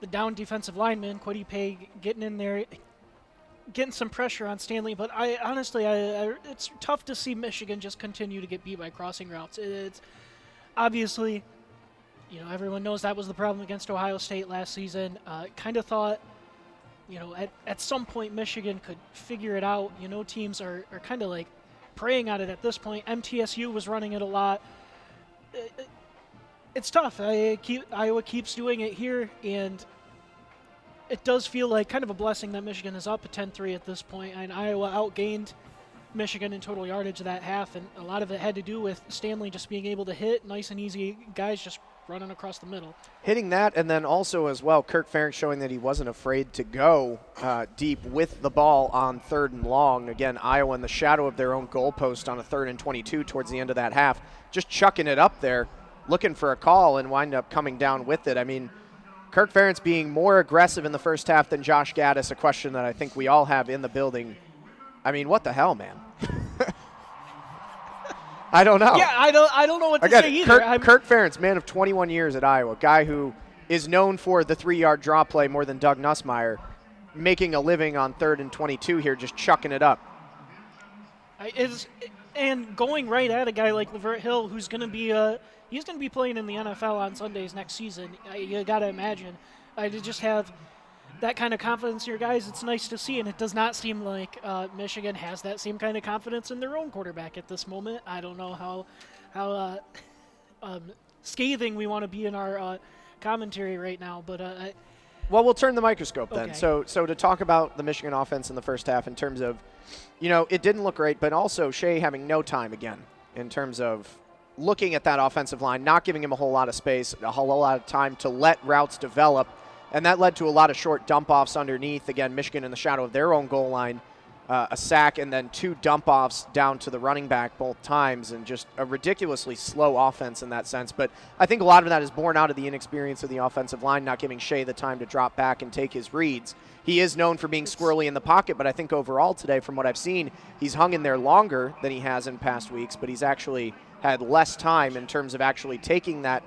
Speaker 4: the down defensive lineman, Kwity Paye, getting in there, getting some pressure on Stanley. But it's tough to see Michigan just continue to get beat by crossing routes. It's obviously, everyone knows that was the problem against Ohio State last season. Kind of thought, at some point Michigan could figure it out. Teams are kind of like preying on it at this point. MTSU was running it a lot. It's tough. Iowa keeps doing it here, and it does feel like kind of a blessing that Michigan is up at 10-3 at this point, and Iowa outgained Michigan in total yardage that half, and a lot of it had to do with Stanley just being able to hit nice and easy guys just running across the middle.
Speaker 3: Hitting that, and then also as well, Kirk Ferentz showing that he wasn't afraid to go deep with the ball on 3rd and long. Again, Iowa in the shadow of their own goalpost on a 3rd and 22 towards the end of that half, just chucking it up there, looking for a call, and wind up coming down with it. I mean, Kirk Ferentz being more aggressive in the first half than Josh Gaddis, a question that I think we all have in the building. I mean, what the hell, man? I don't know.
Speaker 4: Yeah, I don't know what to say either.
Speaker 3: Kirk Ferentz, man of 21 years at Iowa, guy who is known for the 3-yard draw play more than Doug Nussmeier, making a living on 3rd and 22 here, just chucking it up.
Speaker 4: And going right at a guy like Lavert Hill, who's going to be he's going to be playing in the NFL on Sundays next season. You got to imagine. To just have that kind of confidence in your guys, it's nice to see, and it does not seem like Michigan has that same kind of confidence in their own quarterback at this moment. I don't know how scathing we want to be in our commentary right now, but
Speaker 3: well, we'll turn the microscope then.
Speaker 4: Okay.
Speaker 3: So to talk about the Michigan offense in the first half in terms of, it didn't look great, but also Shea having no time again in terms of looking at that offensive line, not giving him a whole lot of space, a whole lot of time to let routes develop, and that led to a lot of short dump-offs underneath. Again, Michigan in the shadow of their own goal line, a sack, and then 2 dump-offs down to the running back both times, and just a ridiculously slow offense in that sense. But I think a lot of that is born out of the inexperience of the offensive line, not giving Shea the time to drop back and take his reads. He is known for being squirrely in the pocket, but I think overall today, from what I've seen, he's hung in there longer than he has in past weeks, but he's actually had less time in terms of actually taking that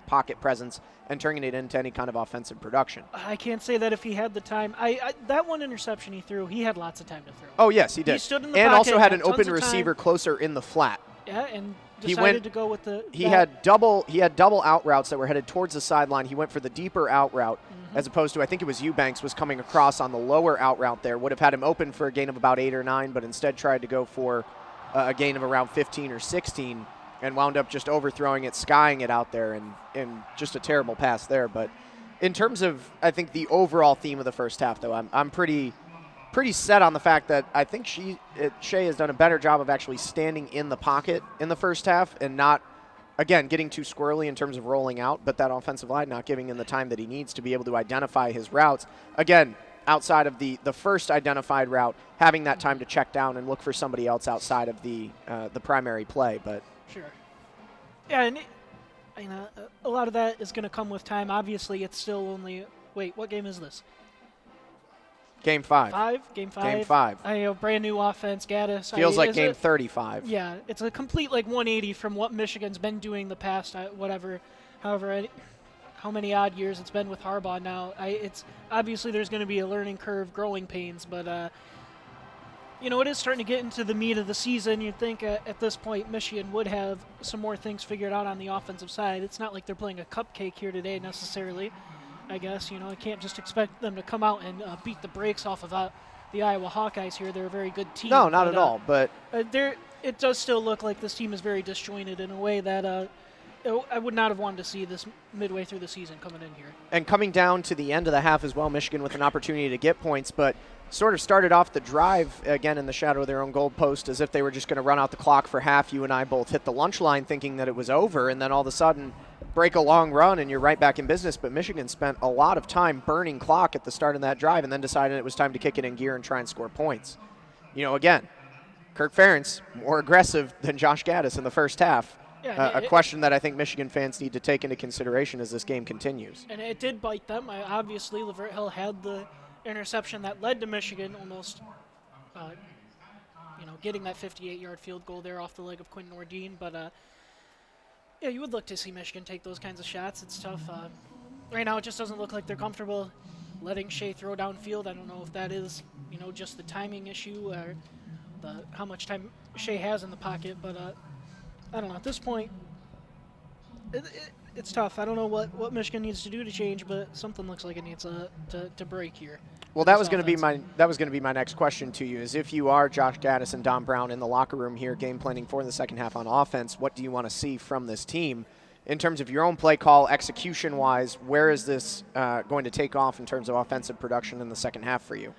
Speaker 3: pocket presence and turning it into any kind of offensive production.
Speaker 4: I can't say that if he had the time. That one interception he threw, he had lots of time to throw.
Speaker 3: Oh, yes, he did.
Speaker 4: He stood in the
Speaker 3: and
Speaker 4: pocket,
Speaker 3: also had an
Speaker 4: tons
Speaker 3: open
Speaker 4: of
Speaker 3: receiver
Speaker 4: time.
Speaker 3: closer in the flat.
Speaker 4: Yeah, and decided to go with the.
Speaker 3: He had double out routes that were headed towards the sideline. He went for the deeper out route, as opposed to, I think it was Eubanks was coming across on the lower out route there. Would have had him open for a gain of about 8 or 9, but instead tried to go for a gain of around 15 or 16, and wound up just overthrowing it, skying it out there, and just a terrible pass there. But in terms of, I think, the overall theme of the first half, though, I'm pretty set on the fact that I think Shea has done a better job of actually standing in the pocket in the first half and not, again, getting too squirrely in terms of rolling out, but that offensive line not giving him the time that he needs to be able to identify his routes. Again, outside of the first identified route, having that time to check down and look for somebody else outside of the primary play. But
Speaker 4: Sure. Yeah, and a lot of that is going to come with time. Obviously, it's still only. Wait, what game is this?
Speaker 3: Game 5.
Speaker 4: Game 5.
Speaker 3: Game 5.
Speaker 4: I know, brand new offense, Gaddis.
Speaker 3: Feels like game 35.
Speaker 4: Yeah, it's a complete 180 from what Michigan's been doing the past how many odd years it's been with Harbaugh now. It's obviously there's going to be a learning curve, growing pains, but it is starting to get into the meat of the season. You'd think at this point Michigan would have some more things figured out on the offensive side. It's not like they're playing a cupcake here today necessarily. I guess, I can't just expect them to come out and beat the brakes off of the Iowa Hawkeyes here. They're a very good team.
Speaker 3: No, not at all. But
Speaker 4: it does still look like this team is very disjointed in a way that I would not have wanted to see this midway through the season coming in here.
Speaker 3: And coming down to the end of the half as well, Michigan with an opportunity to get points, but sort of started off the drive, again, in the shadow of their own goal post, as if they were just going to run out the clock for half. You and I both hit the lunch line thinking that it was over, and then all of a sudden break a long run and you're right back in business. But Michigan spent a lot of time burning clock at the start of that drive and then decided it was time to kick it in gear and try and score points. Again, Kirk Ferentz more aggressive than Josh Gaddis in the first half.
Speaker 4: Yeah,
Speaker 3: a question that I think Michigan fans need to take into consideration as this game continues.
Speaker 4: And it did bite them. Obviously, Lavert Hill had the interception that led to Michigan almost, getting that 58-yard field goal there off the leg of Quinn Nordine. But, you would look to see Michigan take those kinds of shots. It's tough. Right now, it just doesn't look like they're comfortable letting Shea throw downfield. I don't know if that is, just the timing issue or how much time Shea has in the pocket. But I don't know. At this point, it's tough. I don't know what Michigan needs to do to change, but something looks like it needs to break here.
Speaker 3: Well, that was going to be my next question to you. Is if you are Josh Gaddis and Don Brown in the locker room here, game planning for the second half on offense, what do you want to see from this team in terms of your own play call, execution-wise? Where is this going to take off in terms of offensive production in the second half for you?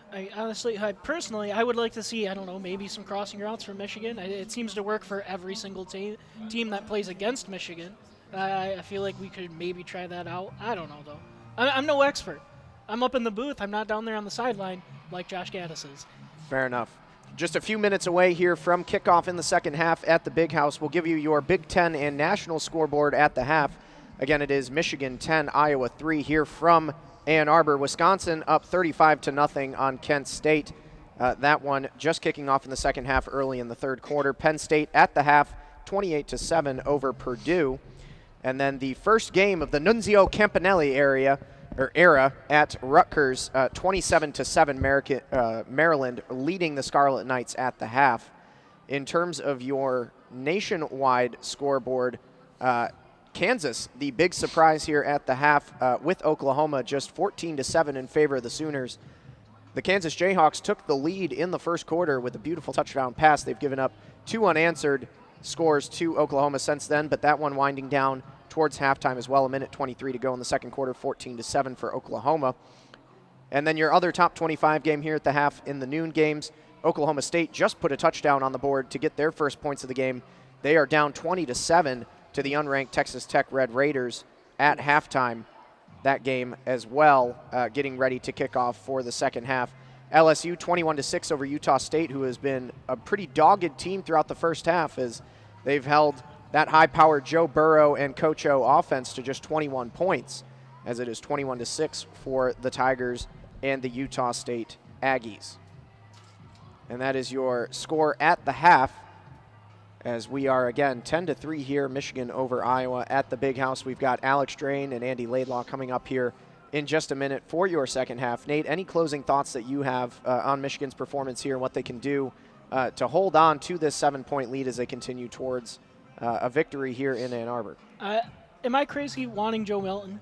Speaker 4: Personally, I would like to see, maybe some crossing routes from Michigan. It seems to work for every single team that plays against Michigan. I feel like we could maybe try that out. I don't know, though. I'm no expert. I'm up in the booth. I'm not down there on the sideline like Josh Gaddis is.
Speaker 3: Fair enough. Just a few minutes away here from kickoff in the second half at the Big House. We'll give you your Big Ten and national scoreboard at the half. Again, it is Michigan 10, Iowa 3 here from Ann Arbor. Wisconsin up 35-0 on Kent State. That one just kicking off in the second half early in the third quarter. Penn State at the half, 28-7 over Purdue. And then the first game of the Nunzio Campanelli era at Rutgers, 27-7 Maryland leading the Scarlet Knights at the half. In terms of your nationwide scoreboard, Kansas, the big surprise here at the half with Oklahoma, just 14-7 in favor of the Sooners. The Kansas Jayhawks took the lead in the first quarter with a beautiful touchdown pass. They've given up 2 unanswered scores to Oklahoma since then, but that one winding down towards halftime as well. 1:23 to go in the second quarter, 14-7 for Oklahoma. And then your other top 25 game here at the half in the noon games, Oklahoma State just put a touchdown on the board to get their first points of the game. They are down 20-7 to the unranked Texas Tech Red Raiders at halftime. That game as well, getting ready to kick off for the second half. LSU 21-6 over Utah State, who has been a pretty dogged team throughout the first half, as they've held that high-powered Joe Burrow and Coach O offense to just 21 points, as it is 21-6 for the Tigers and the Utah State Aggies. And that is your score at the half, as we are, again, 10-3 here, Michigan over Iowa at the Big House. We've got Alex Drain and Andy Laidlaw coming up here in just a minute for your second half. Nate, any closing thoughts that you have on Michigan's performance here and what they can do to hold on to this 7-point lead as they continue towards a victory here in Ann Arbor?
Speaker 4: Am I crazy wanting Joe Milton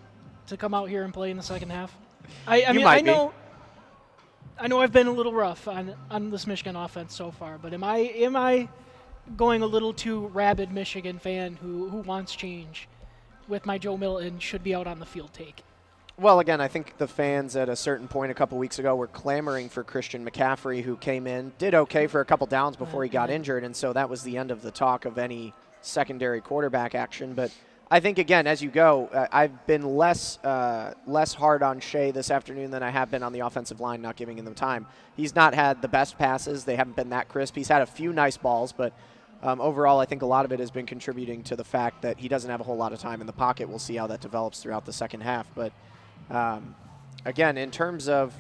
Speaker 4: to come out here and play in the second half?
Speaker 3: I know
Speaker 4: I've been a little rough on this Michigan offense so far, but am I going a little too rabid Michigan fan who wants change with my Joe Milton should be out on the field take?
Speaker 3: Well, again, I think the fans at a certain point a couple weeks ago were clamoring for Christian McCaffrey, who came in, did okay for a couple downs before he got injured, and so that was the end of the talk of any secondary quarterback action. But I think, again, as you go, I've been less hard on Shea this afternoon than I have been on the offensive line, not giving him the time. He's not had the best passes. They haven't been that crisp. He's had a few nice balls, but overall I think a lot of it has been contributing to the fact that he doesn't have a whole lot of time in the pocket. We'll see how that develops throughout the second half. But again, in terms of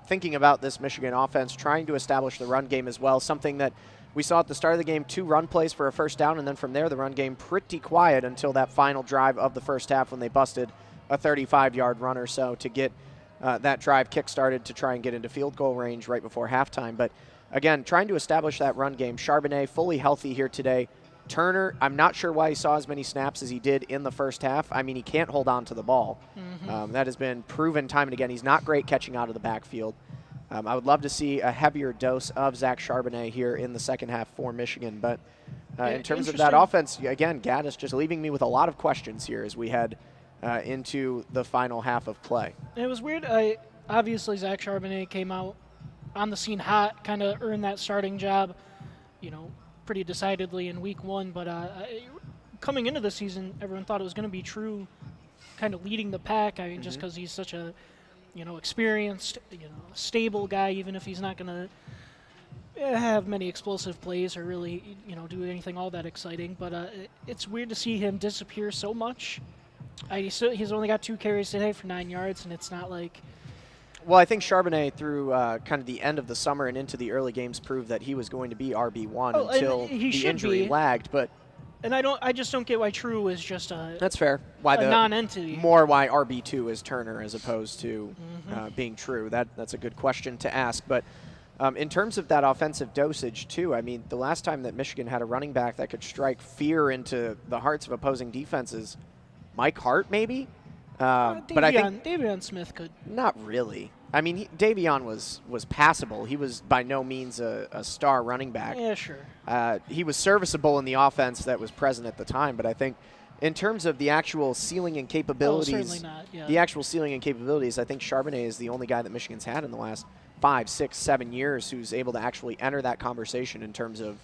Speaker 3: thinking about this Michigan offense, trying to establish the run game as well, something that we saw at the start of the game, 2 run plays for a first down, and then from there the run game pretty quiet until that final drive of the first half when they busted a 35-yard run or so to get that drive kick-started to try and get into field goal range right before halftime. But again, trying to establish that run game. Charbonnet fully healthy here today. Turner, I'm not sure why he saw as many snaps as he did in the first half. I mean, he can't hold on to the ball. That has been proven time and again. He's not great catching out of the backfield. I would love to see a heavier dose of Zach Charbonnet here in the second half for Michigan. But in terms of that offense, again, Gaddis just leaving me with a lot of questions here as we head into the final half of play.
Speaker 4: It was weird. Obviously, Zach Charbonnet came out on the scene hot, kind of earned that starting job, pretty decidedly in week 1. But coming into the season, everyone thought it was going to be True kind of leading the pack. I mean, just because he's such a experienced, stable guy, even if he's not going to have many explosive plays or really, do anything all that exciting. But it's weird to see him disappear so much. He's only got 2 carries today for 9 yards, and it's not like.
Speaker 3: Well, I think Charbonnet through kind of the end of the summer and into the early games proved that he was going to be RB1 until the injury lagged. But
Speaker 4: I just don't get why True is just
Speaker 3: that's fair. Why
Speaker 4: a non-entity.
Speaker 3: More why RB2 is Turner as opposed to being True. That's a good question to ask. But in terms of that offensive dosage too, I mean, the last time that Michigan had a running back that could strike fear into the hearts of opposing defenses, Mike Hart maybe. But I think
Speaker 4: Davion Smith could.
Speaker 3: Not really. I mean, Davion was passable. He was by no means a star running back.
Speaker 4: Yeah, sure.
Speaker 3: He was serviceable in the offense that was present at the time. But I think in terms of the actual ceiling and capabilities,
Speaker 4: certainly not. Yeah.
Speaker 3: The actual ceiling and capabilities, I think Charbonnet is the only guy that Michigan's had in the last 5, 6, 7 years who's able to actually enter that conversation in terms of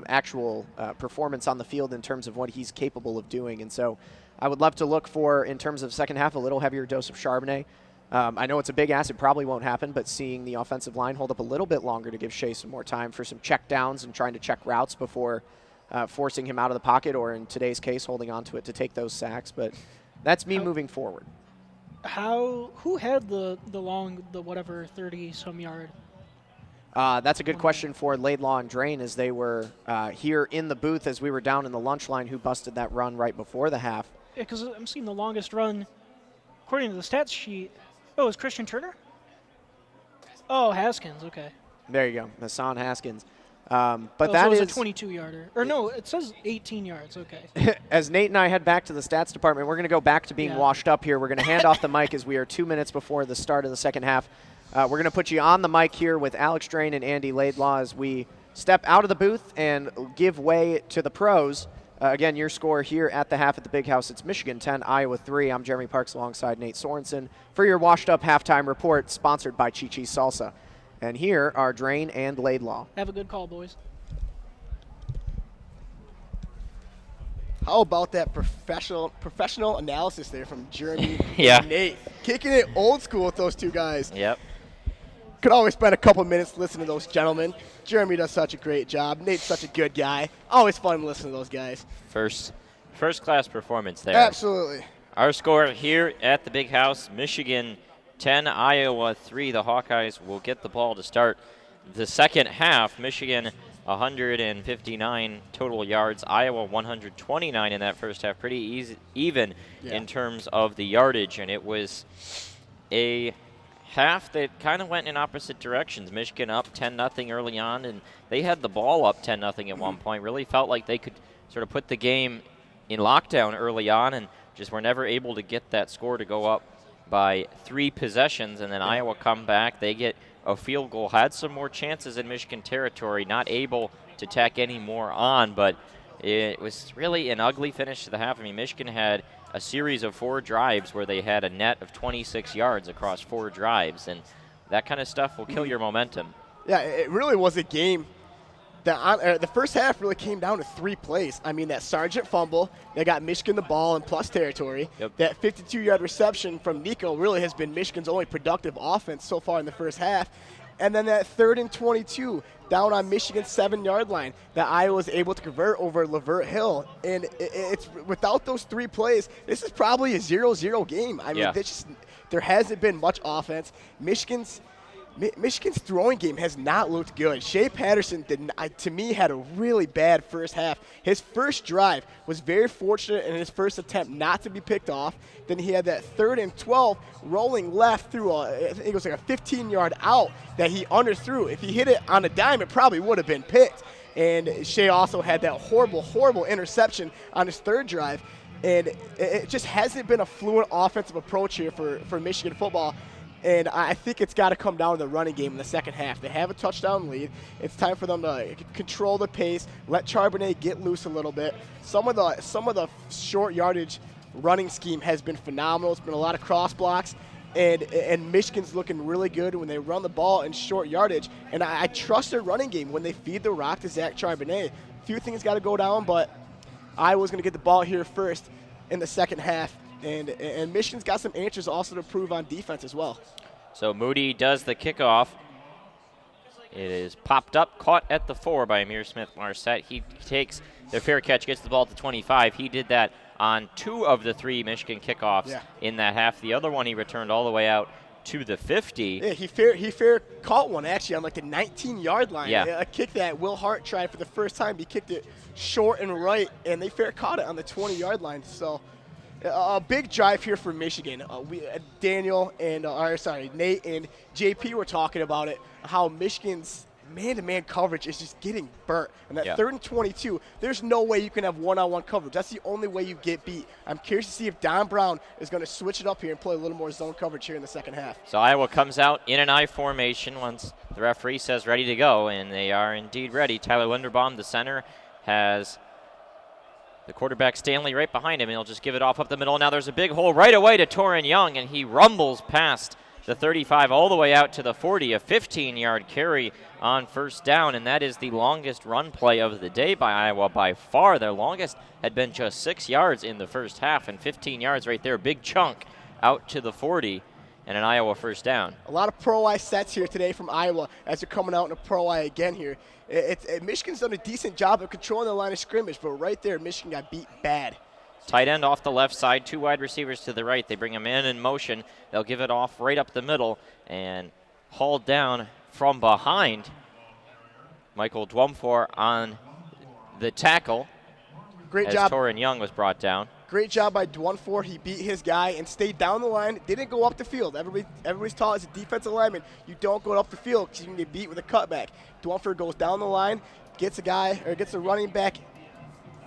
Speaker 3: actual performance on the field, in terms of what he's capable of doing. And so I would love to look for, in terms of second half, a little heavier dose of Charbonnet. I know it's a big ask. It probably won't happen, but seeing the offensive line hold up a little bit longer to give Shea some more time for some check downs and trying to check routes before forcing him out of the pocket, or in today's case, holding on to it to take those sacks. But that's me moving forward.
Speaker 4: Who had the 30-some yard?
Speaker 3: That's a good question for Laidlaw and Drain, as they were here in the booth as we were down in the lunch line, who busted that run right before the half.
Speaker 4: Yeah, because I'm seeing the longest run, according to the stats sheet. Oh, is Christian Turner? Oh, Haskins, okay.
Speaker 3: There you go, Hassan Haskins.
Speaker 4: But that is a 22-yarder. Or no, it says 18 yards, okay.
Speaker 3: As Nate and I head back to the stats department, we're going to go back to being washed up here. We're going to hand off the mic as we are 2 minutes before the start of the second half. We're going to put you on the mic here with Alex Drain and Andy Laidlaw as we step out of the booth and give way to the pros. Again, your score here at the half at the Big House, it's Michigan 10, Iowa 3. I'm Jeremy Parks alongside Nate Sorensen for your washed-up halftime report, sponsored by Chi Chi Salsa. And here are Drain and Laidlaw.
Speaker 4: Have a good call, boys.
Speaker 5: How about that professional analysis there from Jeremy
Speaker 6: Yeah.
Speaker 5: and Nate? Kicking it old school with those two guys.
Speaker 6: Yep.
Speaker 5: Could always spend a couple minutes listening to those gentlemen. Jeremy does such a great job. Nate's such a good guy. Always fun to listen to those guys.
Speaker 6: First class performance there.
Speaker 5: Absolutely.
Speaker 6: Our score here at the Big House, Michigan 10, Iowa 3. The Hawkeyes will get the ball to start the second half. Michigan 159 total yards, Iowa 129 in that first half. Pretty even in terms of the yardage, and it was a half that kind of went in opposite directions. Michigan up 10-0 early on, and they had the ball up 10-0 at one point. Really felt like they could sort of put the game in lockdown early on, and just were never able to get that score to go up by 3 possessions. And then Iowa come back, they get a field goal, had some more chances in Michigan territory, not able to tack any more on, but it was really an ugly finish to the half. I mean, Michigan had a series of 4 drives where they had a net of 26 yards across 4 drives, and that kind of stuff will kill your momentum.
Speaker 5: Yeah, it really was a game that the first half really came down to 3 plays. I mean, that Sargent fumble, they got Michigan the ball in plus territory.
Speaker 6: Yep.
Speaker 5: That 52-yard reception from Nico really has been Michigan's only productive offense so far in the first half. And then that 3rd and 22 down on Michigan's 7-yard line that Iowa was able to convert over Lavert Hill. And it's without those 3 plays, this is probably a 0-0 game. I mean, there hasn't been much offense. Michigan's throwing game has not looked good. Shea Patterson, to me, had a really bad first half. His first drive was very fortunate in his first attempt not to be picked off. Then he had that 3rd and 12 rolling left through I think it was like a 15-yard out that he underthrew. If he hit it on a dime, it probably would have been picked. And Shea also had that horrible interception on his 3rd drive. And it just hasn't been a fluent offensive approach here for Michigan football. And I think it's got to come down to the running game in the second half. They have a touchdown lead. It's time for them to control the pace, let Charbonnet get loose a little bit. Some of the short yardage running scheme has been phenomenal. It's been a lot of cross blocks, and Michigan's looking really good when they run the ball in short yardage. And I trust their running game when they feed the rock to Zach Charbonnet. A few things got to go down, but Iowa's going to get the ball here first in the second half. And Michigan's got some answers also to prove on defense as well.
Speaker 6: So Moody does the kickoff. It is popped up, caught at the 4 by Amir Smith-Marset. He takes the fair catch, gets the ball to 25. He did that on 2 of the 3 Michigan kickoffs in that half. The other one he returned all the way out to the 50.
Speaker 5: Yeah, he fair caught one actually on like the 19-yard line.
Speaker 6: Yeah.
Speaker 5: A kick that Will Hart tried for the first time. He kicked it short and right, and they fair caught it on the 20-yard line. So a big drive here for Michigan. Daniel and Nate and JP were talking about it, how Michigan's man-to-man coverage is just getting burnt. And that 3rd and 22, there's no way you can have one-on-one coverage. That's the only way you get beat. I'm curious to see if Don Brown is going to switch it up here and play a little more zone coverage here in the second half.
Speaker 6: So Iowa comes out in an I formation once the referee says ready to go, and they are indeed ready. Tyler Linderbaum, the center, has the quarterback Stanley right behind him, and he'll just give it off up the middle. Now there's a big hole right away to Torrin Young, and he rumbles past the 35 all the way out to the 40, a 15-yard carry on first down, and that is the longest run play of the day by Iowa by far. Their longest had been just 6 yards in the first half, and 15 yards right there, big chunk out to the 40, and an Iowa first down.
Speaker 5: A lot of pro-I sets here today from Iowa as they're coming out in a pro-I again here. Michigan's done a decent job of controlling the line of scrimmage, but right there, Michigan got beat bad.
Speaker 6: Tight end off the left side, 2 wide receivers to the right. They bring him in motion. They'll give it off right up the middle and hauled down from behind. Michael Dwumfor on the tackle.
Speaker 5: Great
Speaker 6: as
Speaker 5: job.
Speaker 6: Torrin Young was brought down.
Speaker 5: Great job by Dwumfor. He beat his guy and stayed down the line. Didn't go up the field. Everybody's taught as a defensive lineman, you don't go up the field because you can get beat with a cutback. Dwumfor goes down the line, gets a running back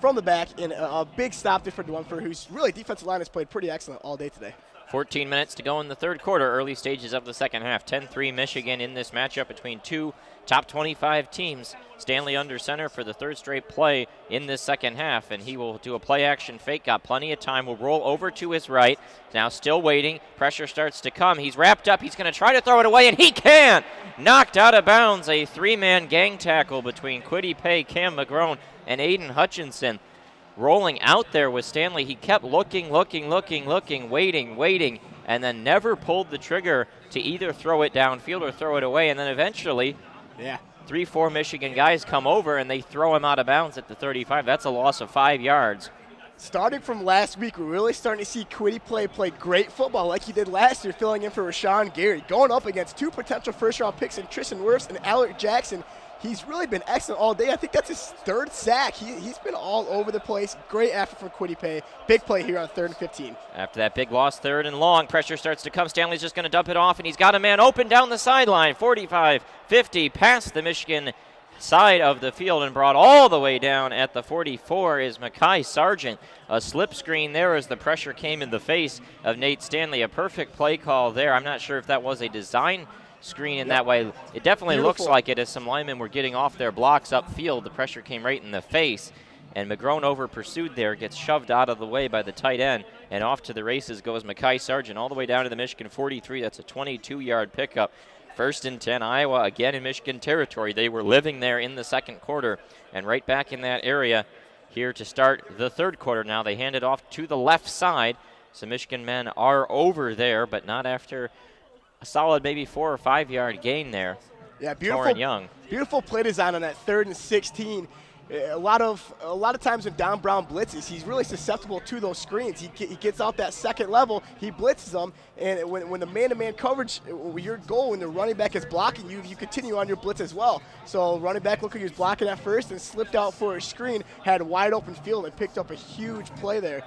Speaker 5: from the back, and a big stop there for Dwumfor, who's really defensive line has played pretty excellent all day today.
Speaker 6: 14 minutes to go in the third quarter, early stages of the second half. 10-3 Michigan in this matchup between 2 top 25 teams. Stanley under center for the 3rd straight play in this second half, and he will do a play-action fake. Got plenty of time. Will roll over to his right. Now still waiting. Pressure starts to come. He's wrapped up. He's going to try to throw it away, and he can! Knocked out of bounds. A 3-man gang tackle between Kwity Paye, Cam McGrone, and Aiden Hutchinson. rolling out there with Stanley. He kept looking, waiting, and then never pulled the trigger to either throw it downfield or throw it away. And then eventually, 3-4 Michigan guys come over and they throw him out of bounds at the 35. That's a loss of 5 yards.
Speaker 5: Starting from last week, we're really starting to see Quiddy play great football like he did last year, filling in for Rashawn Gary. Going up against 2 potential first-round picks in Tristan Wirfs and Alec Jackson. He's really been excellent all day. I think that's his 3rd sack. He's been all over the place. Great effort from Quiddy Pay. Big play here on 3rd and 15.
Speaker 6: After that big loss, 3rd and long, pressure starts to come. Stanley's just going to dump it off, and he's got a man open down the sideline. 45, 50, past the Michigan side of the field and brought all the way down at the 44 is Mekhi Sargent. A slip screen there as the pressure came in the face of Nate Stanley. A perfect play call there. I'm not sure if that was a design screen in that way. It definitely looks like it as some linemen were getting off their blocks upfield. The pressure came right in the face, and McGrone over pursued there, gets shoved out of the way by the tight end, and off to the races goes Mekhi Sargent all the way down to the Michigan 43. That's a 22-yard pickup. 1st and 10, Iowa again in Michigan territory. They were living there in the second quarter and right back in that area here to start the third quarter. Now they hand it off to the left side. So Michigan men are over there, but not after a solid maybe 4 or 5 yard gain there.
Speaker 5: Yeah, beautiful play design on that 3rd and 16. A lot of times in Don Brown blitzes, he's really susceptible to those screens. He gets out that second level, he blitzes them, and when the man-to-man coverage, your goal when the running back is blocking you, you continue on your blitz as well. So running back looked like he was blocking at first and slipped out for a screen, had a wide open field and picked up a huge play there.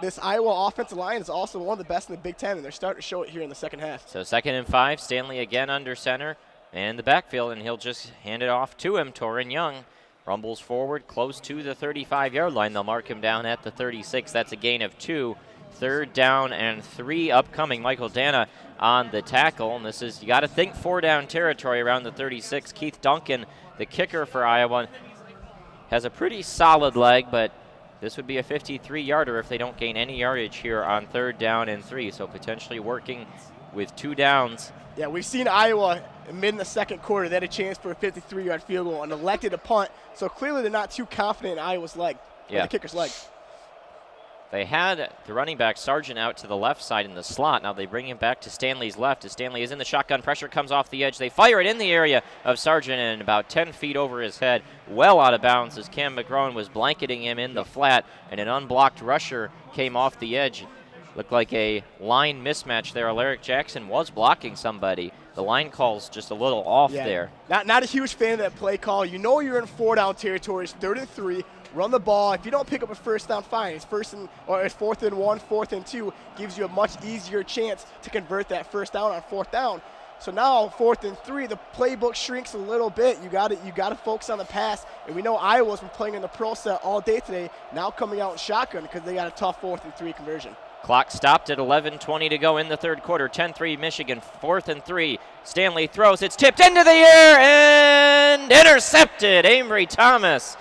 Speaker 5: This Iowa offensive line is also one of the best in the Big Ten, and they're starting to show it here in the second half.
Speaker 6: So 2nd and 5, Stanley again under center and the backfield, and he'll just hand it off to him. Torrin Young rumbles forward close to the 35-yard line. They'll mark him down at the 36. That's a gain of 2. 3rd down and 3 upcoming. Michael Dana on the tackle, and this is, you got to think 4-down territory around the 36. Keith Duncan, the kicker for Iowa, has a pretty solid leg, but this would be a 53-yarder if they don't gain any yardage here on 3rd down and 3. So potentially working with 2 downs.
Speaker 5: Yeah, we've seen Iowa mid in the second quarter. They had a chance for a 53-yard field goal and elected a punt. So clearly they're not too confident in Iowa's leg, the kicker's leg.
Speaker 6: They had the running back Sargent out to the left side in the slot. Now they bring him back to Stanley's left as Stanley is in the shotgun. Pressure comes off the edge. They fire it in the area of Sargent and about 10 feet over his head, well out of bounds as Cam McGrone was blanketing him in the flat, and an unblocked rusher came off the edge. Looked like a line mismatch there. Alaric Jackson was blocking somebody. The line call's just a little off there.
Speaker 5: Not a huge fan of that play call. You know you're in 4-down territory. It's 3rd and 3. Run the ball. If you don't pick up a 1st down, fine. It's 4th and 1, 4th and 2 gives you a much easier chance to convert that 1st down on 4th down. So now 4th and 3, the playbook shrinks a little bit. You got to focus on the pass. And we know Iowa's been playing in the pro set all day today. Now coming out in shotgun because they got a tough 4th and 3 conversion.
Speaker 6: Clock stopped at 11:20 to go in the third quarter. 10-3 Michigan, 4th and 3. Stanley throws. It's tipped into the air and intercepted. Amory Thomas.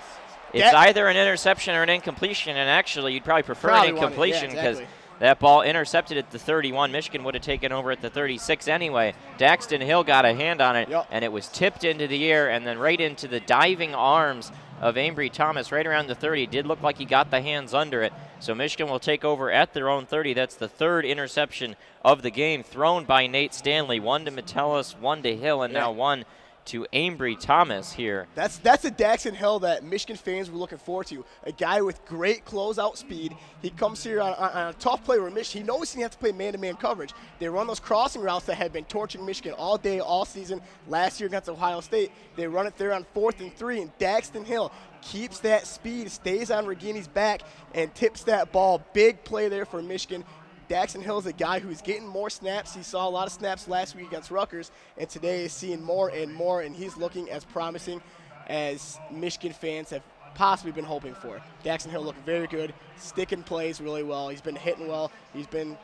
Speaker 6: It's either an interception or an incompletion, and actually you'd probably prefer an incompletion because that ball intercepted at the 31. Michigan would have taken over at the 36 anyway. Daxton Hill got a hand on it, and it was tipped into the air and then right into the diving arms of Amory Thomas right around the 30. It did look like he got the hands under it. So Michigan will take over at their own 30. That's the 3rd interception of the game thrown by Nate Stanley. 1 to Metellus, 1 to Hill, and now 1 to Amory Thomas here.
Speaker 5: That's a Daxton Hill that Michigan fans were looking forward to. A guy with great closeout speed. He comes here on a tough play where Michigan, he knows he has to play man-to-man coverage. They run those crossing routes that had been torching Michigan all day, all season. Last year against Ohio State, they run it there on 4th and 3, and Daxton Hill keeps that speed, stays on Regini's back, and tips that ball. Big play there for Michigan. Daxton Hill is a guy who's getting more snaps. He saw a lot of snaps last week against Rutgers, and today is seeing more and more, and he's looking as promising as Michigan fans have possibly been hoping for. Daxton Hill looking very good, sticking plays really well. He's been hitting well. He's been,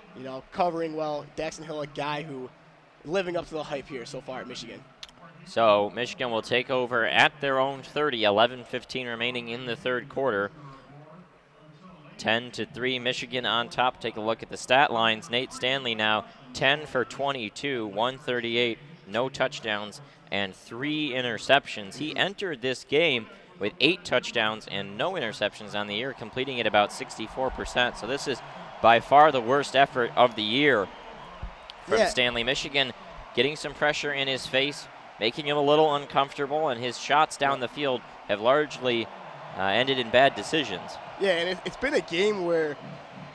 Speaker 5: covering well. Daxton Hill, a guy who living up to the hype here so far at Michigan.
Speaker 6: So Michigan will take over at their own 30, 11:15 remaining in the third quarter. 10-3 Michigan on top. Take a look at the stat lines. Nate Stanley now 10 for 22, 138, no touchdowns, and 3 interceptions. He entered this game with 8 touchdowns and no interceptions on the year, completing at about 64%. So this is by far the worst effort of the year from Stanley. Michigan getting some pressure in his face, making him a little uncomfortable, and his shots down the field have largely ended in bad decisions.
Speaker 5: Yeah, and it's been a game where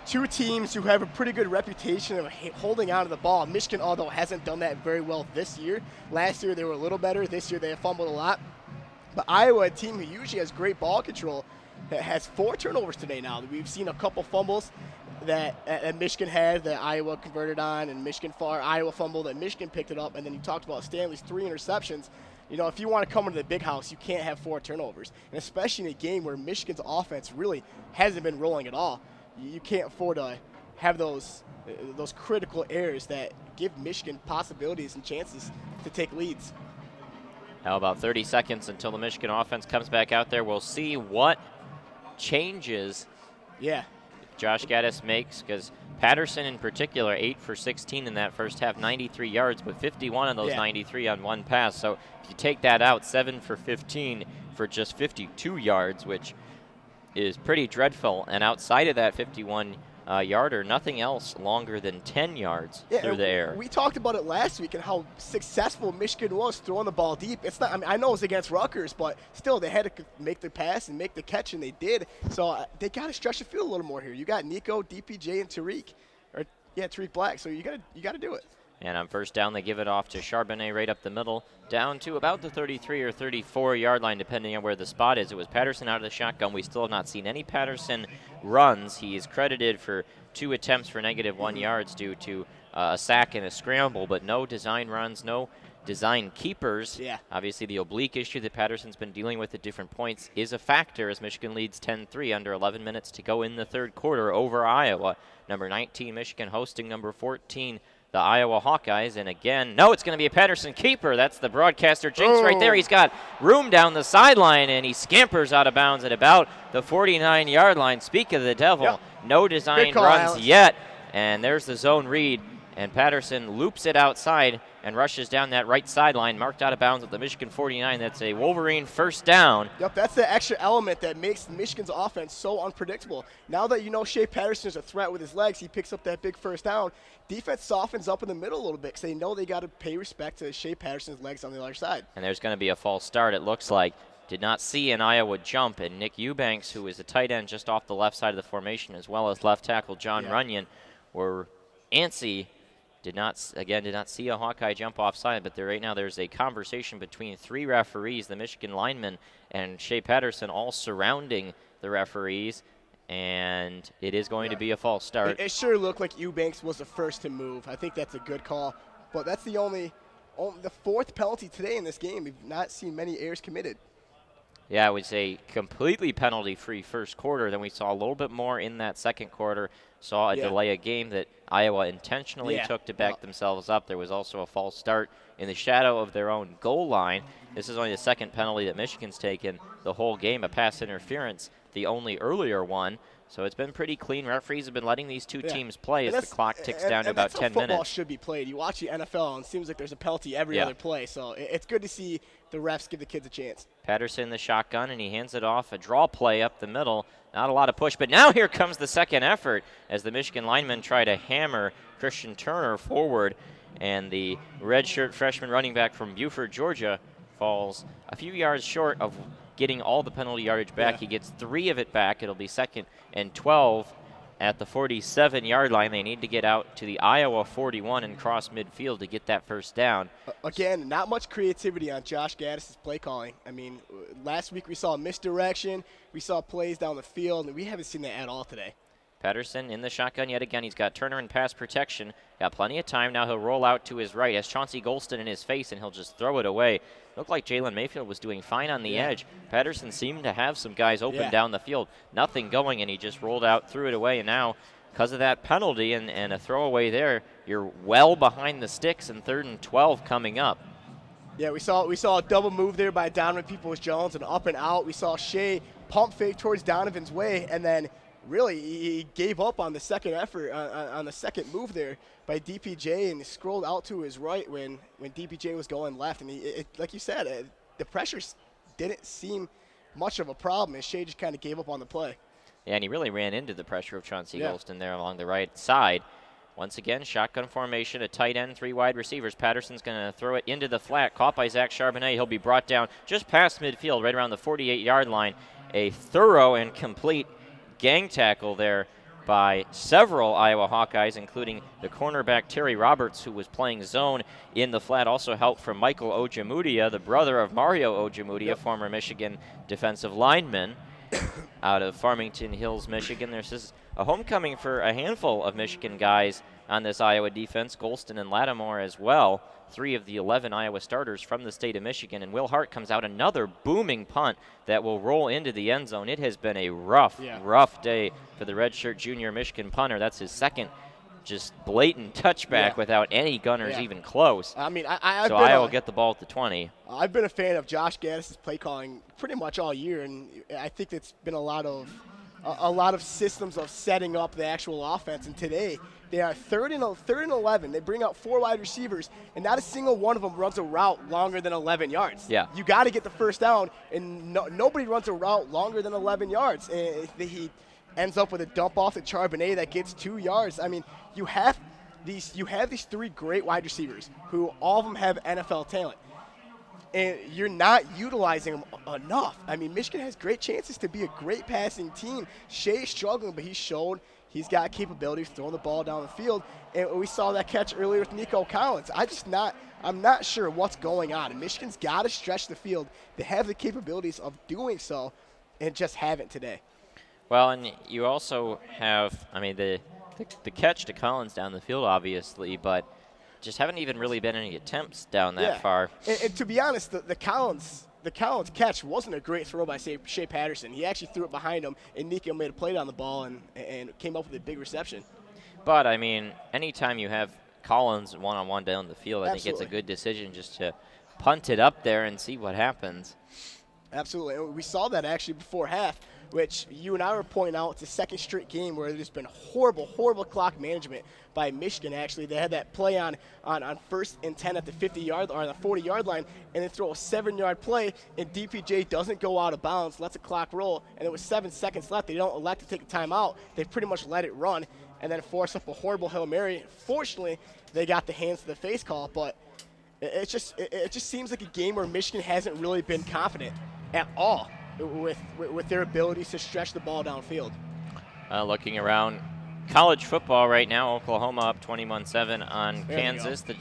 Speaker 5: two teams who have a pretty good reputation of holding on to the ball. Michigan, although, hasn't done that very well this year. Last year they were a little better. This year they have fumbled a lot. But Iowa, a team who usually has great ball control, has 4 turnovers today now. We've seen a couple fumbles that Michigan had that Iowa converted on, and Iowa fumbled and Michigan picked it up. And then you talked about Stanley's 3 interceptions. You know, if you want to come into the big house, you can't have 4 turnovers. And especially in a game where Michigan's offense really hasn't been rolling at all. You can't afford to have those critical errors that give Michigan possibilities and chances to take leads.
Speaker 6: Now about 30 seconds until the Michigan offense comes back out there. We'll see what changes Josh Gaddis makes, because Patterson in particular, 8 for 16 in that first half, 93 yards, but 51 of those 93 on one pass. So if you take that out, 7 for 15 for just 52 yards, which is pretty dreadful. And outside of that 51-yarder, nothing else longer than 10 yards through the air.
Speaker 5: We talked about it last week and how successful Michigan was throwing the ball deep. It's not. I mean, I know it was against Rutgers, but still they had to make the pass and make the catch, and they did. So they got to stretch the field a little more here. You got Nico, DPJ, and Tariq Black. So you got to do it.
Speaker 6: And on first down, they give it off to Charbonnet right up the middle, down to about the 33 or 34-yard line, depending on where the spot is. It was Patterson out of the shotgun. We still have not seen any Patterson runs. He is credited for 2 attempts for -1 yards due to a sack and a scramble, but no design runs, no design keepers. Obviously, the oblique issue that Patterson's been dealing with at different points is a factor as Michigan leads 10-3 under 11 minutes to go in the third quarter over Iowa. Number 19, Michigan hosting number 14, the Iowa Hawkeyes. And again, no, it's going to be a Patterson keeper. That's the broadcaster jinx right there. He's got room down the sideline, and he scampers out of bounds at about the 49-yard line. Speak of the devil, no design runs yet. And there's the zone read, and Patterson loops it outside and rushes down that right sideline, marked out of bounds at the Michigan 49. That's a Wolverine first down.
Speaker 5: Yep, that's the extra element that makes Michigan's offense so unpredictable. Now that you know Shea Patterson is a threat with his legs, he picks up that big first down. Defense softens up in the middle a little bit because they know they got to pay respect to Shea Patterson's legs on the other side.
Speaker 6: And there's going to be a false start, it looks like. Did not see an Iowa jump, and Nick Eubanks, who is a tight end just off the left side of the formation, as well as left tackle John Runyon, were antsy. Did not see a Hawkeye jump offside, but right now there's a conversation between 3 referees, the Michigan lineman and Shea Patterson, all surrounding the referees, and it is going to be a false start.
Speaker 5: It sure looked like Eubanks was the first to move. I think that's a good call, but that's the 4th penalty today in this game. We've not seen many errors committed.
Speaker 6: Yeah, I would say completely penalty-free first quarter. Then we saw a little bit more in that second quarter. Saw a delay of game that Iowa intentionally took to back themselves up. There was also a false start in the shadow of their own goal line. This is only the second penalty that Michigan's taken the whole game, a pass interference, the only earlier one. So it's been pretty clean. Referees have been letting these two teams play as the clock ticks down to about 10 minutes.
Speaker 5: Football should be played. You watch the NFL, and it seems like there's a penalty every other play. So it's good to see the refs give the kids a chance.
Speaker 6: Patterson the shotgun, and he hands it off. A draw play up the middle. Not a lot of push, but now here comes the second effort as the Michigan linemen try to hammer Christian Turner forward, and the redshirt freshman running back from Buford, Georgia, falls a few yards short of getting all the penalty yardage back. He gets 3 of it back. It'll be 2nd and 12 at the 47-yard line. They need to get out to the Iowa 41 and cross midfield to get that first down.
Speaker 5: Again, not much creativity on Josh Gaddis' play calling. I mean, last week we saw misdirection. We saw plays down the field, and we haven't seen that at all today.
Speaker 6: Patterson in the shotgun yet again. He's got Turner in pass protection. Got plenty of time. Now he'll roll out to his right. Has Chauncey Golston in his face, and he'll just throw it away. Looked like Jalen Mayfield was doing fine on the edge. Patterson seemed to have some guys open down the field. Nothing going, and he just rolled out, threw it away, and now because of that penalty and a throwaway there, you're well behind the sticks in 3rd and 12 coming up.
Speaker 5: Yeah, we saw a double move there by Donovan Peoples-Jones and up and out. We saw Shea pump fake towards Donovan's way, and then really he gave up on the second effort, on the second move there by DPJ, and he scrolled out to his right when DPJ was going left. And like you said, the pressures didn't seem much of a problem, and Shea just kind of gave up on the play.
Speaker 6: Yeah, and he really ran into the pressure of Chauncey
Speaker 5: Yeah.
Speaker 6: Golston there along the right side. Once again, shotgun formation, a tight end, 3 wide receivers. Patterson's going to throw it into the flat, caught by Zach Charbonnet. He'll be brought down just past midfield, right around the 48-yard line. A thorough and complete gang tackle there by several Iowa Hawkeyes, including the cornerback Terry Roberts, who was playing zone in the flat. Also help from Michael Ojemudia, the brother of Mario Ojemudia, former Michigan defensive lineman out of Farmington Hills, Michigan. This is a homecoming for a handful of Michigan guys on this Iowa defense, Golston and Lattimore as well. 3 of the 11 Iowa starters from the state of Michigan. And Will Hart comes out, another booming punt that will roll into the end zone. It has been a rough day for the redshirt junior Michigan punter. That's his second just blatant touchback without any gunners even close.
Speaker 5: I mean,
Speaker 6: so Iowa will get the ball at the 20.
Speaker 5: I've been a fan of Josh Gaddis' play calling pretty much all year, and I think it's been a lot of systems of setting up the actual offense. And today, they are third and 11. They bring out 4 wide receivers, and not a single one of them runs a route longer than 11 yards.
Speaker 6: Yeah.
Speaker 5: You got to get the first down, and nobody runs a route longer than 11 yards. And he ends up with a dump off to Charbonnet that gets 2 yards. I mean, you have these 3 great wide receivers who all of them have NFL talent, and you're not utilizing them enough. I mean, Michigan has great chances to be a great passing team. Shea's struggling, but he's shown he's got capability of throwing the ball down the field, and we saw that catch earlier with Nico Collins. I'm not sure what's going on, and Michigan's got to stretch the field. They have the capabilities of doing so, and just haven't today.
Speaker 6: Well, and you also have, I mean, the catch to Collins down the field, obviously, but just haven't even really been any attempts down that far.
Speaker 5: And to be honest, the Collins catch wasn't a great throw by Shea Patterson. He actually threw it behind him, and Nico made a play down the ball and came up with a big reception.
Speaker 6: But, I mean, anytime you have Collins one-on-one down the field, I think
Speaker 5: Absolutely.
Speaker 6: it's a good decision just to punt it up there and see what happens.
Speaker 5: Absolutely. And we saw that actually before half, which you and I were pointing out. It's the second straight game where there's been horrible clock management by Michigan. Actually, they had that play on 1st and 10 at the 50-yard or the 40-yard line, and they throw a 7-yard play, and DPJ doesn't go out of bounds, lets the clock roll, and there was 7 seconds left. They don't elect to take a timeout. They pretty much let it run and then force up a horrible Hail Mary. Fortunately, they got the hands to the face call, but it just seems like a game where Michigan hasn't really been confident at all with their abilities to stretch the ball downfield.
Speaker 6: Looking around college football right now, Oklahoma up 21-7 on Kansas. The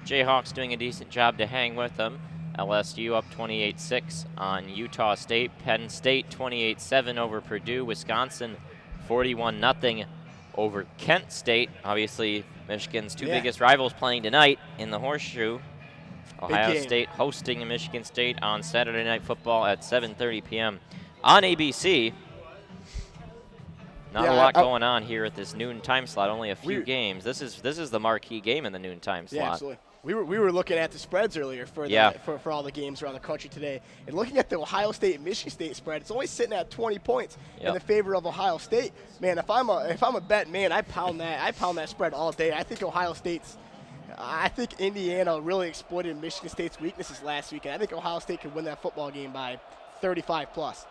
Speaker 6: Jayhawks doing a decent job to hang with them. LSU up 28-6 on Utah State. Penn State 28-7 over Purdue. Wisconsin 41-0 over Kent State. Obviously, Michigan's two biggest rivals playing tonight in the Horseshoe. Ohio State hosting Michigan State on Saturday Night Football at 7:30 p.m. on ABC. Not a lot going on here at this noon time slot. Only a few games. This is the marquee game in the noon time slot.
Speaker 5: Yeah, absolutely. We were looking at the spreads earlier for all the games around the country today, and looking at the Ohio State and Michigan State spread, it's only sitting at 20 points in the favor of Ohio State. Man, if I'm a bet man, I pound that spread all day. I think Indiana really exploited Michigan State's weaknesses last week, and I think Ohio State could win that football game by 35 plus.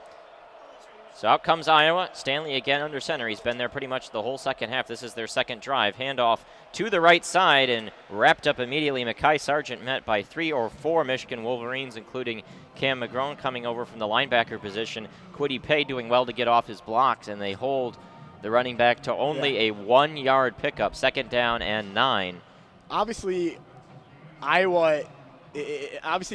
Speaker 6: So out comes Iowa. Stanley again under center. He's been there pretty much the whole second half. This is their second drive. Handoff to the right side and wrapped up immediately. Mekhi Sargent met by 3 or 4 Michigan Wolverines, including Cam McGrone coming over from the linebacker position. Kwity Paye doing well to get off his blocks, and they hold the running back to only a 1-yard pickup. 2nd down and 9.
Speaker 5: Obviously,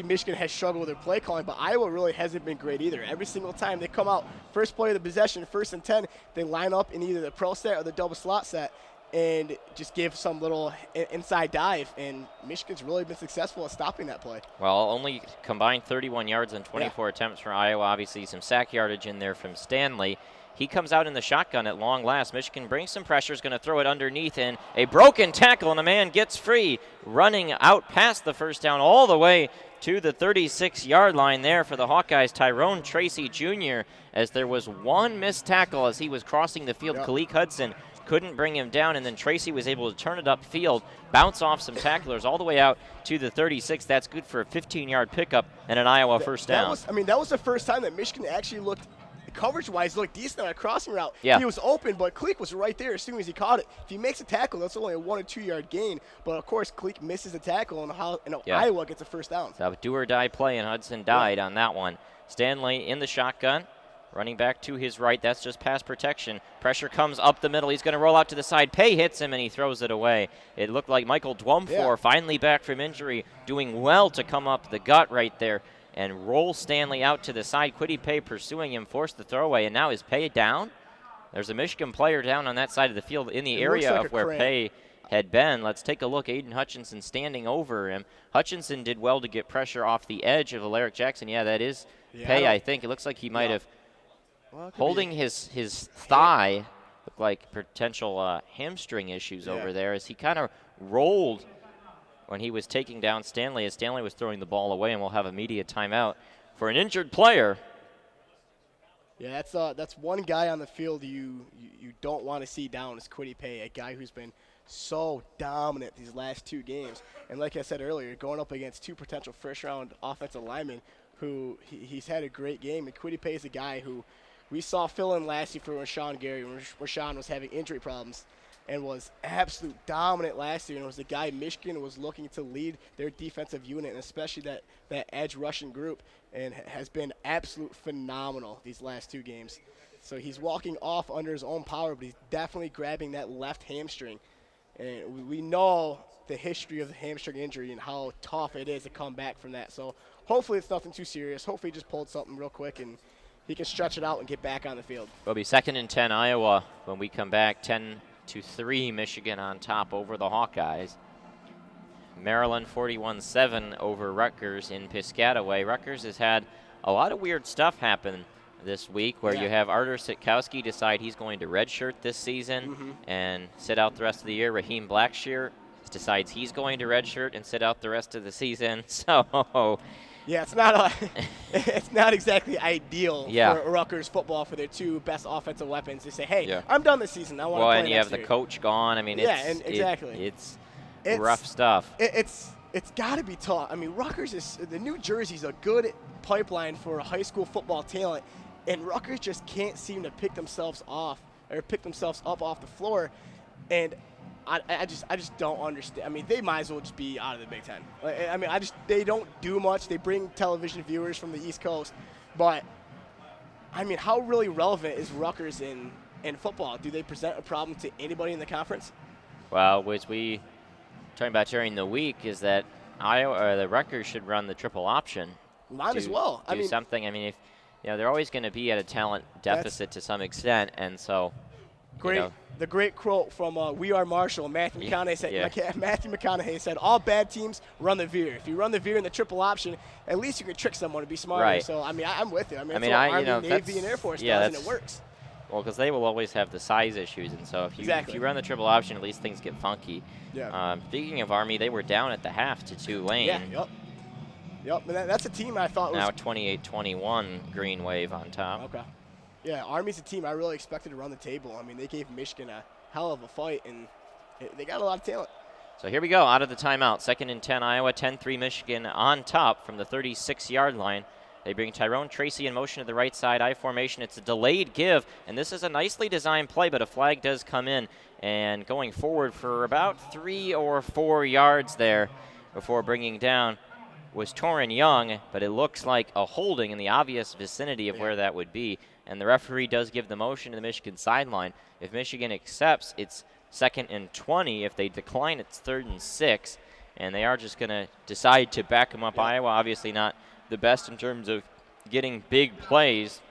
Speaker 5: Michigan has struggled with their play calling, but Iowa really hasn't been great either. Every single time they come out, first play of the possession, 1st and 10, they line up in either the pro set or the double slot set and just give some little inside dive, and Michigan's really been successful at stopping that play.
Speaker 6: Well, only combined 31 yards and 24 attempts for Iowa. Obviously, some sack yardage in there from Stanley. He comes out in the shotgun at long last. Michigan brings some pressure, is going to throw it underneath, and a broken tackle, and a man gets free, running out past the first down all the way to the 36-yard line there for the Hawkeyes, Tyrone Tracy Jr., as there was one missed tackle as he was crossing the field. Kalik Hudson couldn't bring him down, and then Tracy was able to turn it upfield, bounce off some tacklers all the way out to the 36. That's good for a 15-yard pickup and an Iowa first down.
Speaker 5: That was the first time that Michigan actually looked, coverage-wise, looked decent on a crossing route.
Speaker 6: Yeah.
Speaker 5: He was open, but Kleek was right there as soon as he caught it. If he makes a tackle, that's only a 1 or 2 yard gain. But, of course, Kleek misses the tackle, and Iowa gets a first down.
Speaker 6: So a do-or-die play, and Hudson died on that one. Stanley in the shotgun, running back to his right. That's just pass protection. Pressure comes up the middle. He's going to roll out to the side. Pay hits him, and he throws it away. It looked like Michael Dwumfor, finally back from injury, doing well to come up the gut right there and roll Stanley out to the side. Quiddy Pay pursuing him, forced the throwaway, and now is Pay down? There's a Michigan player down on that side of the field in the area of where Pay had been. Let's take a look. Aiden Hutchinson standing over him. Hutchinson did well to get pressure off the edge of Alaric Jackson. Yeah, that is Pay, I think. It looks like he might have holding his thigh. Looked like potential hamstring issues over there as he kind of rolled when he was taking down Stanley, as Stanley was throwing the ball away, and we'll have a media timeout for an injured player.
Speaker 5: Yeah, that's one guy on the field you don't want to see down is Quiddy Pay, a guy who's been so dominant these last 2 games. And like I said earlier, going up against 2 potential first-round offensive linemen who he's had a great game. And Quiddy Pay is a guy who we saw fill in last year for Rashawn Gary when Rashawn was having injury problems, and was absolute dominant last year, and was the guy Michigan was looking to lead their defensive unit, and especially that edge rushing group, and has been absolute phenomenal these last 2 games. So he's walking off under his own power, but he's definitely grabbing that left hamstring. And we know the history of the hamstring injury and how tough it is to come back from that. So hopefully it's nothing too serious. Hopefully he just pulled something real quick and he can stretch it out and get back on the field.
Speaker 6: It'll be 2nd and 10 Iowa when we come back. 10-3 Michigan on top over the Hawkeyes. Maryland 41-7 over Rutgers in Piscataway. Rutgers has had a lot of weird stuff happen this week where you have Artur Sitkowski decide he's going to redshirt this season and sit out the rest of the year. Raheem Blackshear decides he's going to redshirt and sit out the rest of the season. So
Speaker 5: yeah, it's not exactly ideal for Rutgers football for their 2 best offensive weapons to say, hey, I'm done this season. I want to play
Speaker 6: and you have the coach gone. I mean,
Speaker 5: exactly.
Speaker 6: It's rough stuff.
Speaker 5: It's got to be tough. I mean, the New Jersey's a good pipeline for high school football talent, and Rutgers just can't seem to pick themselves up off the floor. And I just don't understand. I mean, they might as well just be out of the Big Ten. I mean, they don't do much. They bring television viewers from the East Coast, but I mean, how really relevant is Rutgers in football? Do they present a problem to anybody in the conference?
Speaker 6: Well, which we talking about during the week is that the Rutgers should run the triple option.
Speaker 5: Might as well.
Speaker 6: Do something. I mean, if they're always going to be at a talent deficit to some extent, and so
Speaker 5: the great quote from We Are Marshall, Matthew McConaughey said, all bad teams run the veer. If you run the veer in the triple option, at least you can trick someone to be smarter.
Speaker 6: Right.
Speaker 5: So, I mean, I'm with you. I mean, that's what Army, Navy, and Air Force does, and it works.
Speaker 6: Well, because they will always have the size issues, and so if you run the triple option, at least things get funky.
Speaker 5: Yeah.
Speaker 6: Speaking of Army, they were down at the half to Tulane.
Speaker 5: Yeah, Yep, and that's a team I thought
Speaker 6: now 28-21 Green Wave on top.
Speaker 5: Okay. Yeah, Army's a team I really expected to run the table. I mean, they gave Michigan a hell of a fight, and they got a lot of talent.
Speaker 6: So here we go, out of the timeout. 2nd and 10 Iowa, 10-3 Michigan on top from the 36-yard line. They bring Tyrone Tracy in motion to the right side, I formation. It's a delayed give, and this is a nicely designed play, but a flag does come in. And going forward for about 3 or 4 yards there before bringing down was Torrin Young, but it looks like a holding in the obvious vicinity of where that would be. And the referee does give the motion to the Michigan sideline. If Michigan accepts, it's 2nd and 20. If they decline, it's 3rd and 6. And they are just going to decide to back them up. Iowa obviously not the best in terms of getting big plays.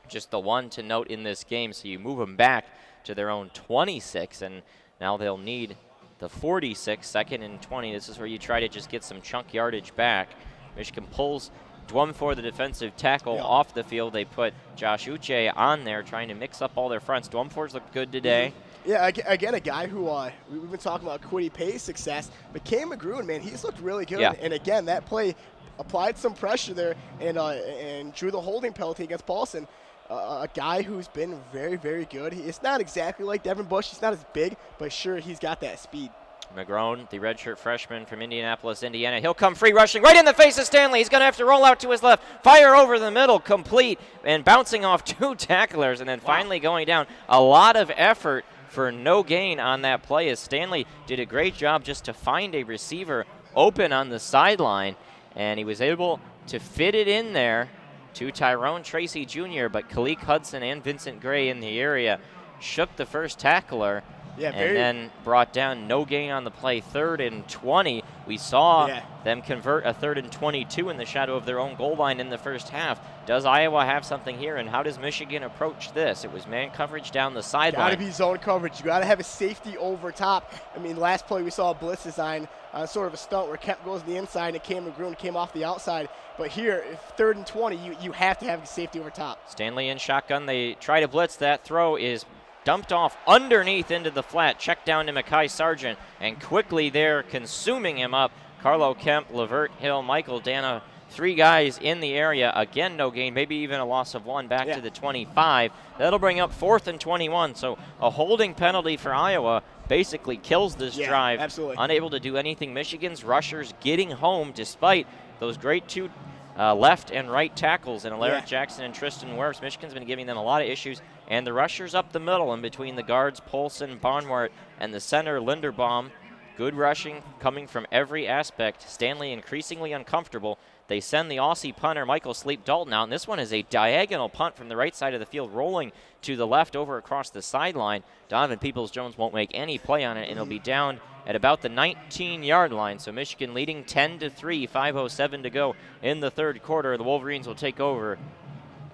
Speaker 6: Just the one to note in this game. So you move them back to their own 26, and now they'll need the 46, 2nd and 20. This is where you try to just get some chunk yardage back. Michigan pulls Dwumfor, the defensive tackle, off the field. They put Josh Uche on there, trying to mix up all their fronts. Dwumfor's looked good today.
Speaker 5: Yeah, again, a guy who we've been talking about Quiddy Pay's success, but Cam McGruin, man, he's looked really good.
Speaker 6: Yeah.
Speaker 5: And again, that play applied some pressure there and drew the holding penalty against Paulson. a guy who's been very, very good. It's not exactly like Devin Bush. He's not as big, but sure, he's got that speed.
Speaker 6: McGrone, the redshirt freshman from Indianapolis, Indiana. He'll come free rushing right in the face of Stanley. He's going to have to roll out to his left, fire over the middle, complete, and bouncing off 2 tacklers, and then finally going down. A lot of effort for no gain on that play as Stanley did a great job just to find a receiver open on the sideline, and he was able to fit it in there to Tyrone Tracy Jr., but Kalik Hudson and Vincent Gray in the area shook the first tackler.
Speaker 5: Yeah,
Speaker 6: and then brought down, no gain on the play. 3rd and 20. We saw them convert a 3rd and 22 in the shadow of their own goal line in the first half. Does Iowa have something here, and how does Michigan approach this? It was man coverage down the sideline.
Speaker 5: Got to be zone coverage. You got to have a safety over top. I mean, last play we saw a blitz design on sort of a stunt where Kemp goes to the inside and Cam McGrone came off the outside. But here, if 3rd and 20, you have to have the safety over top.
Speaker 6: Stanley in shotgun. They try to blitz. That throw is dumped off underneath into the flat. Check down to Mekhi Sargent, and quickly they're consuming him up. Carlo Kemp, Levert Hill, Michael Dana, 3 guys in the area. Again, no gain, maybe even a loss of 1 back to the 25. That'll bring up 4th and 21. So a holding penalty for Iowa basically kills this drive.
Speaker 5: Absolutely.
Speaker 6: Unable to do anything. Michigan's rushers getting home despite those great 2 left and right tackles in Alaric Jackson and Tristan Wirfs. Michigan's been giving them a lot of issues, and the rushers up the middle in between the guards, Polson, Barnwart, and the center, Linderbaum. Good rushing coming from every aspect. Stanley increasingly uncomfortable. They send the Aussie punter, Michael Sleep Dalton, out, and this one is a diagonal punt from the right side of the field, rolling to the left over across the sideline. Donovan Peoples-Jones won't make any play on it, and it'll be down at about the 19-yard line. So Michigan leading 10-3, 5:07 to go in the 3rd quarter. The Wolverines will take over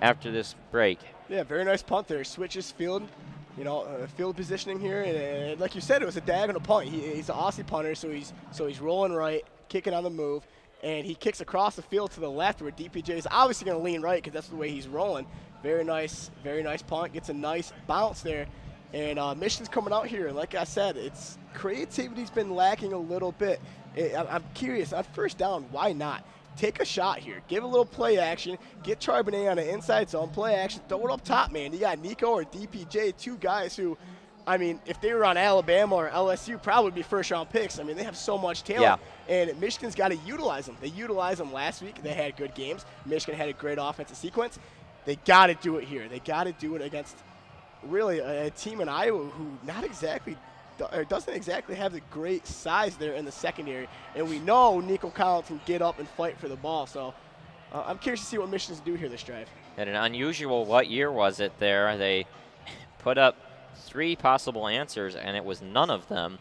Speaker 6: after this break.
Speaker 5: Yeah, very nice punt there. Switches field, field positioning here, and like you said, it was a diagonal punt. He's an Aussie punter, so he's rolling right, kicking on the move, and he kicks across the field to the left where DPJ is obviously going to lean right because that's the way he's rolling. Very nice punt. Gets a nice bounce there. And Michigan's coming out here, and like I said, it's creativity's been lacking a little bit. I'm curious, on 1st down, why not? Take a shot here. Give a little play action. Get Charbonnet on the inside zone. Play action. Throw it up top, man. You got Nico or DPJ, 2 guys who, I mean, if they were on Alabama or LSU, probably be 1st-round picks. I mean, they have so much talent. Yeah. And Michigan's got to utilize them. They utilized them last week. They had good games. Michigan had a great offensive sequence. They got to do it here. They got to do it against really a team in Iowa who doesn't exactly have the great size there in the secondary. And we know Nico Collins can get up and fight for the ball. So I'm curious to see what Michigan's do here this drive.
Speaker 6: And an unusual, what year was it there? They put up 3 possible answers, and it was none of them.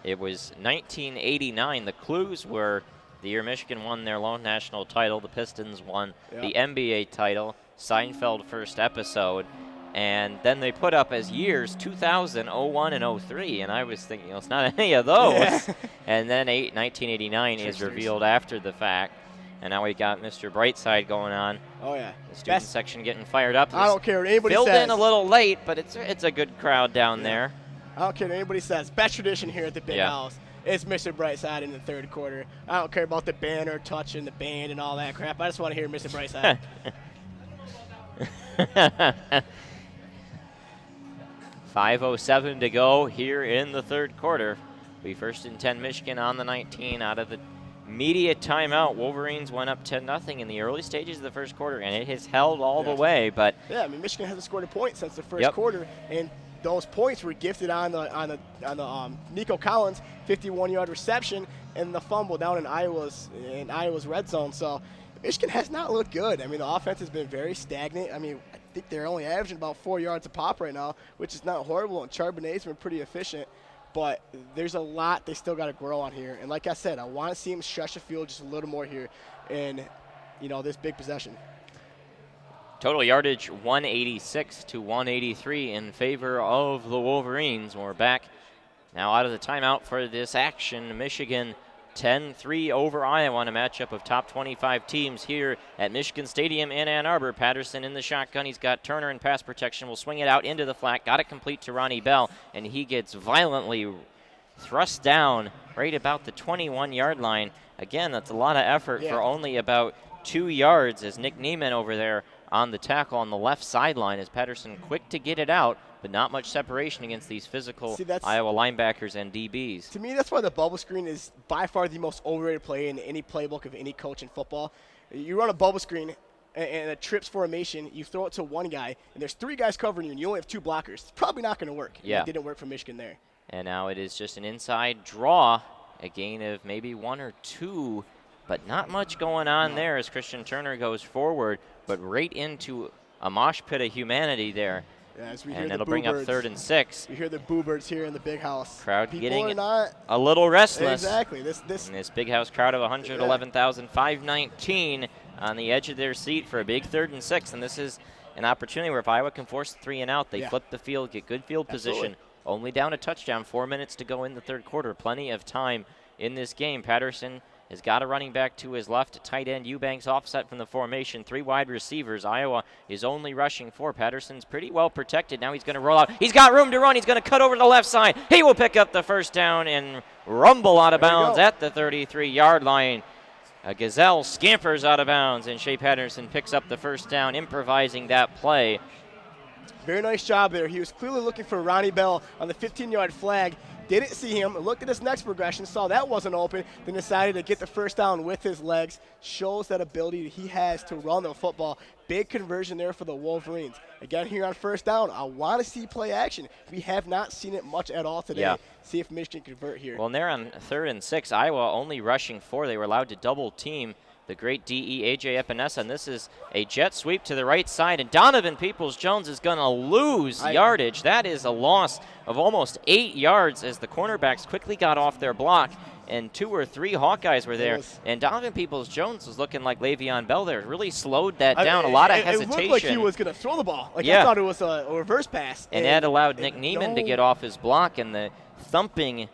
Speaker 6: It was 1989. The clues were the year Michigan won their lone national title. The Pistons won the NBA title. Seinfeld first episode. And then they put up as years 2000, 01, and 03. And I was thinking, it's not any of those. Yeah. And then 1989 is revealed after the fact. And now we got Mr. Brightside going on.
Speaker 5: Oh, yeah.
Speaker 6: The student section getting fired up.
Speaker 5: I don't care what anybody
Speaker 6: says.
Speaker 5: Filled
Speaker 6: in a little late, but it's a good crowd down there.
Speaker 5: I don't care what anybody says. Best tradition here at the Big House is Mr. Brightside in the 3rd quarter. I don't care about the banner touching the band and all that crap. I just want to hear Mr. Brightside.
Speaker 6: 5:07 to go here in the 3rd quarter. We 1st and 10 Michigan on the 19 out of the media timeout. Wolverines went up 10-0 in the early stages of the 1st quarter, and it has held all the way. But
Speaker 5: I mean, Michigan hasn't scored a point since the 1st quarter, and those points were gifted on the Nico Collins 51-yard reception and the fumble down in Iowa's red zone. So Michigan has not looked good. I mean, the offense has been very stagnant. I mean, I think they're only averaging about 4 yards a pop right now, which is not horrible, and Charbonnet's been pretty efficient. But there's a lot they still got to grow on here. And like I said, I want to see him stretch the field just a little more here in, this big possession.
Speaker 6: Total yardage 186 to 183 in favor of the Wolverines. We're back now out of the timeout for this action. Michigan 10-3 over Iowa in a matchup of top 25 teams here at Michigan Stadium in Ann Arbor. Patterson in the shotgun. He's got Turner in pass protection. Will swing it out into the flat. Got it complete to Ronnie Bell, and he gets violently thrust down right about the 21-yard line. Again, that's a lot of effort for only about 2 yards as Nick Neiman over there on the tackle on the left sideline as Patterson quick to get it out, but not much separation against these physical Iowa linebackers and DBs.
Speaker 5: To me, that's why the bubble screen is by far the most overrated play in any playbook of any coach in football. You run a bubble screen and a trips formation, you throw it to one guy, and there's 3 guys covering you, and you only have 2 blockers. It's probably not going to work.
Speaker 6: Yeah.
Speaker 5: It didn't work for Michigan there.
Speaker 6: And now it is just an inside draw, a gain of maybe 1 or 2, but not much going on there as Christian Turner goes forward, but right into a mosh pit of humanity there.
Speaker 5: Yeah, as we hear
Speaker 6: And
Speaker 5: the
Speaker 6: it'll bring up 3rd and 6.
Speaker 5: You hear the boo birds here in the big house.
Speaker 6: Crowd
Speaker 5: People
Speaker 6: getting
Speaker 5: are not
Speaker 6: a little restless.
Speaker 5: Exactly.
Speaker 6: And this big house crowd of 111,519 on the edge of their seat for a big 3rd and 6. And this is an opportunity where if Iowa can force 3 and out, they flip the field, get good field position. Only down a touchdown, 4 minutes to go in the 3rd quarter. Plenty of time in this game. Patterson has got a running back to his left, tight end Eubanks offset from the formation. 3 wide receivers. Iowa is only rushing 4. Patterson's pretty well protected. Now he's going to roll out. He's got room to run. He's going to cut over to the left side. He will pick up the first down and rumble out of bounds at the 33-yard line. A gazelle scampers out of bounds, and Shea Patterson picks up the first down, improvising that play.
Speaker 5: Very nice job there. He was clearly looking for Ronnie Bell on the 15-yard flag. Didn't see him. Looked at his next progression, saw that wasn't open, then decided to get the first down with his legs. Shows that ability he has to run the football. Big conversion there for the Wolverines. Again, here on first down, I want to see play action. We have not seen it much at all today.
Speaker 6: Yeah.
Speaker 5: See if Michigan can convert here.
Speaker 6: Well, and they're on 3rd and 6. Iowa only rushing 4. They were allowed to double team the great DE A.J. Epinesa, and this is a jet sweep to the right side, and Donovan Peoples-Jones is going to lose yardage. That is a loss of almost 8 yards as the cornerbacks quickly got off their block, and 2 or 3 Hawkeyes were there, and Donovan Peoples-Jones was looking like Le'Veon Bell there. Really slowed that down. A lot of hesitation.
Speaker 5: It looked like he was going to throw the ball. I thought it was a reverse pass.
Speaker 6: And that allowed Nick Neiman to get off his block, and the thumping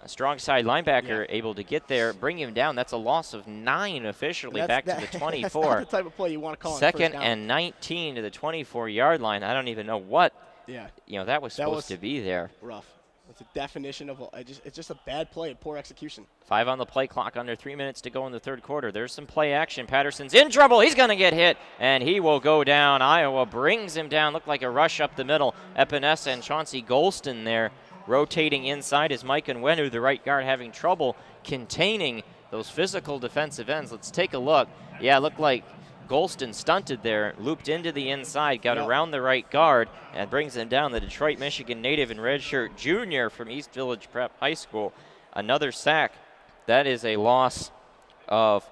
Speaker 6: strong side linebacker able to get there, bring him down. That's a loss of 9 officially back to the 24.
Speaker 5: That's not the type of play you want to call.
Speaker 6: 2nd and 19 to the 24-yard line. I don't even know what that was supposed to be there.
Speaker 5: Rough. It's a definition of it's just a bad play, poor execution.
Speaker 6: 5 on the play clock, under 3 minutes to go in the 3rd quarter. There's some play action. Patterson's in trouble. He's going to get hit, and he will go down. Iowa brings him down. Looked like a rush up the middle. Epinesa and Chauncey Golston there. Rotating inside is Mike Nwenu, the right guard, having trouble containing those physical defensive ends. Let's take a look. Yeah, it looked like Golston stunted there, looped into the inside, got around the right guard, and brings him down. The Detroit, Michigan native and redshirt junior from East Village Prep High School. Another sack. That is a loss of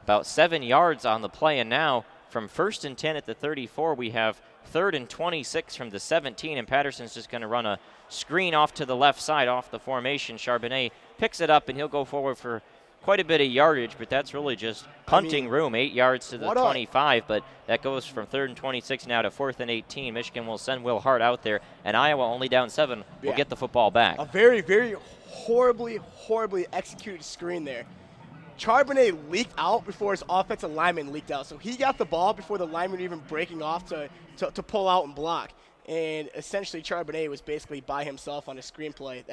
Speaker 6: about 7 yards on the play, and now from 1st and 10 at the 34, we have 3rd and 26 from the 17, and Patterson's just going to run a screen off to the left side off the formation. Charbonnet picks it up, and he'll go forward for quite a bit of yardage, but that's really just punting room, 8 yards to the 25, but that goes from 3rd and 26 now to 4th and 18. Michigan will send Will Hart out there, and Iowa only down 7 will get the football back.
Speaker 5: A very, very horribly executed screen there. Charbonnet leaked out before his offensive lineman leaked out, so he got the ball before the lineman even breaking off to pull out and block. And essentially Charbonnet was basically by himself on a screenplay.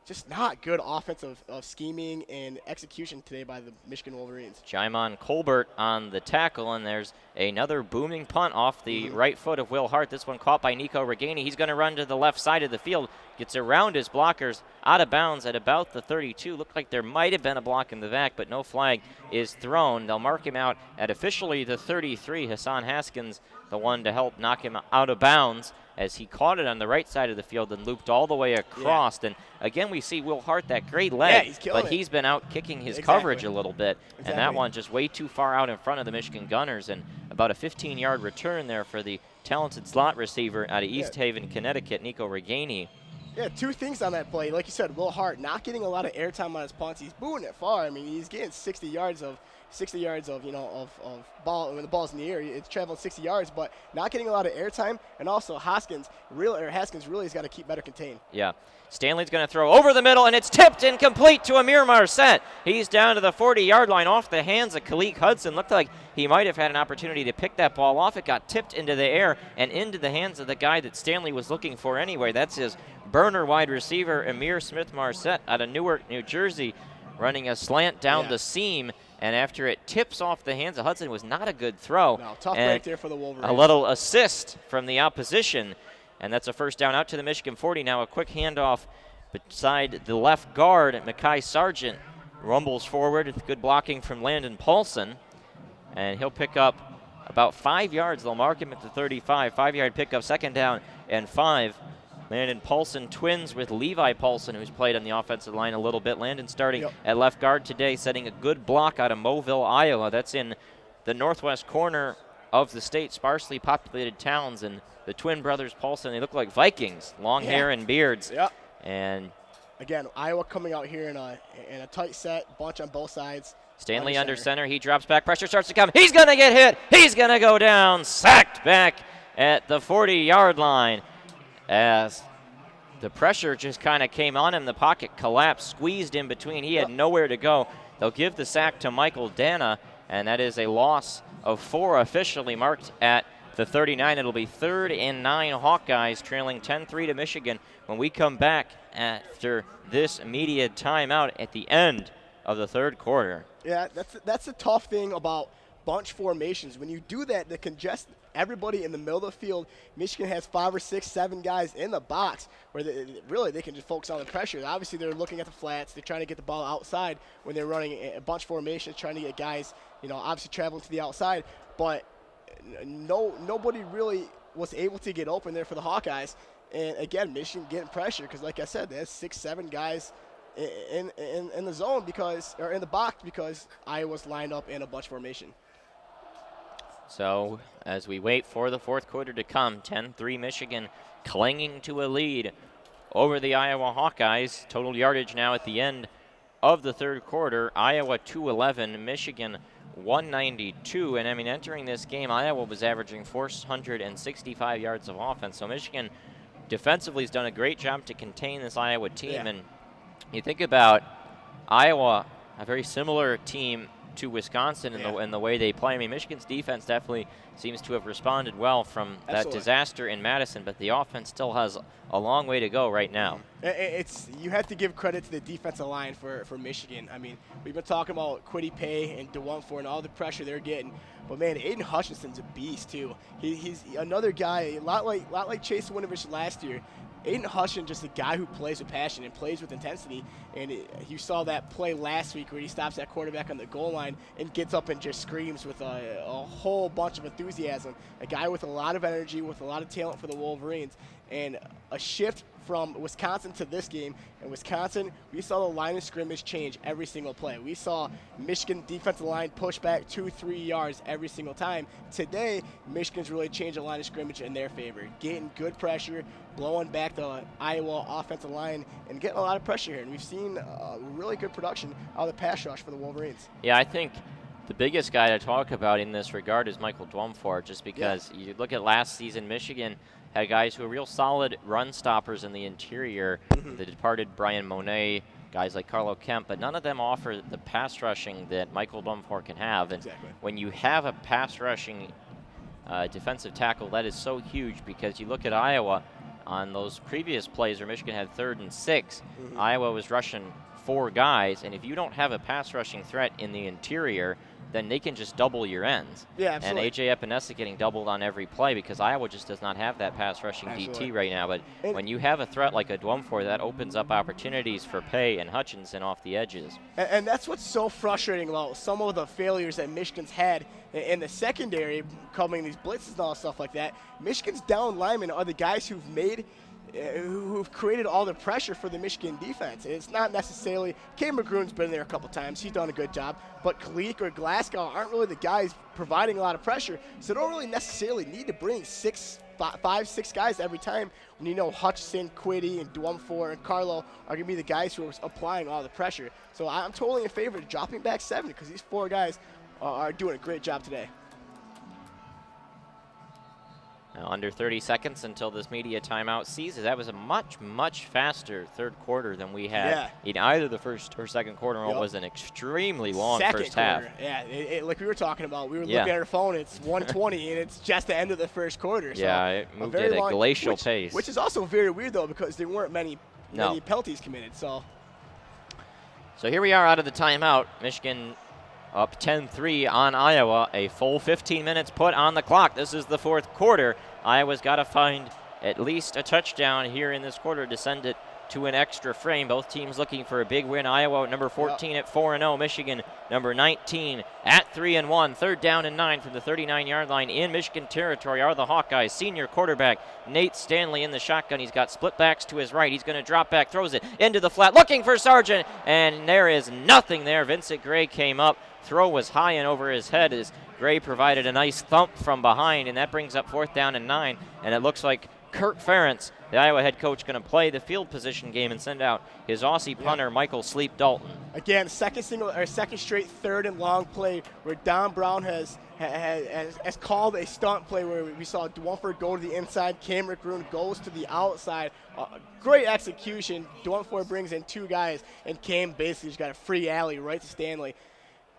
Speaker 5: Just not good offensive scheming and execution today by the Michigan Wolverines.
Speaker 6: Jymon Colbert on the tackle, and there's another booming punt off the right foot of Will Hart. This one caught by Nico Reganey. He's going to run to the left side of the field, gets around his blockers, out of bounds at about the 32. Looked like there might have been a block in the back, but no flag is thrown. They'll mark him out at officially the 33. Hassan Haskins, the one to help knock him out of bounds, as he caught it on the right side of the field and looped all the way across. And again, we see Will Hart, that great leg, but he's been out kicking his coverage a little bit. And that one just way too far out in front of the Michigan Gunners, and about a 15-yard return there for the talented slot receiver out of East Haven, Connecticut, Nico Reganey.
Speaker 5: Yeah, 2 things on that play. Like you said, Will Hart not getting a lot of airtime on his punts. He's booting it far. He's getting 60 yards of ball. When the ball's in the air, it's traveling 60 yards, but not getting a lot of airtime. And also Haskins really has got to keep better contained.
Speaker 6: Yeah. Stanley's going to throw over the middle, and it's tipped incomplete to Amir Marset. He's down to the 40-yard line off the hands of Kalik Hudson. Looked like he might have had an opportunity to pick that ball off. It got tipped into the air and into the hands of the guy that Stanley was looking for anyway. That's his burner wide receiver, Amir Smith Marset, out of Newark, New Jersey, running a slant down the seam and after it tips off the hands of Hudson, was not a good throw.
Speaker 5: No, tough
Speaker 6: and
Speaker 5: break there for the Wolverines.
Speaker 6: A little assist from the opposition, and that's a first down out to the Michigan 40. Now a quick handoff beside the left guard, Mekhi Sargent rumbles forward with good blocking from Landon Paulson, and he'll pick up about 5 yards. They'll mark him at the 35. 5-yard pickup, second down and 5. Landon Paulson twins with Levi Paulson, who's played on the offensive line a little bit. Landon starting at left guard today, setting a good block out of Moville, Iowa. That's in the northwest corner of the state, sparsely populated towns. And the twin brothers Paulson, they look like Vikings, long hair and beards.
Speaker 5: Yeah.
Speaker 6: And
Speaker 5: again, Iowa coming out here in a tight set, bunch on both sides.
Speaker 6: Stanley under center. He drops back. Pressure starts to come. He's going to get hit. He's going to go down. Sacked back at the 40-yard line as the pressure just kind of came on him. The pocket collapsed, squeezed in between. He had nowhere to go. They'll give the sack to Michael Dana, and that is a loss of 4 officially marked at the 39. It'll be 3rd and 9 Hawkeyes trailing 10-3 to Michigan when we come back after this immediate timeout at the end of the 3rd quarter.
Speaker 5: Yeah, that's the tough thing about bunch formations. When you do that, they congest everybody in the middle of the field. Michigan has 5 or 6, 7 guys in the box where they can just focus on the pressure. Obviously, they're looking at the flats. They're trying to get the ball outside when they're running a bunch formation, trying to get guys, obviously traveling to the outside. But nobody really was able to get open there for the Hawkeyes. And again, Michigan getting pressure because, like I said, they have 6, 7 guys in the zone or in the box because Iowa's lined up in a bunch formation.
Speaker 6: So as we wait for the 4th quarter to come, 10-3 Michigan clinging to a lead over the Iowa Hawkeyes. Total yardage now at the end of the 3rd quarter. Iowa 211, Michigan 192. And I mean, entering this game, Iowa was averaging 465 yards of offense. So Michigan defensively has done a great job to contain this Iowa team.
Speaker 5: Yeah.
Speaker 6: And you think about Iowa, a very similar team to Wisconsin in the way they play. I mean, Michigan's defense definitely seems to have responded well from that disaster in Madison, but the offense still has a long way to go right now.
Speaker 5: You have to give credit to the defensive line for Michigan. I mean, we've been talking about Kwity Paye and DeWumfor and all the pressure they're getting, but man, Aiden Hutchinson's a beast too. He's another guy, a lot like Chase Winovich last year. Aiden Hutchinson, just a guy who plays with passion and plays with intensity. And you saw that play last week where he stops that quarterback on the goal line and gets up and just screams with a whole bunch of enthusiasm. A guy with a lot of energy, with a lot of talent for the Wolverines. And a shift from Wisconsin to this game. In Wisconsin, we saw the line of scrimmage change every single play. We saw Michigan defensive line push back 2-3 yards every single time. Today, Michigan's really changed the line of scrimmage in their favor, getting good pressure, blowing back the Iowa offensive line, and getting a lot of pressure here. And we've seen really good production out of the pass rush for the Wolverines.
Speaker 6: Yeah, I think the biggest guy to talk about in this regard is Michael DeWumfor, just because you look at last season, Michigan had guys who were real solid run stoppers in the interior. The departed Brian Monet, guys like Carlo Kemp, but none of them offer the pass rushing that Michael DeWumfor can have. And when you have a pass rushing defensive tackle, that is so huge, because you look at Iowa on those previous plays where Michigan had 3rd and 6, Iowa was rushing 4 guys, and if you don't have a pass rushing threat in the interior, then they can just double your ends.
Speaker 5: Yeah, absolutely.
Speaker 6: And A.J. Epinesa getting doubled on every play because Iowa just does not have that pass rushing DT right now. But when you have a threat like a DeWumfor, that opens up opportunities for Paye and Hutchinson off the edges.
Speaker 5: And that's what's so frustrating about some of the failures that Michigan's had in the secondary, covering these blitzes and all stuff like that. Michigan's down linemen are the guys who've created all the pressure for the Michigan defense. It's not necessarily – Cam McGroon's been there a couple times. He's done a good job. But Kalik or Glasgow aren't really the guys providing a lot of pressure, so they don't really necessarily need to bring 5, 6 guys every time when you know Hutchinson, Kwity, and DeWumfor and Carlo are going to be the guys who are applying all the pressure. So I'm totally in favor of dropping back 7 because these 4 guys are doing a great job today.
Speaker 6: Now, under 30 seconds until this media timeout ceases. That was a much, much faster 3rd quarter than we had in either the 1st or 2nd quarter. It was an extremely long first half.
Speaker 5: Yeah, like we were talking about. We were looking at our phone. It's 1:20, and it's just the end of the 1st quarter. So
Speaker 6: it moved at a glacial pace.
Speaker 5: Which is also very weird, though, because there weren't many penalties committed. So
Speaker 6: here we are out of the timeout. Michigan up 10-3 on Iowa. A full 15 minutes put on the clock. This is the fourth quarter. Iowa's got to find at least a touchdown here in this quarter to send it to an extra frame. Both teams looking for a big win. Iowa number 14 at 4-0. Michigan number 19 at 3-1. Third down and 9 from the 39-yard line in Michigan territory are the Hawkeyes. Senior quarterback Nate Stanley in the shotgun. He's got split backs to his right. He's going to drop back, throws it into the flat, looking for Sargent, and there is nothing there. Vincent Gray came up. Throw was high and over his head as Gray provided a nice thump from behind, and that brings up 4th down and 9, and it looks like Kirk Ferentz, the Iowa head coach, going to play the field position game and send out his Aussie punter, Michael Sleep Dalton.
Speaker 5: Again, second straight 3rd and long play where Don Brown has called a stunt play where we saw Dwumford go to the inside. Cam McGroon goes to the outside. Great execution. Dwumford brings in 2 guys, and Cam basically just got a free alley right to Stanley.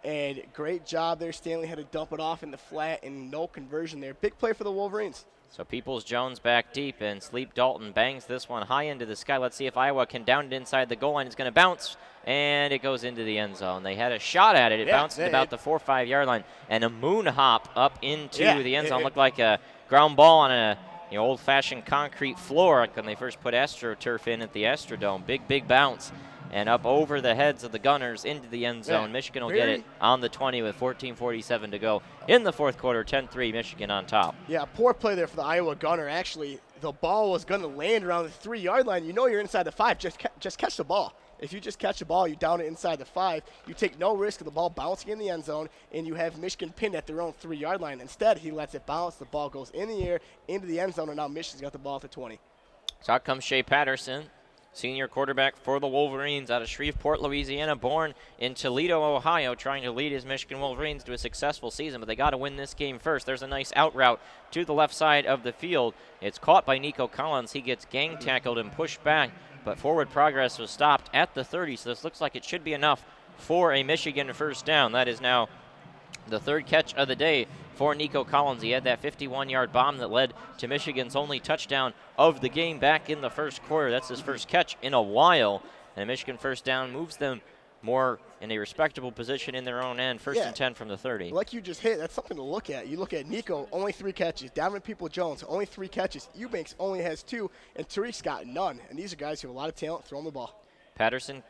Speaker 5: And great job there. Stanley had to dump it off in the flat, and no conversion there. Big play for the Wolverines.
Speaker 6: So Peoples-Jones back deep, and Sleep Dalton bangs this one high into the sky. Let's see if Iowa can down it inside the goal line. It's going to bounce, and it goes into the end zone. They had a shot at it. It bounced at about the 4 or 5 yard line, and a moon hop up into the end zone. Looked like a ground ball on a old-fashioned concrete floor like when they first put AstroTurf in at the Astrodome. Big bounce. And up over the heads of the Gunners into the end zone. Michigan will get it on the 20 with 14:47 to go in the fourth quarter. 10-3, Michigan on top.
Speaker 5: Yeah, poor play there for the Iowa Gunner. Actually, the ball was going to land around the 3 yard line. You know you're inside the 5. Just catch the ball. If you just catch the ball, you down it inside the 5. You take no risk of the ball bouncing in the end zone, and you have Michigan pinned at their own 3 yard line. Instead, he lets it bounce. The ball goes in the air into the end zone, and now Michigan's got the ball at the 20.
Speaker 6: So out comes Shea Patterson, senior quarterback for the Wolverines out of Shreveport, Louisiana, born in Toledo, Ohio, trying to lead his Michigan Wolverines to a successful season, but they got to win this game first. There's a nice out route to the left side of the field. It's caught by Nico Collins. He gets gang tackled and pushed back, but forward progress was stopped at the 30, so this looks like it should be enough for a Michigan first down. That is now the 3rd catch of the day for Nico Collins. He had that 51-yard bomb that led to Michigan's only touchdown of the game back in the first quarter. That's his first catch in a while, and a Michigan first down moves them more in a respectable position in their own end. First and 10 from the 30.
Speaker 5: Like you just hit, that's something to look at. You look at Nico, only 3 catches. Davin Peoples-Jones, only 3 catches. Eubanks only has 2, and Tariq's got none. And these are guys who have a lot of talent throwing the ball.
Speaker 6: Patterson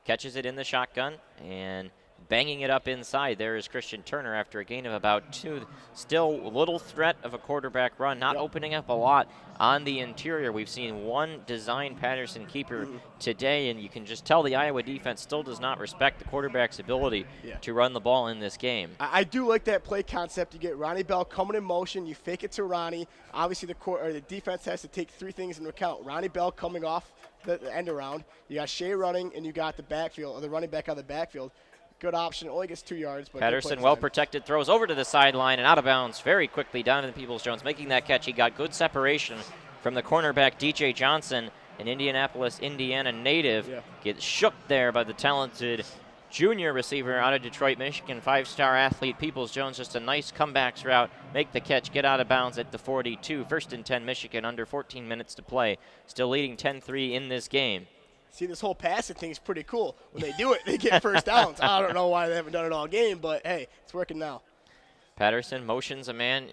Speaker 6: catches it in the shotgun, and banging it up inside. There is Christian Turner after a gain of about 2. Still little threat of a quarterback run, not opening up a lot on the interior. We've seen one design Patterson keeper today, and you can just tell the Iowa defense still does not respect the quarterback's ability to run the ball in this game.
Speaker 5: I do like that play concept. You get Ronnie Bell coming in motion. You fake it to Ronnie. Obviously, the defense has to take 3 things into account. Ronnie Bell coming off the end around. You got Shea running, and you got the backfield, or the running back on the backfield. Good option. Only gets 2 yards. But
Speaker 6: Patterson, well protected, throws over to the sideline and out of bounds very quickly. Donovan Peoples-Jones making that catch. He got good separation from the cornerback DJ Johnson, an Indianapolis, Indiana native. Gets shook there by the talented junior receiver out of Detroit, Michigan, 5-star athlete Peoples-Jones. Just a nice comebacks route. Make the catch, get out of bounds at the 42. First and 10, Michigan, under 14 minutes to play. Still leading 10-3 in this game.
Speaker 5: See, this whole passing thing is pretty cool. When they do it, they get first downs. I don't know why they haven't done it all game, but, hey, it's working now.
Speaker 6: Patterson motions a man.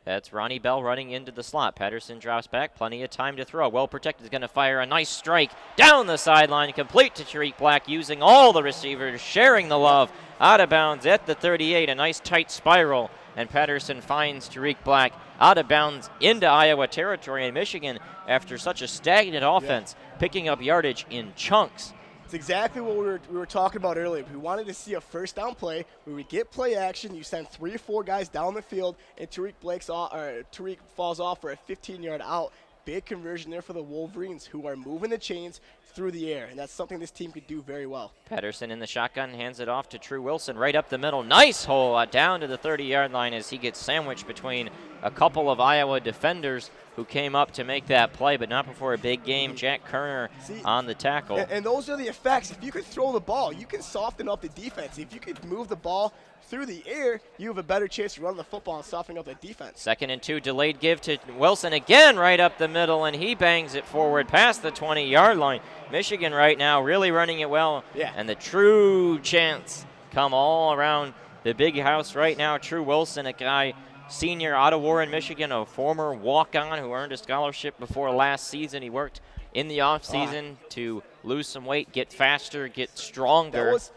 Speaker 6: That's Ronnie Bell running into the slot. Patterson drops back. Plenty of time to throw. Well protected. Is going to fire a nice strike down the sideline. Complete to Tariq Black, using all the receivers, sharing the love. Out of bounds at the 38. A nice tight spiral. And Patterson finds Tariq Black out of bounds into Iowa territory. And Michigan, after such a stagnant offense, picking up yardage in chunks.
Speaker 5: It's exactly what we were talking about earlier. We wanted to see a first down play where we get play action. You send 3 or 4 guys down the field, and Tariq falls off for a 15-yard out. Big conversion there for the Wolverines, who are moving the chains through the air, and that's something this team could do very well.
Speaker 6: Patterson in the shotgun, hands it off to True Wilson right up the middle. Nice hole down to the 30-yard line as he gets sandwiched between a couple of Iowa defenders who came up to make that play, but not before a big game. Jack Kerner on the tackle.
Speaker 5: And those are the effects. If you could throw the ball, you can soften up the defense. If you could move the ball through the air, you have a better chance to run the football and softening up that defense.
Speaker 6: 2nd and 2, delayed give to Wilson again right up the middle, and he bangs it forward past the 20-yard line. Michigan right now really running it well, and the true chants come all around the big house right now. True Wilson, a guy, senior out of Warren, Michigan, a former walk-on who earned a scholarship before last season. He worked in the offseason to lose some weight, get faster, get stronger.
Speaker 5: That was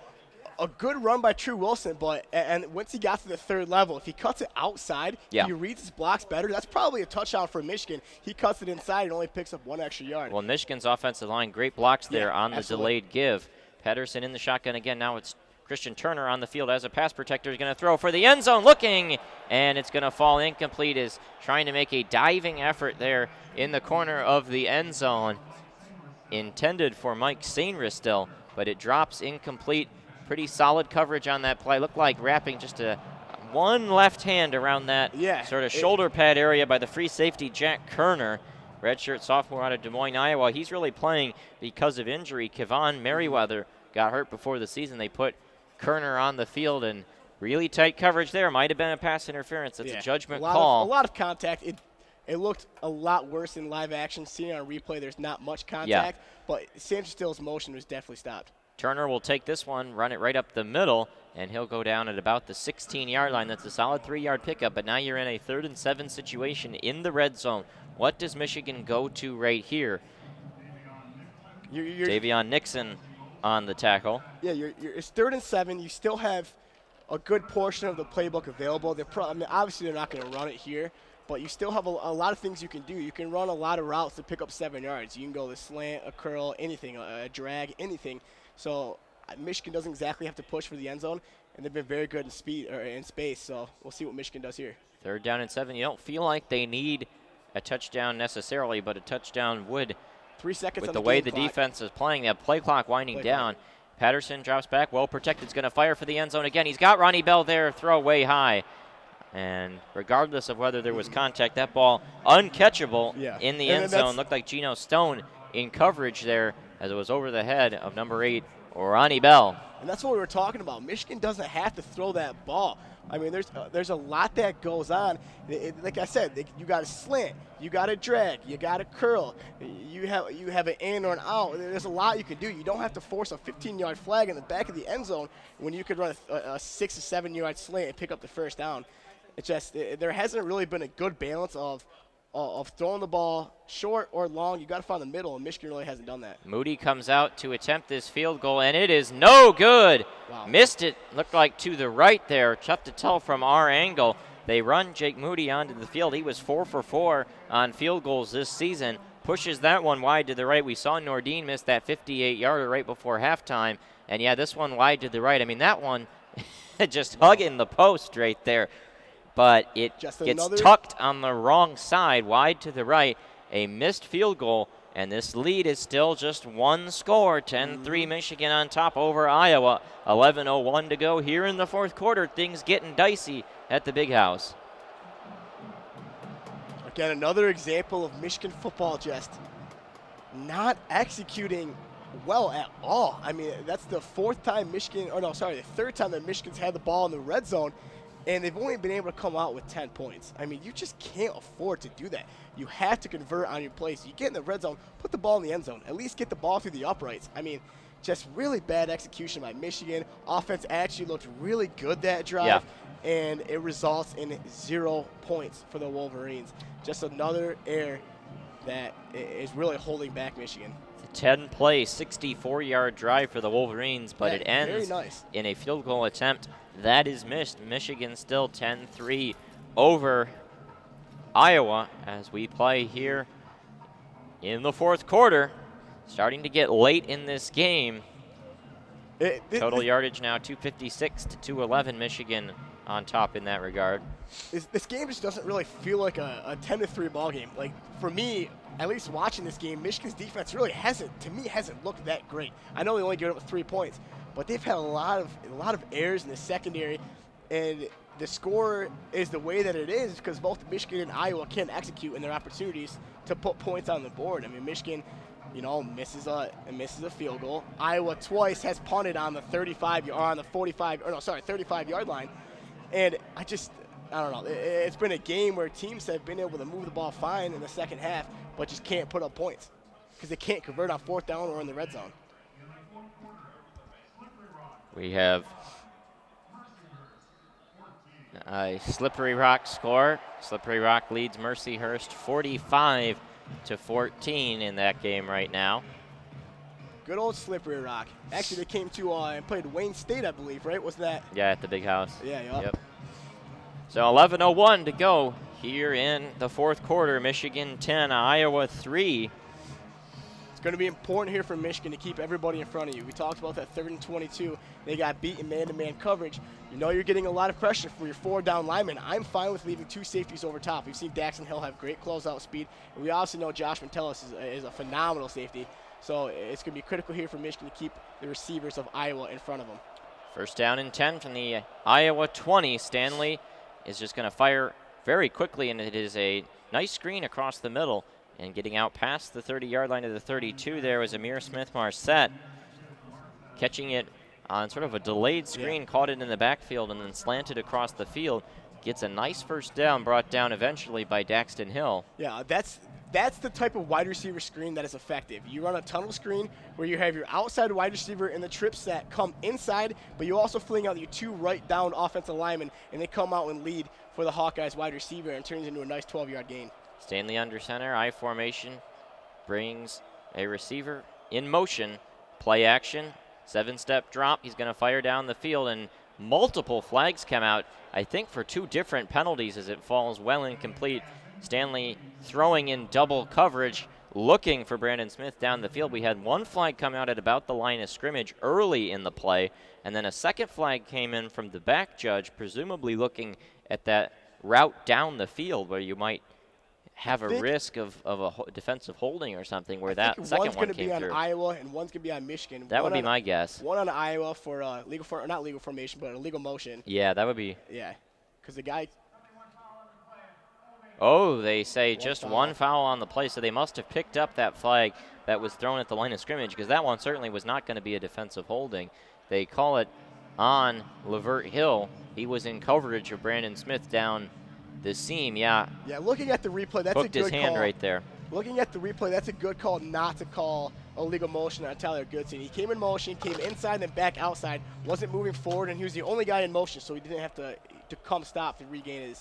Speaker 5: a good run by True Wilson, but and once he got to the third level, if he cuts it outside, he reads his blocks better. That's probably a touchdown for Michigan. He cuts it inside and only picks up 1 extra yard.
Speaker 6: Well, Michigan's offensive line, great blocks there on the delayed give. Patterson in the shotgun again. Now it's Christian Turner on the field as a pass protector. He's going to throw for the end zone, looking, and it's going to fall incomplete. Is trying to make a diving effort there in the corner of the end zone, intended for Mike Sainris still, but it drops incomplete. Pretty solid coverage on that play. Looked like wrapping just one left hand around that sort of shoulder pad area by the free safety, Jack Kerner, redshirt sophomore out of Des Moines, Iowa. He's really playing because of injury. Kevon Merriweather got hurt before the season. They put Kerner on the field, and really tight coverage there. Might have been a pass interference. That's a judgment call.
Speaker 5: A lot of contact. It looked a lot worse in live action. Seeing it on replay, there's not much contact, but Sam Still's motion was definitely stopped.
Speaker 6: Turner will take this one, run it right up the middle, and he'll go down at about the 16-yard line. That's a solid 3-yard pickup, but now you're in a 3rd and 7 situation in the red zone. What does Michigan go to right here? Davion Nixon on the tackle.
Speaker 5: Yeah, it's 3rd and 7. You still have a good portion of the playbook available. Obviously, they're not going to run it here, but you still have a lot of things you can do. You can run a lot of routes to pick up 7 yards. You can go the slant, a curl, anything, a drag, anything. So Michigan doesn't exactly have to push for the end zone, and they've been very good in speed or in space. So we'll see what Michigan does here.
Speaker 6: 3rd down and 7. You don't feel like they need a touchdown necessarily, but a touchdown would.
Speaker 5: 3 seconds
Speaker 6: with
Speaker 5: on
Speaker 6: the
Speaker 5: the
Speaker 6: way
Speaker 5: game
Speaker 6: the
Speaker 5: clock.
Speaker 6: defense is playing, that play clock winding down. Patterson drops back, well protected. Is going to fire for the end zone again. He's got Ronnie Bell there, throw way high. And regardless of whether there was contact, that ball uncatchable in the end zone. Looked like Geno Stone in coverage there as it was over the head of number 8, Ronnie Bell.
Speaker 5: And that's what we were talking about. Michigan doesn't have to throw that ball. I mean, there's a lot that goes on. Like I said, you got a slant, you got a drag, you got a curl, you have an in or an out. There's a lot you can do. You don't have to force a 15-yard flag in the back of the end zone when you could run a 6 or 7-yard slant and pick up the 1st down. It's just there hasn't really been a good balance of throwing the ball short or long. You got to find the middle, and Michigan really hasn't done that.
Speaker 6: Moody comes out to attempt this field goal, and it is no good.
Speaker 5: Wow.
Speaker 6: Missed it. Looked like to the right there. Tough to tell from our angle. They run Jake Moody onto the field. He was 4 for 4 on field goals this season. Pushes that one wide to the right. We saw Nordine miss that 58-yarder right before halftime. And, this one wide to the right. I mean, that one just hugging the post right there. But it gets tucked on the wrong side, wide to the right. A missed field goal, and this lead is still just one score. 10-3 Michigan on top over Iowa. 11:01 to go here in the 4th quarter. Things getting dicey at the Big House.
Speaker 5: Again, another example of Michigan football just not executing well at all. I mean, that's the 3rd time that Michigan's had the ball in the red zone, and they've only been able to come out with 10 points. I mean, you just can't afford to do that. You have to convert on your plays. You get in the red zone, put the ball in the end zone. At least get the ball through the uprights. I mean, just really bad execution by Michigan. Offense actually looked really good that drive, and it results in 0 points for the Wolverines. Just another error that is really holding back Michigan.
Speaker 6: 10-play, 64-yard drive for the Wolverines, but it ends in a field goal attempt. That is missed. Michigan still 10-3 over Iowa as we play here in the 4th quarter. Starting to get late in this game. Total yardage now 256 to 211. Michigan on top in that regard.
Speaker 5: This game just doesn't really feel like a 10-3 ball game. Like, for me, at least watching this game, Michigan's defense really hasn't looked that great. I know they only gave up 3 points, but they've had a lot of errors in the secondary, and the score is the way that it is because both Michigan and Iowa can execute in their opportunities to put points on the board. I mean, Michigan, misses a field goal. Iowa twice has punted on the 35-yard line, and I don't know. It's been a game where teams have been able to move the ball fine in the second half, but just can't put up points because they can't convert on 4th down or in the red zone.
Speaker 6: We have Slippery Rock score. Slippery Rock leads Mercyhurst 45-14 in that game right now.
Speaker 5: Good old Slippery Rock. Actually, they came to and played Wayne State, I believe, right? Wasn't that?
Speaker 6: Yeah, at the big house.
Speaker 5: Yeah, yeah.
Speaker 6: Yep. So 11:01 to go here in the fourth quarter. Michigan 10, Iowa 3.
Speaker 5: It's going to be important here for Michigan to keep everybody in front of you. We talked about that 3rd and 22. They got beaten man-to-man coverage. You know you're getting a lot of pressure for your 4-down linemen. I'm fine with leaving 2 safeties over top. We've seen Daxton Hill have great closeout speed. And we also know Josh Metellus is a phenomenal safety. So it's going to be critical here for Michigan to keep the receivers of Iowa in front of them.
Speaker 6: First down and 10 from the Iowa 20. Stanley is just going to fire very quickly, and it is a nice screen across the middle. And getting out past the 30-yard line to the 32 there was Amir Smith-Marset. Catching it on sort of a delayed screen, caught it in the backfield, and then slanted across the field. Gets a nice first down, brought down eventually by Daxton Hill.
Speaker 5: Yeah, that's the type of wide receiver screen that is effective. You run a tunnel screen where you have your outside wide receiver and the trip set come inside, but you also fling out your 2 right down offensive linemen, and they come out and lead for the Hawkeyes wide receiver, and turns into a nice 12-yard gain.
Speaker 6: Stanley under center, I formation, brings a receiver in motion, play action, 7-step drop. He's going to fire down the field, and multiple flags come out, I think for 2 different penalties as it falls well incomplete. Stanley throwing in double coverage, looking for Brandon Smith down the field. We had 1 flag come out at about the line of scrimmage early in the play, and then a second flag came in from the back judge, presumably looking at that route down the field where you might have a risk of a defensive holding or something, where that second one came through. One's going to be on
Speaker 5: Iowa and one's going to be on Michigan.
Speaker 6: That would be my guess.
Speaker 5: One on Iowa for not legal formation, but illegal motion.
Speaker 6: Yeah, that would be.
Speaker 5: Yeah, because the guy.
Speaker 6: Oh, they say just one foul on the play, so they must have picked up that flag that was thrown at the line of scrimmage, because that one certainly was not going to be a defensive holding. They call it on Levert Hill. He was in coverage of Brandon Smith down the seam. Yeah,
Speaker 5: looking at the replay, that's a good call.
Speaker 6: Hooked his hand right there.
Speaker 5: Looking at the replay, that's a good call not to call illegal motion on Tyler Goodson. He came in motion, came inside, then back outside, wasn't moving forward, and he was the only guy in motion, so he didn't have to come stop to regain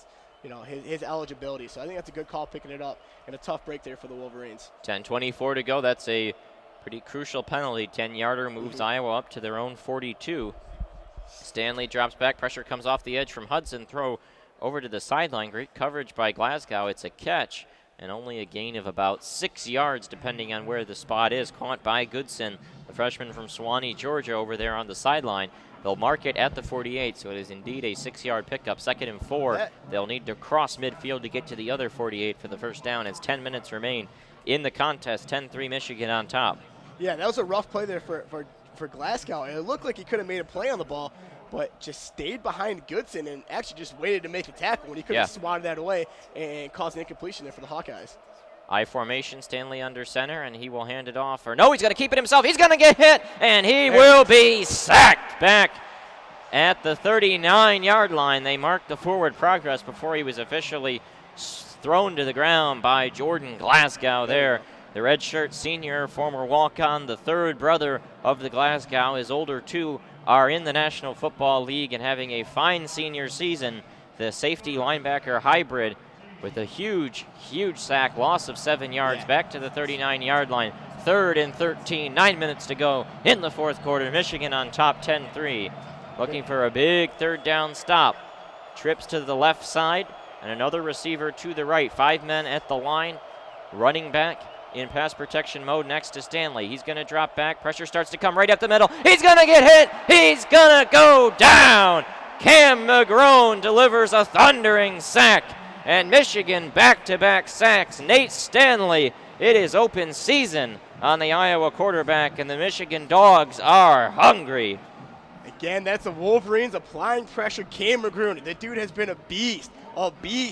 Speaker 5: his eligibility. So I think that's a good call picking it up, and a tough break there for the Wolverines.
Speaker 6: 10:24 to go. That's a pretty crucial penalty. 10-yarder moves Iowa up to their own 42. Stanley drops back. Pressure comes off the edge from Hudson. Throw over to the sideline. Great coverage by Glasgow. It's a catch, and only a gain of about 6 yards depending on where the spot is. Caught by Goodson, the freshman from Suwanee, Georgia, over there on the sideline. They'll mark it at the 48, so it is indeed a 6-yard pickup. 2nd and 4. They'll need to cross midfield to get to the other 48 for the first down as 10 minutes remain in the contest. 10-3 Michigan on top.
Speaker 5: Yeah, that was a rough play there for Glasgow. It looked like he could have made a play on the ball, but just stayed behind Goodson and actually just waited to make a tackle when he could have swatted that away and caused an incompletion there for the Hawkeyes.
Speaker 6: I formation, Stanley under center, and he will hand it off. Or no, he's going to keep it himself. He's going to get hit, and he will be sacked back at the 39-yard line. They marked the forward progress before he was officially thrown to the ground by Jordan Glasgow there. The redshirt senior, former walk-on, the 3rd brother of the Glasgow. His older 2 are in the National Football League and having a fine senior season. The safety linebacker hybrid with a huge sack, loss of 7 yards, back to the 39-yard line. 3rd and 13, 9 minutes to go in the fourth quarter. Michigan on top 10-3. Looking for a big 3rd down stop. Trips to the left side and another receiver to the right. 5 men at the line. Running back in pass protection mode next to Stanley. He's going to drop back. Pressure starts to come right up the middle. He's going to get hit. He's going to go down. Cam McGrone delivers a thundering sack. And Michigan back-to-back sacks. Nate Stanley, it is open season on the Iowa quarterback, and the Michigan Dogs are hungry.
Speaker 5: Again, that's the Wolverines applying pressure. Cam McGrone, the dude has been a beast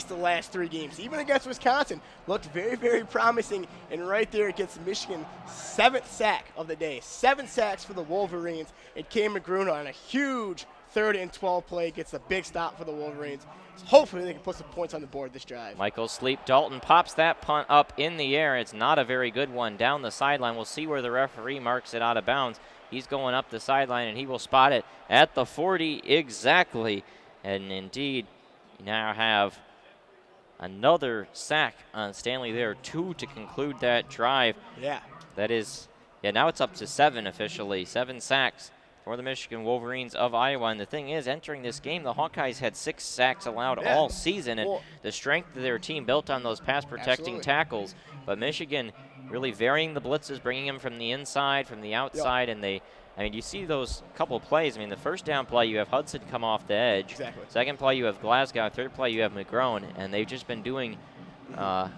Speaker 5: the last 3 games. Even against Wisconsin, looked very, very promising. And right there, it gets Michigan 7th sack of the day. 7 sacks for the Wolverines. And Cam McGrone on a huge 3rd and 12 play gets a big stop for the Wolverines. Hopefully they can put some points on the board this drive.
Speaker 6: Michael Sleep Dalton pops that punt up in the air. It's not a very good one down the sideline. We'll see where the referee marks it out of bounds. He's going up the sideline, and he will spot it at the 40 exactly. And indeed, You now have another sack on Stanley there, 2 to conclude that drive.
Speaker 5: Yeah.
Speaker 6: That is, now it's up to 7 officially. 7 sacks for the Michigan Wolverines of Iowa. And the thing is, entering this game, the Hawkeyes had 6 sacks allowed all season. And the strength of their team built on those pass-protecting tackles. But Michigan really varying the blitzes, bringing them from the inside, from the outside. And you see those couple plays. The first down play, you have Hudson come off the edge.
Speaker 5: Exactly.
Speaker 6: Second play, you have Glasgow. Third play, you have McGrone. And they've just been doing a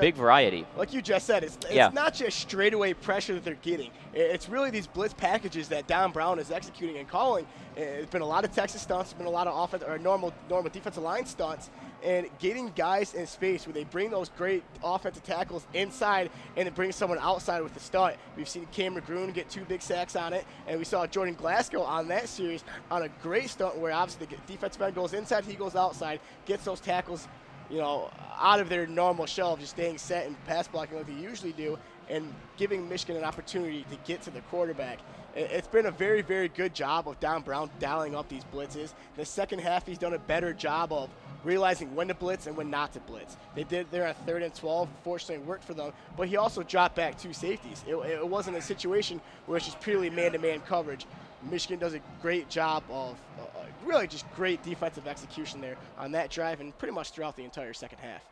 Speaker 6: big variety.
Speaker 5: Like you just said, it's not just straightaway pressure that they're getting. It's really these blitz packages that Don Brown is executing and calling. It's been a lot of Texas stunts. It's been a lot of normal defensive line stunts. And getting guys in space where they bring those great offensive tackles inside and then bring someone outside with the stunt. We've seen Cam McGroon get 2 big sacks on it, and we saw Jordan Glasgow on that series on a great stunt where obviously the defensive end goes inside, he goes outside, gets those tackles, out of their normal shell of just staying set and pass blocking like they usually do, and giving Michigan an opportunity to get to the quarterback. It's been a very, very good job of Don Brown dialing up these blitzes. The second half, he's done a better job of realizing when to blitz and when not to blitz. They did there on 3rd and 12. Fortunately, it worked for them. But he also dropped back 2 safeties. It wasn't a situation where it's just purely man-to-man coverage. Michigan does a great job of really just great defensive execution there on that drive and pretty much throughout the entire second half.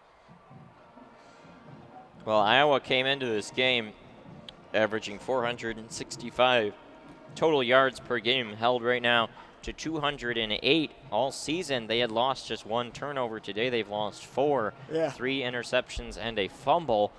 Speaker 6: Well, Iowa came into this game averaging 465 total yards per game, held right now to 208 all season. They had lost just 1 turnover. Today they've lost 4, 3 interceptions and a fumble.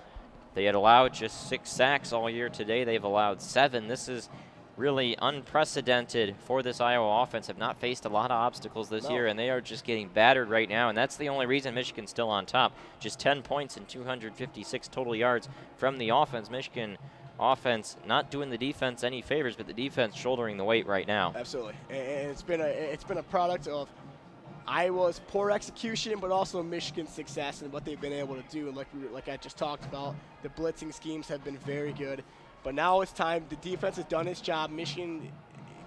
Speaker 6: They had allowed just 6 sacks all year. Today they've allowed 7. This is really unprecedented for this Iowa offense. Have not faced a lot of obstacles this year, and they are just getting battered right now, and that's the only reason Michigan's still on top. Just 10 points and 256 total yards from the offense. Michigan offense not doing the defense any favors, but the defense shouldering the weight right now.
Speaker 5: Absolutely, and it's been a product of Iowa's poor execution, but also Michigan's success and what they've been able to do. Like I just talked about, the blitzing schemes have been very good. But now it's time. The defense has done its job. Michigan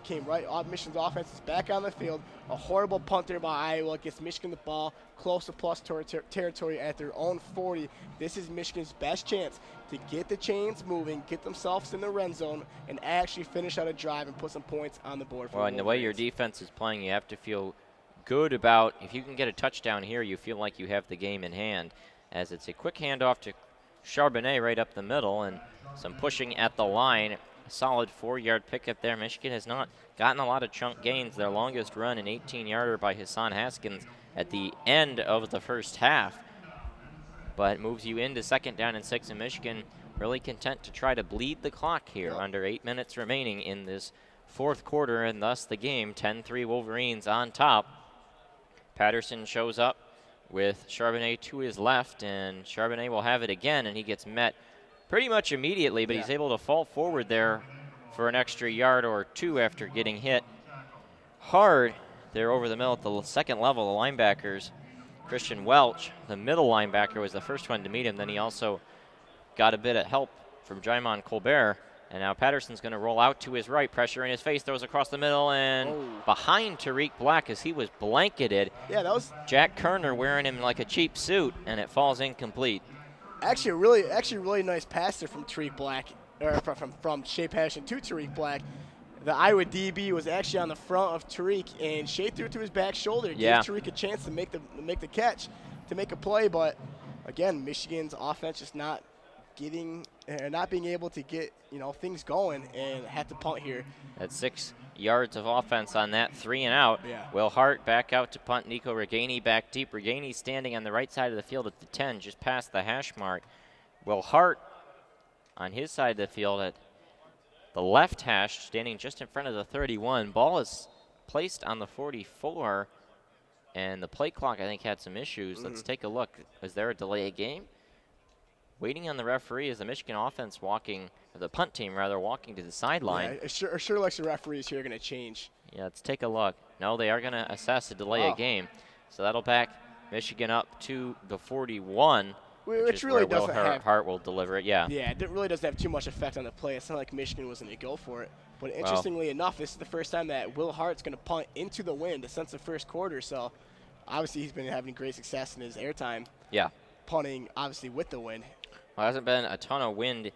Speaker 5: came right off. Michigan's offense is back on the field. A horrible punt there by Iowa gets Michigan the ball close to plus territory at their own 40. This is Michigan's best chance to get the chains moving, get themselves in the red zone, and actually finish out a drive and put some points on the board.
Speaker 6: Well, and the way your defense is playing, you have to feel good about if you can get a touchdown here, you feel like you have the game in hand, as it's a quick handoff to Charbonnet right up the middle and some pushing at the line. A solid 4-yard pickup there. Michigan has not gotten a lot of chunk gains. Their longest run, an 18-yarder by Hassan Haskins at the end of the first half. But moves you into 2nd down and 6, and Michigan really content to try to bleed the clock here under 8 minutes remaining in this 4th quarter, and thus the game 10-3 Wolverines on top. Patterson shows up with Charbonnet to his left, and Charbonnet will have it again, and he gets met pretty much immediately, but he's able to fall forward there for an extra yard or 2 after getting hit hard there over the middle at the second level. The linebackers, Christian Welch, the middle linebacker, was the first one to meet him. Then he also got a bit of help from Jaimon Colbert. And now Patterson's going to roll out to his right, pressure in his face, throws across the middle, and behind Tariq Black as he was blanketed.
Speaker 5: Yeah, that was
Speaker 6: Jack Kerner wearing him like a cheap suit, and it falls incomplete.
Speaker 5: Actually, really nice pass there from Tariq Black, or from Shea Patterson to Tariq Black. The Iowa DB was actually on the front of Tariq, and Shea threw it to his back shoulder. Gave Tariq a chance to make the catch, to make a play. But again, Michigan's offense just not being able to get things going, and had to punt here.
Speaker 6: That's 6 yards of offense on that 3 and out. Will Hart back out to punt. Nico Reganey back deep. Reganey standing on the right side of the field at the 10, just past the hash mark. Will Hart on his side of the field at the left hash, standing just in front of the 31. Ball is placed on the 44, and the play clock, I think, had some issues. Let's take a look. Is there a delay of game? Waiting on the referee is the Michigan offense walking, or the punt team rather, walking to the sideline.
Speaker 5: Yeah, sure looks the referees here are going to change.
Speaker 6: Yeah, let's take a look. No, they are going to assess a delay of game. So that'll back Michigan up to the 41, which really doesn't have Hart will deliver it. Yeah,
Speaker 5: it really doesn't have too much effect on the play. It's not like Michigan was going to go for it. But interestingly enough, this is the first time that Will Hart's going to punt into the wind since the first quarter. So obviously he's been having great success in his airtime.
Speaker 6: Yeah.
Speaker 5: Punting, obviously, with the wind.
Speaker 6: Well, there hasn't been a ton of wind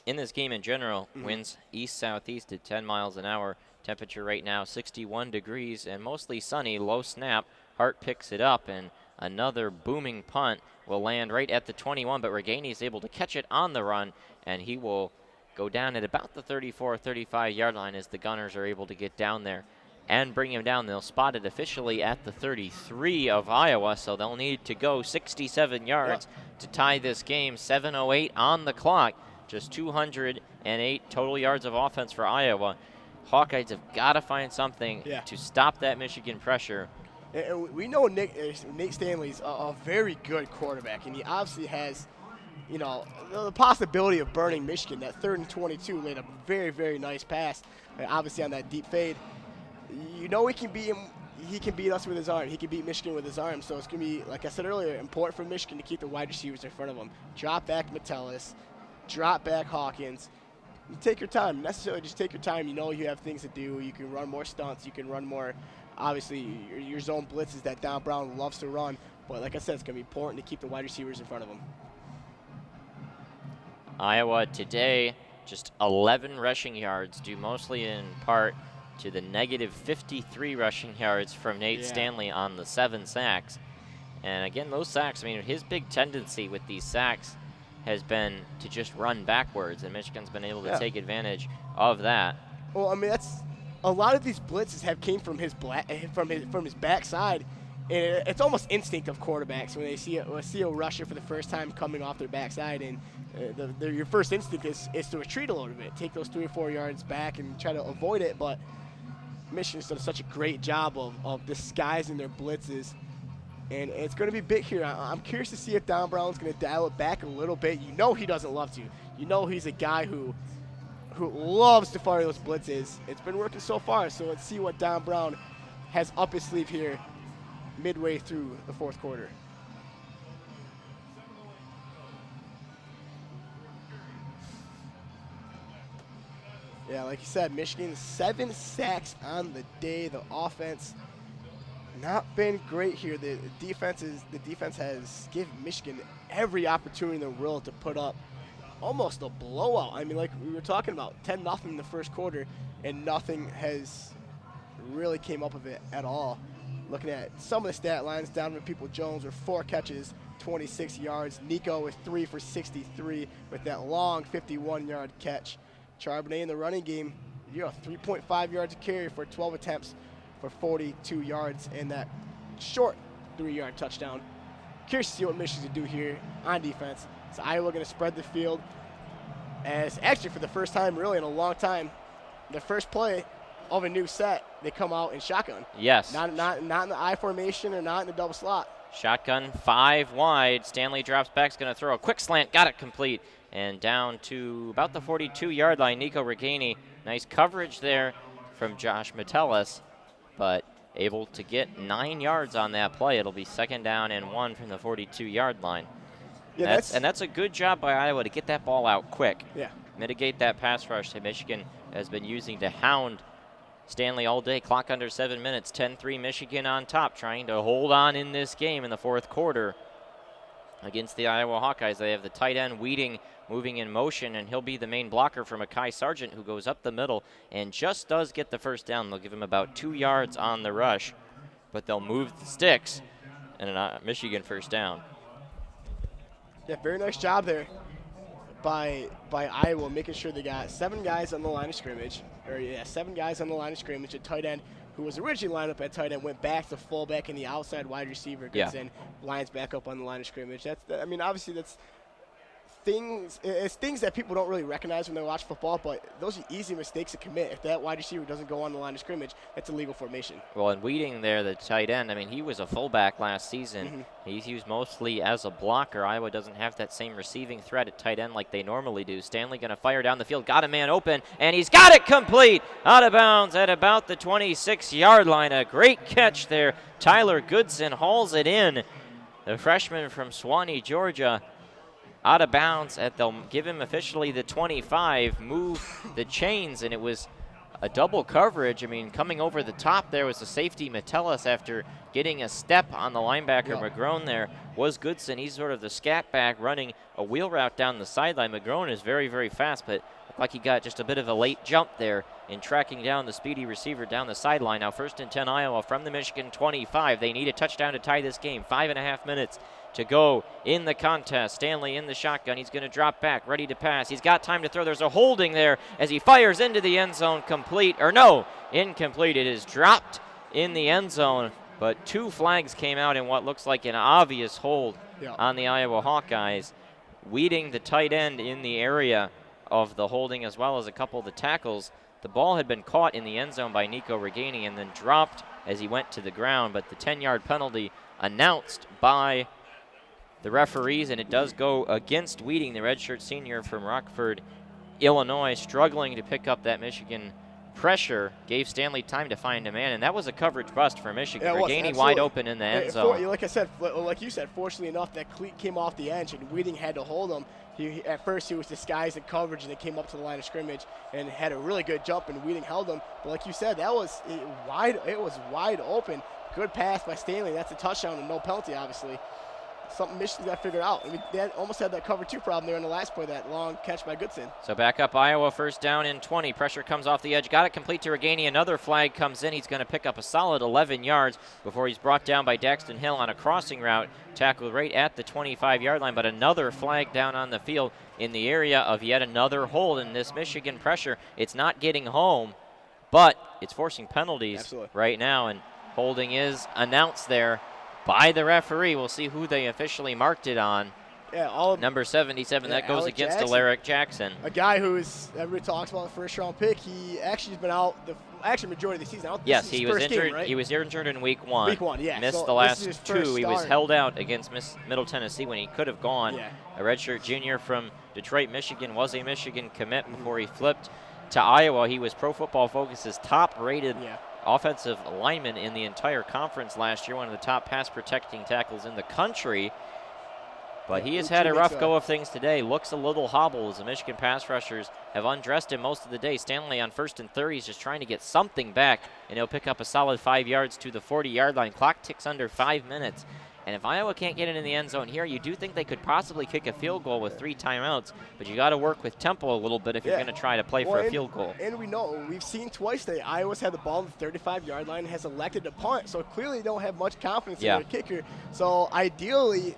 Speaker 6: in this game in general. Winds east-southeast at 10 miles an hour. Temperature right now 61 degrees and mostly sunny. Low snap. Hart picks it up, and another booming punt will land right at the 21, but Reganey is able to catch it on the run, and he will go down at about the 34, 35-yard line as the Gunners are able to get down there and bring him down. They'll spot it officially at the 33 of Iowa, so they'll need to go 67 yards to tie this game. 7:08 on the clock, just 208 total yards of offense for Iowa. Hawkeyes have got to find something to stop that Michigan pressure.
Speaker 5: And we know Nate Stanley's a very good quarterback, and he obviously has, you know, the possibility of burning Michigan. That 3rd and 22 laid a very, very nice pass, obviously on that deep fade. You know he can beat him. He can beat us with his arm. He can beat Michigan with his arm. So it's going to be, like I said earlier, important for Michigan to keep the wide receivers in front of them. Drop back Metellus, drop back Hawkins. You take your time. Necessarily just take your time. You know you have things to do. You can run more stunts. You can run more, obviously, your zone blitzes that Don Brown loves to run. But like I said, it's going to be important to keep the wide receivers in front of them.
Speaker 6: Iowa today, just 11 rushing yards, due mostly in part to the negative 53 rushing yards from Nate Stanley on the 7 sacks. And again, those sacks, I mean, his big tendency with these sacks has been to just run backwards, and Michigan's been able to take advantage of that.
Speaker 5: Well, I mean, that's a lot of these blitzes have came from his backside, and it's almost instinct of quarterbacks when they see a rusher for the first time coming off their backside, and your first instinct is to retreat a little bit, take those 3 or 4 yards back and try to avoid it. But Michigan's done such a great job of disguising their blitzes. And it's going to be big here. I'm curious to see if Don Brown's going to dial it back a little bit. You know he doesn't love to. You know he's a guy who loves to fire those blitzes. It's been working so far, so let's see what Don Brown has up his sleeve here midway through the 4th quarter. Yeah, like you said, Michigan 7 sacks on the day. The offense not been great here. The defense has given Michigan every opportunity in the world to put up almost a blowout. I mean, like we were talking about, 10-0 in the first quarter, and nothing has really came up of it at all. Looking at some of the stat lines, Donovan People-Jones with 4 catches, 26 yards. Nico with 3 for 63 with that long 51-yard catch. Charbonnet in the running game, 3.5 yards a carry for 12 attempts for 42 yards and that short 3-yard touchdown. Curious to see what Michigan's going to do here on defense. So Iowa going to spread the field as actually for the first time really in a long time, the first play of a new set, they come out in shotgun.
Speaker 6: Yes.
Speaker 5: Not in the I formation or not in the double slot.
Speaker 6: Shotgun 5 wide. Stanley drops back, is going to throw a quick slant, got it complete. And down to about the 42-yard line, Nico Reganey. Nice coverage there from Josh Metellus, but able to get 9 yards on that play. It'll be 2nd down and 1 from the 42-yard line. Yeah, that's a good job by Iowa to get that ball out quick.
Speaker 5: Yeah.
Speaker 6: Mitigate that pass rush that Michigan has been using to hound Stanley all day. Clock under 7 minutes. 10-3 Michigan on top, trying to hold on in this game in the 4th quarter against the Iowa Hawkeyes. They have the tight end Weeding moving in motion, and he'll be the main blocker for Mekhi Sargent, who goes up the middle and just does get the first down. They'll give him about 2 yards on the rush, but they'll move the sticks and a Michigan first down.
Speaker 5: Yeah, very nice job there by Iowa, making sure they got 7 guys on the line of scrimmage. 7 guys on the line of scrimmage. A tight end who was originally lined up at tight end went back to fullback, and the outside wide receiver gets in, lines back up on the line of scrimmage. Obviously that's things that people don't really recognize when they watch football, but those are easy mistakes to commit. If that wide receiver doesn't go on the line of scrimmage, that's illegal formation.
Speaker 6: Well, and Weeding there, the tight end, I mean, he was a fullback last season. He's used mostly as a blocker. Iowa doesn't have that same receiving threat at tight end like they normally do. Stanley going to fire down the field, got a man open, and he's got it complete out of bounds at about the 26-yard line. A great catch there. Tyler Goodson hauls it in. The freshman from Suwanee, Georgia, out of bounds they'll give him officially the 25, move the chains, and it was a double coverage. I mean, coming over the top there was the safety Metellus after getting a step on the linebacker McGrone there was Goodson. He's sort of the scat back running a wheel route down the sideline. McGrone is very, very fast, but looked like he got just a bit of a late jump there in tracking down the speedy receiver down the sideline. Now 1st and 10 Iowa from the Michigan 25. They need a touchdown to tie this game. 5.5 minutes to go in the contest. Stanley in the shotgun. He's going to drop back, ready to pass. He's got time to throw. There's a holding there as he fires into the end zone. Incomplete. It is dropped in the end zone, but 2 flags came out in what looks like an obvious hold on the Iowa Hawkeyes. Weeding, the tight end, in the area of the holding as well as a couple of the tackles. The ball had been caught in the end zone by Nico Reganey and then dropped as he went to the ground, but the 10-yard penalty announced by the referees, and it does go against Weeding, the redshirt senior from Rockford, Illinois, struggling to pick up that Michigan pressure. Gave Stanley time to find a man, and that was a coverage bust for Michigan. Reganey wide open in the end zone.
Speaker 5: Like you said, fortunately enough, that cleat came off the edge, and Weeding had to hold him. At first, he was disguised in coverage, and they came up to the line of scrimmage and had a really good jump, and Weeding held him. But like you said, it was wide open. Good pass by Stanley. That's a touchdown and no penalty, obviously. Something Michigan's got to figure out. I mean, they almost had that cover 2 problem there in the last play, that long catch by Goodson.
Speaker 6: So back up Iowa, 1st down and 20. Pressure comes off the edge. Got it complete to Reganey. Another flag comes in. He's going to pick up a solid 11 yards before he's brought down by Daxton Hill on a crossing route. Tackled right at the 25-yard line, but another flag down on the field in the area of yet another hold in this Michigan pressure. It's not getting home, but it's forcing penalties right now, and holding is announced there by the referee. We'll see who they officially marked it on. Number 77, that goes against Alaric Jackson.
Speaker 5: A guy who's, everybody talks about the 1st-round pick. He actually has been out the majority of the season.
Speaker 6: Yes, he was injured.
Speaker 5: Game, right?
Speaker 6: He was injured in week 1. Missed
Speaker 5: so
Speaker 6: the last 2. He was
Speaker 5: start.
Speaker 6: held out against Middle Tennessee when he could have gone. A redshirt junior from Detroit, Michigan, was a Michigan commit before he flipped to Iowa. He was Pro Football Focus's top-rated offensive lineman in the entire conference last year, one of the top pass-protecting tackles in the country. But he has had a rough go of things today. Looks a little hobbled as the Michigan pass rushers have undressed him most of the day. Stanley on 1st and 30 is just trying to get something back, and he'll pick up a solid 5 yards to the 40-yard line. Clock ticks under 5 minutes. And if Iowa can't get it in the end zone here, you do think they could possibly kick a field goal with 3 timeouts, but you got to work with tempo a little bit if you're going to try to play for a field goal.
Speaker 5: And we've seen twice that Iowa's had the ball on the 35-yard line and has elected to punt, so clearly they don't have much confidence in their kicker. So ideally,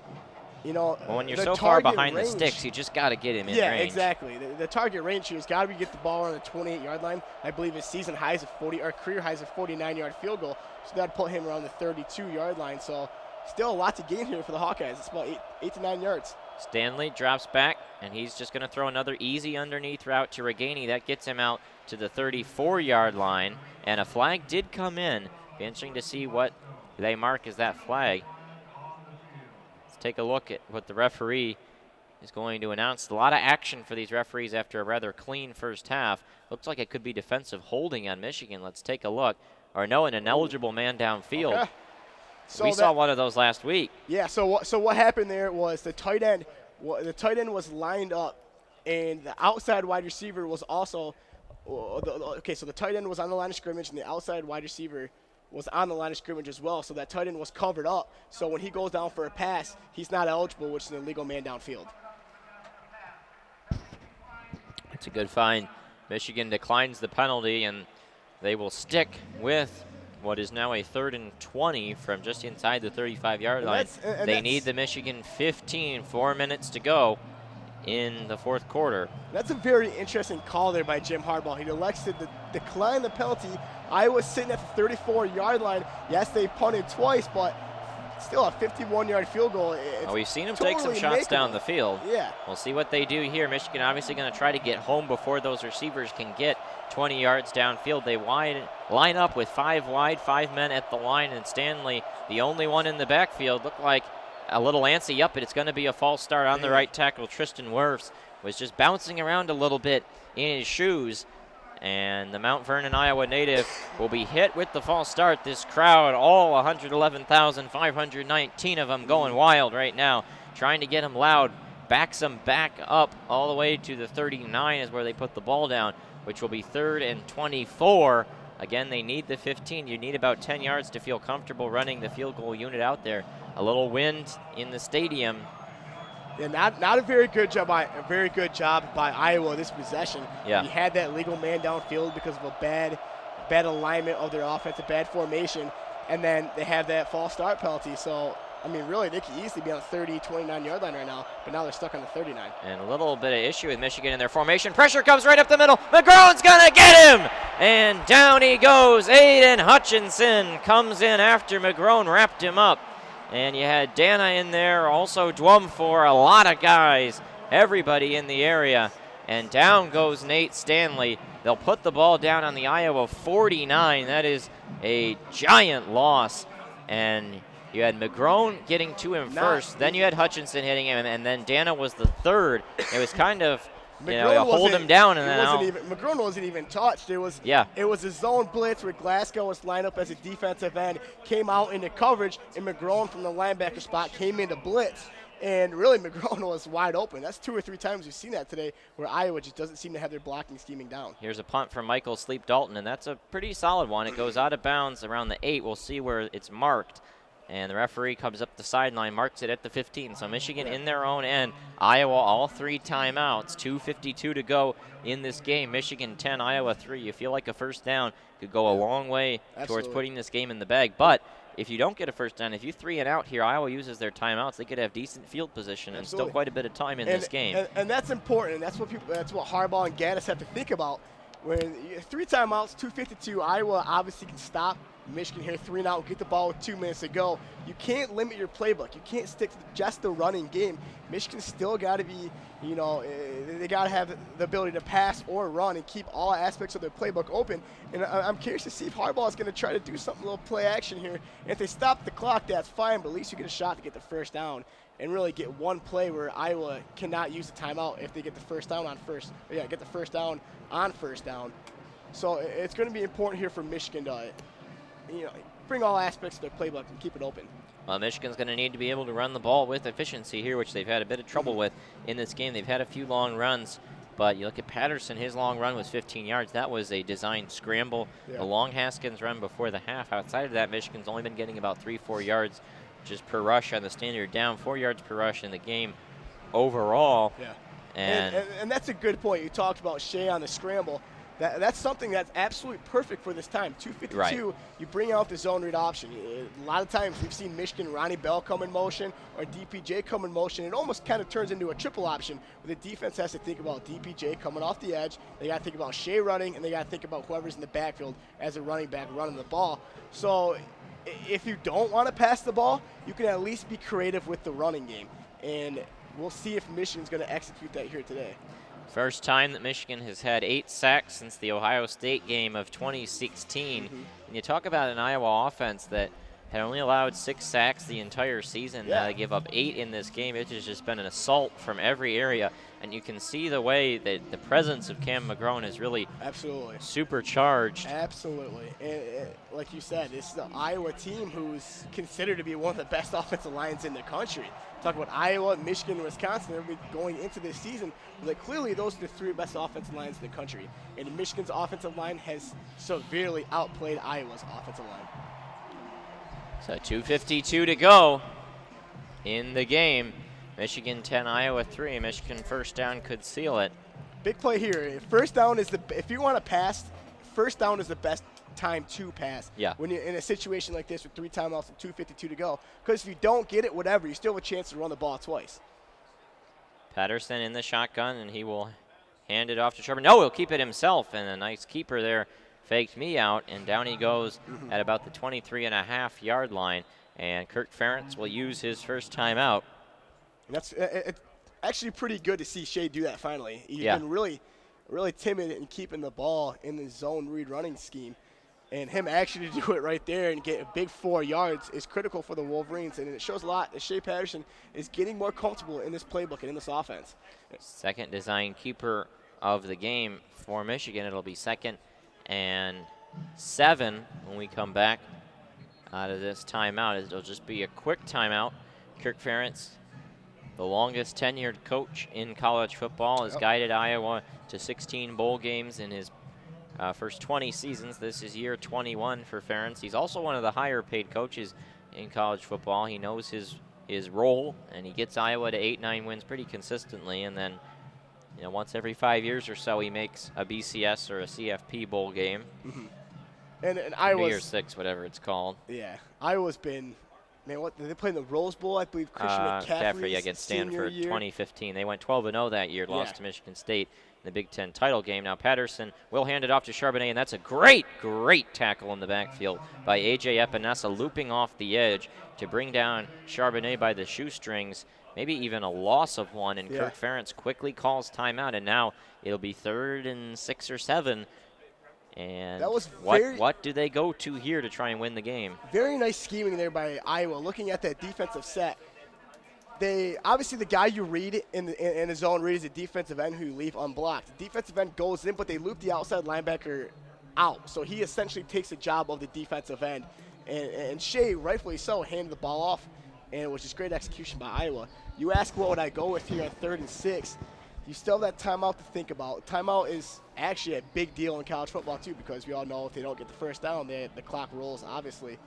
Speaker 6: when you're so far behind the sticks, you just got to get him in range.
Speaker 5: Yeah, exactly. The target range here has got to be get the ball on the 28-yard line. I believe his season high is career high is a 49-yard field goal, so got to put him around the 32-yard line. So still a lot to gain here for the Hawkeyes. It's about 8 to 9 yards.
Speaker 6: Stanley drops back, and he's just going to throw another easy underneath route to Reganey. That gets him out to the 34-yard line, and a flag did come in. Be interesting to see what they mark as that flag. Let's take a look at what the referee is going to announce. A lot of action for these referees after a rather clean first half. Looks like it could be defensive holding on Michigan. Let's take a look. Or no, an ineligible man downfield.
Speaker 5: Okay. So
Speaker 6: we saw one of those last week.
Speaker 5: Yeah, so what happened there was the tight end was lined up, and the outside wide receiver was also so the tight end was on the line of scrimmage, and the outside wide receiver was on the line of scrimmage as well, so that tight end was covered up. So when he goes down for a pass, he's not eligible, which is an illegal man downfield.
Speaker 6: It's a good find. Michigan declines the penalty, and they will stick with what is now a 3rd and 20 from just inside the 35-yard line. They need the Michigan 15, 4 minutes to go in the 4th quarter.
Speaker 5: That's a very interesting call there by Jim Harbaugh. He elects to decline the penalty. Iowa's sitting at the 34-yard line. Yes, they punted twice, but still a 51-yard field goal.
Speaker 6: We've seen them take some shots down the field.
Speaker 5: Yeah.
Speaker 6: We'll see what they do here. Michigan obviously going to try to get home before those receivers can get 20 yards downfield. They line up with 5 wide, 5 men at the line, and Stanley, the only one in the backfield, looked like a little antsy up, but it's going to be a false start on the right tackle. Tristan Wirfs was just bouncing around a little bit in his shoes, and the Mount Vernon, Iowa native will be hit with the false start. This crowd, all 111,519 of them, going wild right now, trying to get him loud. Backs him back up all the way to the 39 is where they put the ball down. which will be 3rd and 24. Again, they need the 15. You need about 10 yards to feel comfortable running the field goal unit out there. A little wind in the stadium.
Speaker 5: Yeah, not a very good job by Iowa this possession.
Speaker 6: Yeah.
Speaker 5: You had that legal man downfield because of a bad alignment of their offense, a bad formation, and then they have that false start penalty. So, I mean, really, they could easily be on the 30, 29-yard line right now, but now they're stuck on the 39.
Speaker 6: And a little bit of issue with Michigan in their formation. Pressure comes right up the middle. McGrone's going to get him! And down he goes. Aiden Hutchinson comes in after McGrone wrapped him up. And you had Dana in there, also Dwumfor, a lot of guys, everybody in the area. And down goes Nate Stanley. They'll put the ball down on the Iowa 49. That is a giant loss. And you had McGrone getting to him first. Then you had Hutchinson hitting him, and then Dana was the third. It was kind of, hold him down. And then
Speaker 5: McGrone wasn't even touched. It was a zone blitz where Glasgow was lined up as a defensive end, came out into coverage, and McGrone from the linebacker spot came into blitz. And really, McGrone was wide open. That's 2 or 3 times we've seen that today where Iowa just doesn't seem to have their blocking scheming down.
Speaker 6: Here's a punt from Michael Sleep Dalton, and that's a pretty solid one. It goes out of bounds around the 8. We'll see where it's marked. And the referee comes up the sideline, marks it at the 15. So Michigan in their own end. Iowa all 3 timeouts. 2:52 to go in this game. Michigan 10, Iowa 3. You feel like a first down could go a long way towards putting this game in the bag. But if you don't get a first down, if you 3 and out here, Iowa uses their timeouts, they could have decent field position and still quite a bit of time in this game.
Speaker 5: And that's important. That's what Harbaugh and Gaddis have to think about. When 3 timeouts, 2:52, Iowa obviously can stop Michigan here, 3 and out, get the ball with 2 minutes to go. You can't limit your playbook. You can't stick to just the running game. Michigan's still got to be, they got to have the ability to pass or run and keep all aspects of their playbook open. And I'm curious to see if Harbaugh is going to try to do something, a little play action here. And if they stop the clock, that's fine, but at least you get a shot to get the first down and really get one play where Iowa cannot use the timeout if they get the first down on first. Get the first down on first down. So it's going to be important here for Michigan to bring all aspects of their playbook and keep it open.
Speaker 6: Well, Michigan's going to need to be able to run the ball with efficiency here, which they've had a bit of trouble with in this game. They've had a few long runs, but you look at Patterson, his long run was 15 yards. That was a designed scramble. The long Haskins run before the half. Outside of that, Michigan's only been getting about 3-4 yards just per rush on the standard down, 4 yards per rush in the game overall.
Speaker 5: Yeah.
Speaker 6: And
Speaker 5: that's a good point. You talked about Shea on the scramble. That's something that's absolutely perfect for this time. 2:52, you bring out the zone read option. A lot of times we've seen Michigan, Ronnie Bell come in motion or DPJ come in motion. It almost kind of turns into a triple option where the defense has to think about DPJ coming off the edge. They got to think about Shea running, and they got to think about whoever's in the backfield as a running back running the ball. So if you don't want to pass the ball, you can at least be creative with the running game. And we'll see if Michigan's going to execute that here today.
Speaker 6: First time that Michigan has had 8 sacks since the Ohio State game of 2016. And you talk about an Iowa offense that had only allowed 6 sacks the entire season. They give up 8 in this game. It has just been an assault from every area. And you can see the way that the presence of Cam McGrone is really supercharged.
Speaker 5: Absolutely. And like you said, this is the Iowa team who's considered to be one of the best offensive lines in the country. Talk about Iowa, Michigan, and Wisconsin. They're going into this season. Like clearly, those are the 3 best offensive lines in the country. And Michigan's offensive line has severely outplayed Iowa's offensive line.
Speaker 6: So 2:52 to go in the game. Michigan 10, Iowa 3. Michigan first down could seal it.
Speaker 5: Big play here. First down is if you want to pass, first down is the best time to pass.
Speaker 6: Yeah.
Speaker 5: When you're in a situation like this with 3 timeouts and 2:52 to go. Because if you don't get it, whatever, you still have a chance to run the ball twice.
Speaker 6: Patterson in the shotgun, and he will hand it off to Sherman. No, he'll keep it himself, and a nice keeper there faked me out, and down he goes at about the 23.5-yard line. And Kirk Ferentz will use his first timeout.
Speaker 5: And that's it's actually pretty good to see Shea do that finally. He's been really, really timid in keeping the ball in the zone read running scheme. And him actually do it right there and get a big 4 yards is critical for the Wolverines. And it shows a lot that Shea Patterson is getting more comfortable in this playbook and in this offense.
Speaker 6: Second design keeper of the game for Michigan. It'll be 2nd and 7 when we come back out of this timeout. It'll just be a quick timeout. Kirk Ferentz the longest tenured coach in college football, has guided Iowa to 16 bowl games in his first 20 seasons. This is year 21 for Ferentz. He's also one of the higher paid coaches in college football. He knows his role, and he gets Iowa to 8-9 wins pretty consistently. And then, once every 5 years or so, he makes a BCS or a CFP bowl game.
Speaker 5: And Iowa's
Speaker 6: Year 6, whatever it's called.
Speaker 5: Yeah, Iowa's been. Man, what did they play in the Rose Bowl? I believe Christian McCaffrey
Speaker 6: against Stanford, 2015. They went 12-0 that year, lost to Michigan State in the Big Ten title game. Now Patterson will hand it off to Charbonnet, and that's a great tackle in the backfield by A.J. Epinesa, looping off the edge to bring down Charbonnet by the shoestrings, maybe even a loss of one, and Kirk Ferentz quickly calls timeout, and now it'll be 3rd and 6 or 7. And
Speaker 5: that was
Speaker 6: what do they go to here to try and win the game?
Speaker 5: Very nice scheming there by Iowa. Looking at that defensive set, they obviously the guy you read in the zone read is a defensive end who you leave unblocked. The defensive end goes in, but they loop the outside linebacker out, so he essentially takes the job of the defensive end. And Shea, rightfully so, handed the ball off, and it was just great execution by Iowa. You ask what would I go with here on 3rd and 6. You still have that timeout to think about. Timeout is actually a big deal in college football, too, because we all know if they don't get the first down, the clock rolls, obviously.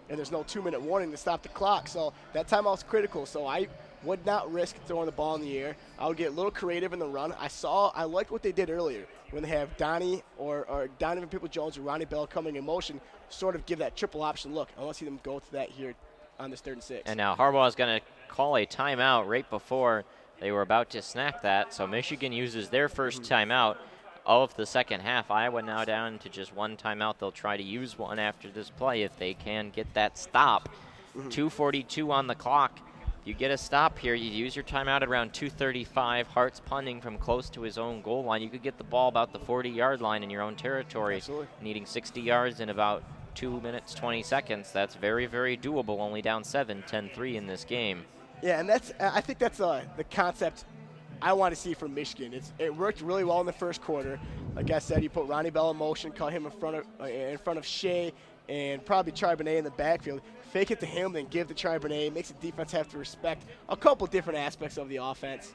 Speaker 5: And there's no 2-minute warning to stop the clock. So that timeout's critical. So I would not risk throwing the ball in the air. I would get a little creative in the run. I liked what they did earlier when they have Donnie or Donovan People-Jones or Ronnie Bell coming in motion, sort of give that triple option look. I want to see them go to that here on this 3rd and 6.
Speaker 6: And now Harbaugh is going to call a timeout right before they were about to snap that, so Michigan uses their first timeout of the second half. Iowa now down to just one timeout. They'll try to use one after this play if they can get that stop. 2:42 on the clock. If you get a stop here, you use your timeout at around 2:35. Hart's punting from close to his own goal line. You could get the ball about the 40-yard line in your own territory, needing 60 yards in about 2 minutes, 20 seconds. That's very, very doable, only down 7, 10-3 in this game.
Speaker 5: Yeah, and I think that's the concept I want to see from Michigan. It worked really well in the first quarter. Like I said, you put Ronnie Bell in motion, caught him in front of Shea, and probably Charbonnet in the backfield. Fake it to him, then give to Charbonnet. Makes the defense have to respect a couple different aspects of the offense.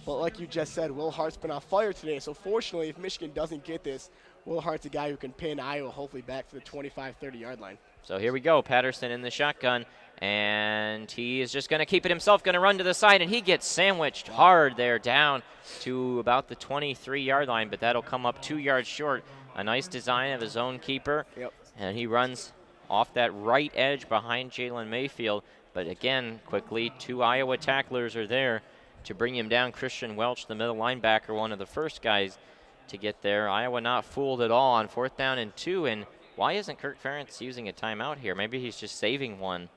Speaker 5: But like you just said, Will Hart's been on fire today. So fortunately, if Michigan doesn't get this, Will Hart's a guy who can pin Iowa hopefully back to the 25, 30-yard line.
Speaker 6: So here we go. Patterson in the shotgun. And he is just going to keep it himself, going to run to the side, and he gets sandwiched hard there down to about the 23-yard line, but that'll come up 2 yards short. A nice design of his own keeper. And he runs off that right edge behind Jalen Mayfield. But again, quickly, 2 Iowa tacklers are there to bring him down. Christian Welch, the middle linebacker, one of the first guys to get there. Iowa not fooled at all on 4th down and 2. And why isn't Kirk Ferentz using a timeout here? Maybe he's just saving one,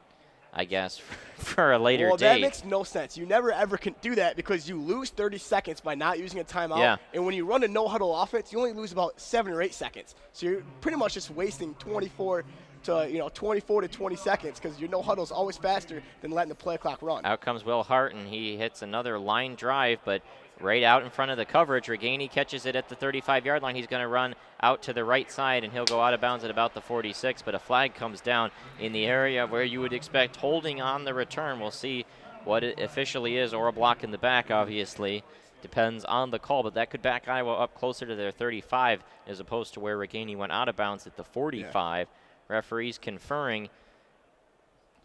Speaker 6: I guess, for a later date.
Speaker 5: Well, that makes no sense. You never, ever can do that because you lose 30 seconds by not using a timeout.
Speaker 6: Yeah.
Speaker 5: And when you run a no-huddle offense, you only lose about 7 or 8 seconds. So you're pretty much just wasting 24 to 20 seconds because your no-huddle is always faster than letting the play clock run.
Speaker 6: Out comes Will Hart, and he hits another line drive, but right out in front of the coverage. Reganey catches it at the 35-yard line. He's going to run out to the right side, and he'll go out of bounds at about the 46, but a flag comes down in the area where you would expect holding on the return. We'll see what it officially is, or a block in the back, obviously. Depends on the call, but that could back Iowa up closer to their 35 as opposed to where Reganey went out of bounds at the 45. Yeah. Referees conferring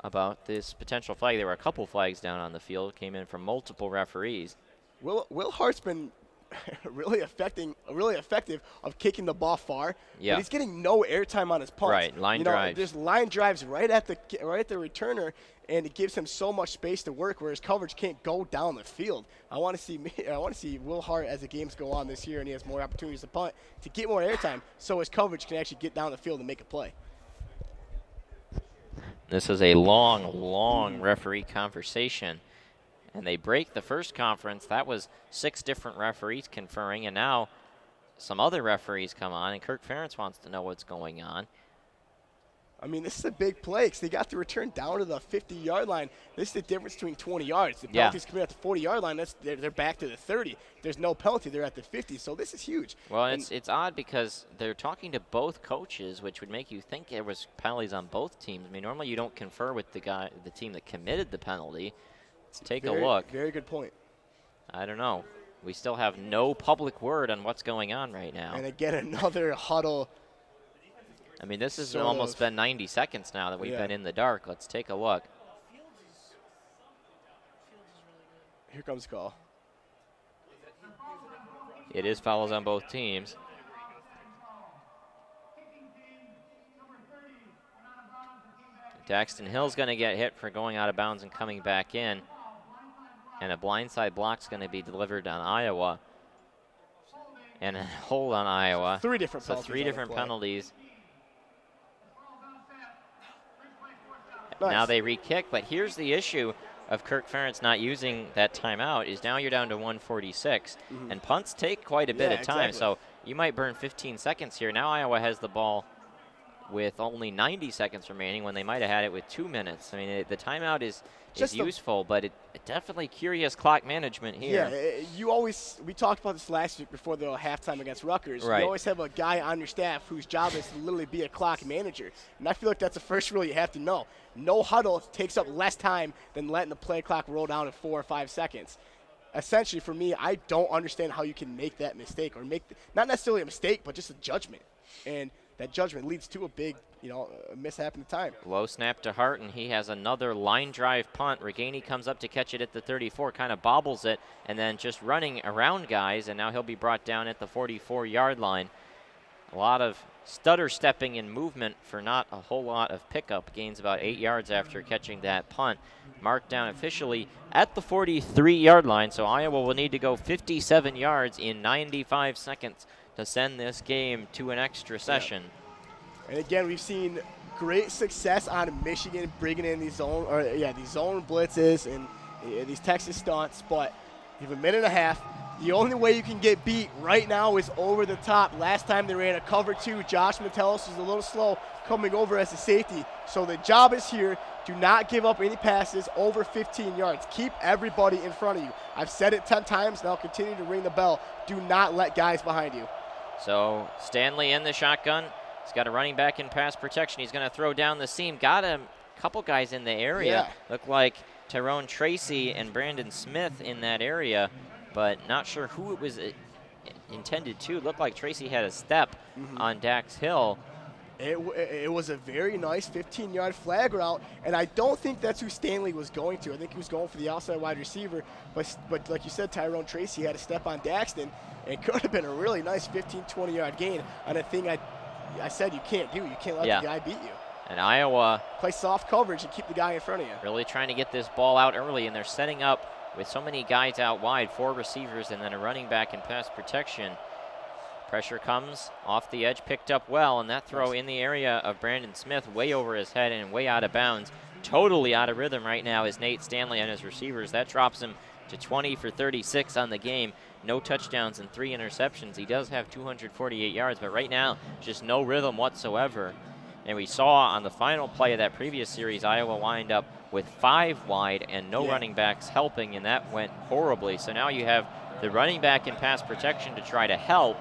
Speaker 6: about this potential flag. There were a couple flags down on the field, came in from multiple referees.
Speaker 5: Will Hart's been really effective of kicking the ball far.
Speaker 6: Yeah.
Speaker 5: But he's getting no airtime on his punts.
Speaker 6: Right, line drives.
Speaker 5: There's line drives right at the returner, and it gives him so much space to work where his coverage can't go down the field. I want to see Will Hart as the games go on this year and he has more opportunities to punt to get more airtime so his coverage can actually get down the field and make a play.
Speaker 6: This is a long referee conversation. And they break the first conference. That was 6 different referees conferring, and now some other referees come on, and Kirk Ferentz wants to know what's going on.
Speaker 5: I mean, this is a big play because they got the return down to the 50-yard line. This is the difference between 20 yards. The penalties coming at the 40-yard line, they're back to the 30. There's no penalty. They're at the 50, so this is huge.
Speaker 6: Well, it's odd because they're talking to both coaches, which would make you think there was penalties on both teams. I mean, normally you don't confer with the team that committed the penalty. Let's take a look.
Speaker 5: Very good point.
Speaker 6: I don't know. We still have no public word on what's going on right now.
Speaker 5: And again, another huddle.
Speaker 6: I mean, this has almost been 90 seconds now that we've been in the dark. Let's take a look.
Speaker 5: Here comes the call.
Speaker 6: It is fouls on both teams. Daxton Hill's going to get hit for going out of bounds and coming back in. And a blindside block's going to be delivered on Iowa. And a hold on Iowa.
Speaker 5: Three different
Speaker 6: so
Speaker 5: penalties.
Speaker 6: Three different penalties.
Speaker 5: Nice.
Speaker 6: Now they re-kick, but here's the issue of Kirk Ferentz not using that timeout is now you're down to 146. And punts take quite a bit of time, so you might burn 15 seconds here. Now Iowa has the ball with only 90 seconds remaining when they might have had it with 2 minutes. I mean, the timeout is useful, but it definitely curious clock management here.
Speaker 5: Yeah, we talked about this last week before the halftime against Rutgers.
Speaker 6: Right.
Speaker 5: You always have a guy on your staff whose job is to literally be a clock manager. And I feel like that's the first rule you have to know. No huddle takes up less time than letting the play clock roll down in 4 or 5 seconds. Essentially, for me, I don't understand how you can make that mistake or not necessarily a mistake, but just a judgment. And that judgment leads to a big, a mishap in the time.
Speaker 6: Low snap to Hart, and he has another line drive punt. Reganey comes up to catch it at the 34, kind of bobbles it, and then just running around guys, and now he'll be brought down at the 44-yard line. A lot of stutter stepping and movement for not a whole lot of pickup. Gains about 8 yards after catching that punt. Marked down officially at the 43-yard line, so Iowa will need to go 57 yards in 95 seconds to send this game to an extra session.
Speaker 5: And again, we've seen great success on Michigan bringing in these zone blitzes and these Texas stunts, but you have a minute and a half. The only way you can get beat right now is over the top. Last time they ran a cover 2, Josh Metellus was a little slow coming over as a safety. So the job is here. Do not give up any passes over 15 yards. Keep everybody in front of you. I've said it 10 times, and I'll continue to ring the bell. Do not let guys behind you.
Speaker 6: So Stanley in the shotgun. He's got a running back in pass protection. He's going to throw down the seam. Got a couple guys in the area. Look like Tyrone Tracy and Brandon Smith in that area, but not sure who it was intended to. Looked like Tracy had a step on Dax Hill.
Speaker 5: It was a very nice 15-yard flag route, and I don't think that's who Stanley was going to. I think he was going for the outside wide receiver, but like you said, Tyrone Tracy had a step on Daxton. It could have been a really nice 15, 20-yard gain on a thing I said you can't do. You can't let the guy beat you.
Speaker 6: And Iowa
Speaker 5: play soft coverage and keep the guy in front of you.
Speaker 6: Really trying to get this ball out early, and they're setting up with so many guys out wide, 4 receivers and then a running back in pass protection. Pressure comes off the edge, picked up well, and that throw in the area of Brandon Smith way over his head and way out of bounds. Totally out of rhythm right now is Nate Stanley and his receivers. That drops him to 20 for 36 on the game. No touchdowns and 3 interceptions. He does have 248 yards, but right now, just no rhythm whatsoever. And we saw on the final play of that previous series, Iowa wind up with 5 wide and no running backs helping, and that went horribly. So now you have the running back in pass protection to try to help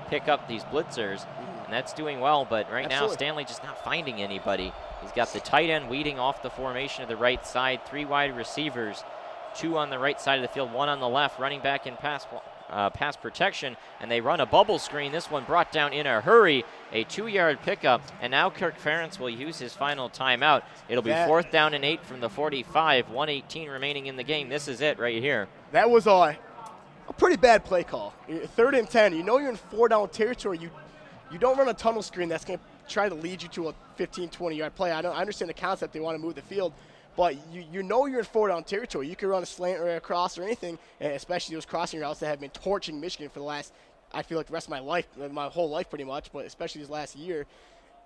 Speaker 6: pick up these blitzers, and that's doing well, but right now Stanley just not finding anybody. He's got the tight end weeding off the formation of the right side, 3 wide receivers, 2 on the right side of the field, 1 on the left, running back in pass protection, and they run a bubble screen. This one brought down in a hurry, a 2-yard pickup, and now Kirk Ferentz will use his final timeout. It'll be 4th down and 8 from the 45, 1:18 remaining in the game. This is it right here.
Speaker 5: That was a pretty bad play call. 3rd and 10. You know you're in 4-down territory. You don't run a tunnel screen that's going to try to lead you to a 15, 20-yard play. I understand the concept. They want to move the field. But you know you're in 4-down territory. You can run a slant or a cross or anything, especially those crossing routes that have been torching Michigan for the last, I feel like the rest of my life, my whole life pretty much, but especially this last year.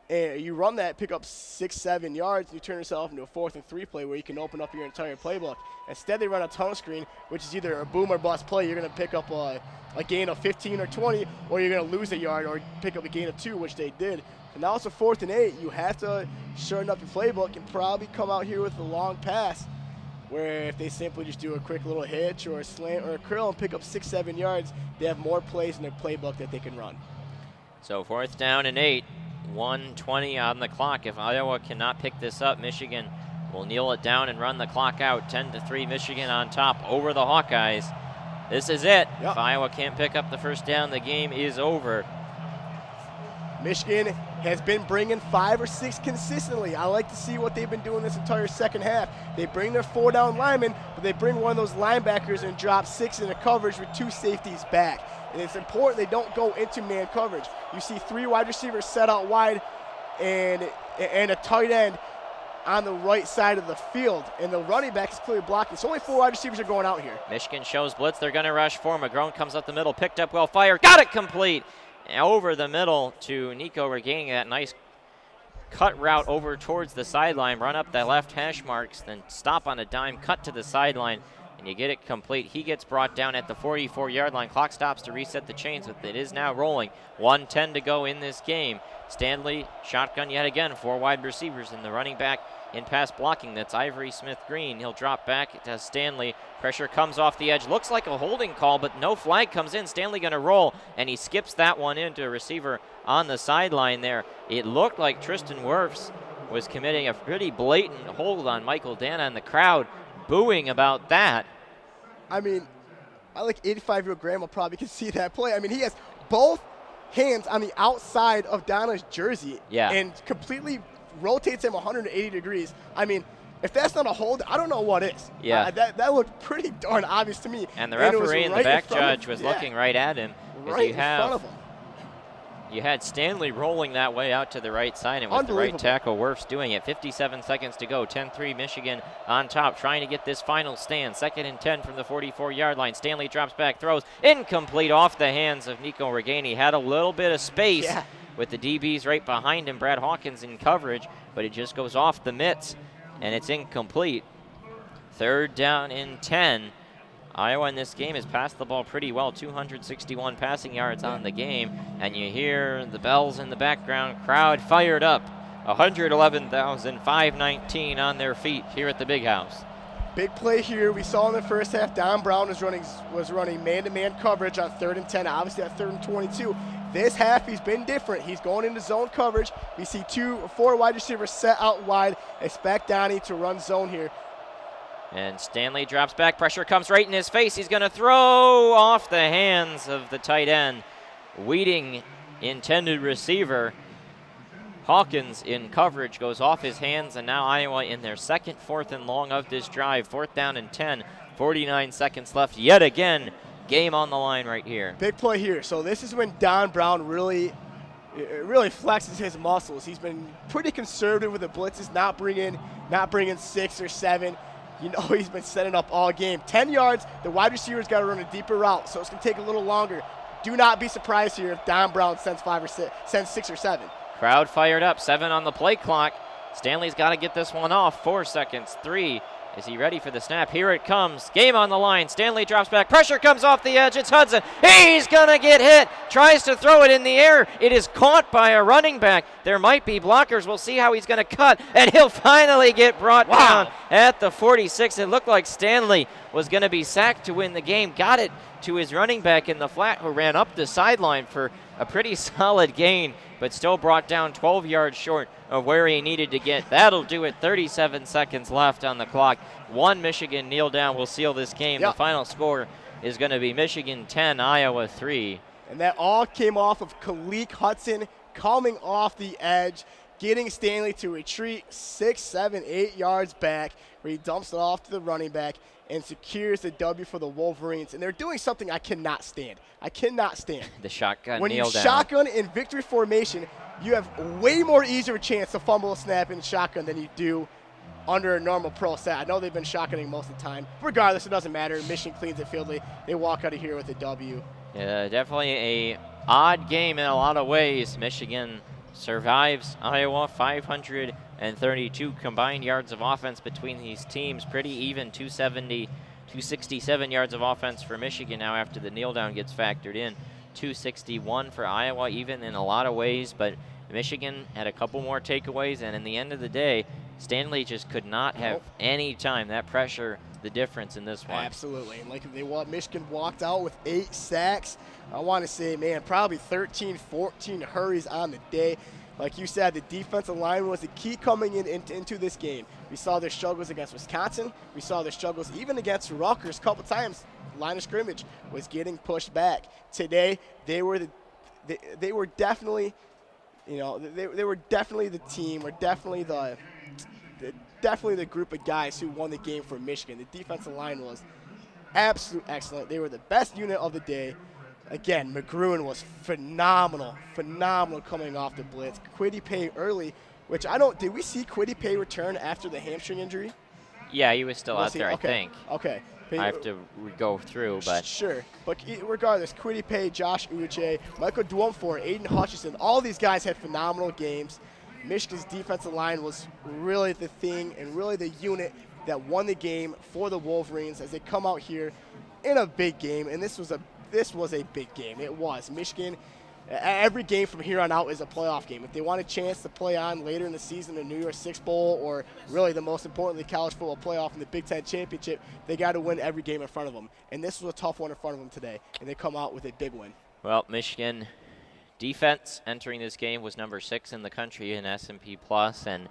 Speaker 5: And you run that, pick up 6-7 yards, and you turn yourself into a 4th and 3 play where you can open up your entire playbook. Instead, they run a tunnel screen, which is either a boom or bust play. You're going to pick up a gain of 15 or 20, or you're going to lose a yard or pick up a gain of 2, which they did. And now it's a 4th and 8. You have to shorten up your playbook and probably come out here with a long pass, where if they simply just do a quick little hitch or a slant or a curl and pick up 6-7 yards, they have more plays in their playbook that they can run.
Speaker 6: So 4th down and 8. 1:20 on the clock. If Iowa cannot pick this up, Michigan will kneel it down and run the clock out. 10-3 Michigan on top over the Hawkeyes. This is it.
Speaker 5: Yep.
Speaker 6: If Iowa can't pick up the first down, the game is over.
Speaker 5: Michigan has been bringing 5 or 6 consistently. I like to see what they've been doing this entire second half. They bring their 4-down linemen, but they bring one of those linebackers and drop 6 into coverage with 2 safeties back. And it's important they don't go into man coverage. You see 3 wide receivers set out wide and a tight end on the right side of the field, and the running back is clearly blocking. So only 4 wide receivers are going out here.
Speaker 6: Michigan shows blitz. They're going to rush for McGrone. Comes up the middle, picked up well, fired, got it complete. Over the middle to Nico, regaining that nice cut route over towards the sideline, run up the left hash marks, then stop on a dime, cut to the sideline, and you get it complete. He gets brought down at the 44-yard line. Clock stops to reset the chains, but it is now rolling. 1:10 to go in this game. Stanley shotgun yet again, 4 wide receivers, and the running back in pass blocking. That's Ivory Smith-Green. He'll drop back to Stanley. Pressure comes off the edge. Looks like a holding call, but no flag comes in. Stanley going to roll, and he skips that one into a receiver on the sideline there. It looked like Tristan Wirfs was committing a pretty blatant hold on Michael Dana, and the crowd booing about that.
Speaker 5: I mean, I like 85-year-old grandma probably can see that play. I mean, he has both hands on the outside of Dana's jersey and completely rotates him 180 degrees. I mean, if that's not a hold, I don't know what is.
Speaker 6: Yeah.
Speaker 5: That looked pretty darn obvious to me.
Speaker 6: And the referee and the back judge was
Speaker 5: yeah,
Speaker 6: looking right at him.
Speaker 5: Right in front of him.
Speaker 6: You had Stanley rolling that way out to the right side, and with the right tackle, Wirfs doing it. 57 seconds to go. 10-3 Michigan on top, trying to get this final stand. 2nd and 10 from the 44-yard line. Stanley drops back, throws. Incomplete off the hands of Nico Reganey. Had a little bit of space with the DBs right behind him. Brad Hawkins in coverage, but it just goes off the mitts, and it's incomplete. 3rd down and 10. Iowa in this game has passed the ball pretty well, 261 passing yards on the game, and you hear the bells in the background, crowd fired up. 111,519 on their feet here at the Big House.
Speaker 5: Big play here. We saw in the first half, Don Brown was running man-to-man coverage on 3rd and 10, obviously at 3rd and 22. This half, he's been different. He's going into zone coverage. We see 4 wide receivers set out wide. Expect Donnie to run zone here.
Speaker 6: And Stanley drops back. Pressure comes right in his face. He's going to throw off the hands of the tight end. Weeding, intended receiver. Hawkins in coverage goes off his hands, and now Iowa in their 2nd, 4th, and long of this drive. 4th down and 10. 49 seconds left yet again. Game on the line right here.
Speaker 5: Big play here. So this is when Don Brown really flexes his muscles. He's been pretty conservative with the blitzes, not bringing 6 or 7. You know, he's been setting up all game. 10 yards, the wide receiver's got to run a deeper route, so it's going to take a little longer. Do not be surprised here if Don Brown sends 6 or 7.
Speaker 6: Crowd fired up, 7 on the play clock. Stanley's got to get this one off. 4 seconds, 3. Is he ready for the snap? Here it comes. Game on the line. Stanley drops back. Pressure comes off the edge. It's Hudson. He's going to get hit. Tries to throw it in the air. It is caught by a running back. There might be blockers. We'll see how he's going to cut. And he'll finally get brought down at the 46. It looked like Stanley was going to be sacked to win the game. Got it to his running back in the flat, who ran up the sideline for a pretty solid gain, but still brought down 12 yards short of where he needed to get. That'll do it. 37 seconds left on the clock. 1 Michigan kneel down will seal this game. The final score is going to be Michigan 10, Iowa 3.
Speaker 5: And that all came off of Kalik Hudson coming off the edge, getting Stanley to retreat 6, 7, 8 yards back, where he dumps it off to the running back and secures the W for the Wolverines. And they're doing something I cannot stand.
Speaker 6: The shotgun
Speaker 5: when
Speaker 6: kneel
Speaker 5: you
Speaker 6: down.
Speaker 5: Shotgun in victory formation, you have way more easier chance to fumble a snap in shotgun than you do under a normal pro set. I know they've been shotgunning most of the time. Regardless, it doesn't matter. Michigan cleans it field. They walk out of here with a W.
Speaker 6: Yeah, definitely a odd game in a lot of ways. Michigan survives Iowa. 532 combined yards of offense between these teams. Pretty even. 267 yards of offense for Michigan now after the kneel down gets factored in. 261 for Iowa, even in a lot of ways, but Michigan had a couple more takeaways, and in the end of the day, Stanley just could not have any time. That pressure, the difference in this one.
Speaker 5: Absolutely. And Michigan walked out with 8 sacks. I want to say, man, probably 13, 14 hurries on the day. Like you said, the defensive line was the key coming into this game. We saw their struggles against Wisconsin. We saw their struggles even against Rutgers a couple times. Line of scrimmage was getting pushed back. Today, they were definitely, they were definitely the team, or definitely the group of guys who won the game for Michigan. The defensive line was absolutely excellent. They were the best unit of the day. Again, McGruin was phenomenal coming off the blitz. Kwity Paye early, which did we see Kwity Paye return after the hamstring injury?
Speaker 6: Yeah, he was still out there, I think.
Speaker 5: Okay.
Speaker 6: I have to go through, but.
Speaker 5: Sure. But regardless, Kwity Paye, Josh Uche, Michael Dwumfor, Aiden Hutchinson, all these guys had phenomenal games. Michigan's defensive line was really the thing and really the unit that won the game for the Wolverines as they come out here in a big game. And this was a big game. It was. Michigan, every game from here on out is a playoff game. If they want a chance to play on later in the season, the New Year's Six Bowl, or really the most importantly, college football playoff and the Big Ten Championship, they got to win every game in front of them. And this was a tough one in front of them today, and they come out with a big win.
Speaker 6: Well, Michigan defense entering this game was number 6 in the country in S&P Plus, and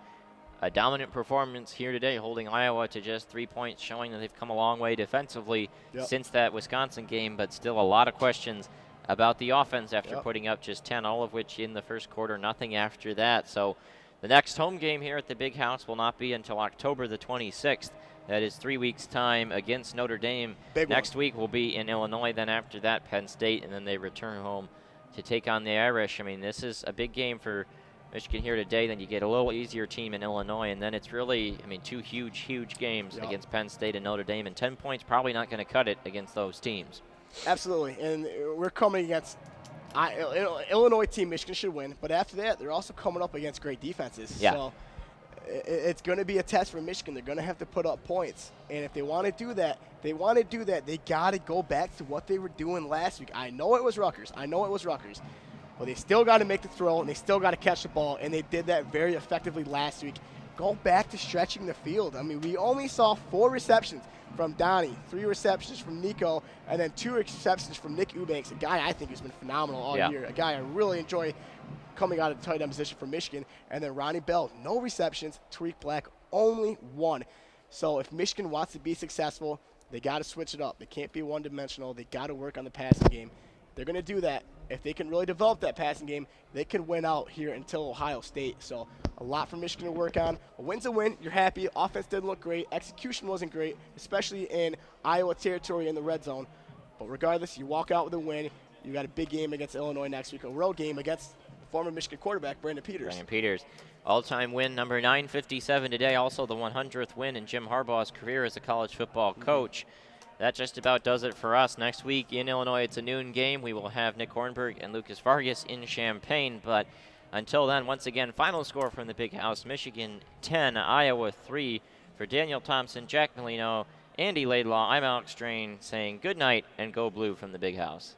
Speaker 6: a dominant performance here today, holding Iowa to just 3 points, showing that they've come a long way defensively since that Wisconsin game, but still a lot of questions about the offense after putting up just 10, all of which in the first quarter, nothing after that. So the next home game here at the Big House will not be until October the 26th. That is 3 weeks' time against Notre Dame. Next week will be in Illinois, then after that Penn State, and then they return home to take on the Irish. I mean, this is a big game for Michigan here today. Then you get a little easier team in Illinois, and then it's really, 2 huge games against Penn State and Notre Dame, and 10 points probably not going to cut it against those teams.
Speaker 5: Absolutely, and we're coming against Illinois team. Michigan should win, but after that, they're also coming up against great defenses.
Speaker 6: Yeah.
Speaker 5: So it's going to be a test for Michigan. They're going to have to put up points, and if they want to do that, they got to go back to what they were doing last week. I know it was Rutgers, but they still got to make the throw, and they still got to catch the ball, and they did that very effectively last week. Go back to stretching the field. I mean, we only saw 4 receptions from Donnie, 3 receptions from Nico, and then 2 receptions from Nick Eubanks, a guy I think has been phenomenal all year, a guy I really enjoy coming out of the tight end position for Michigan. And then Ronnie Bell, no receptions. Tariq Black, only 1. So if Michigan wants to be successful, they got to switch it up. They can't be one-dimensional. They got to work on the passing game. They're going to do that. If they can really develop that passing game, they can win out here until Ohio State. So a lot for Michigan to work on. A win's a win. You're happy. Offense didn't look great. Execution wasn't great, especially in Iowa territory in the red zone. But regardless, you walk out with a win. You got a big game against Illinois next week, a road game against former Michigan quarterback Brandon Peters. All-time win number 957 today. Also the 100th win in Jim Harbaugh's career as a college football coach. That just about does it for us. Next week in Illinois, it's a noon game. We will have Nick Hornberg and Lucas Vargas in Champaign. But until then, once again, final score from the Big House, Michigan 10, Iowa 3. For Daniel Thompson, Jack Molino, Andy Laidlaw, I'm Alex Strain saying good night and go blue from the Big House.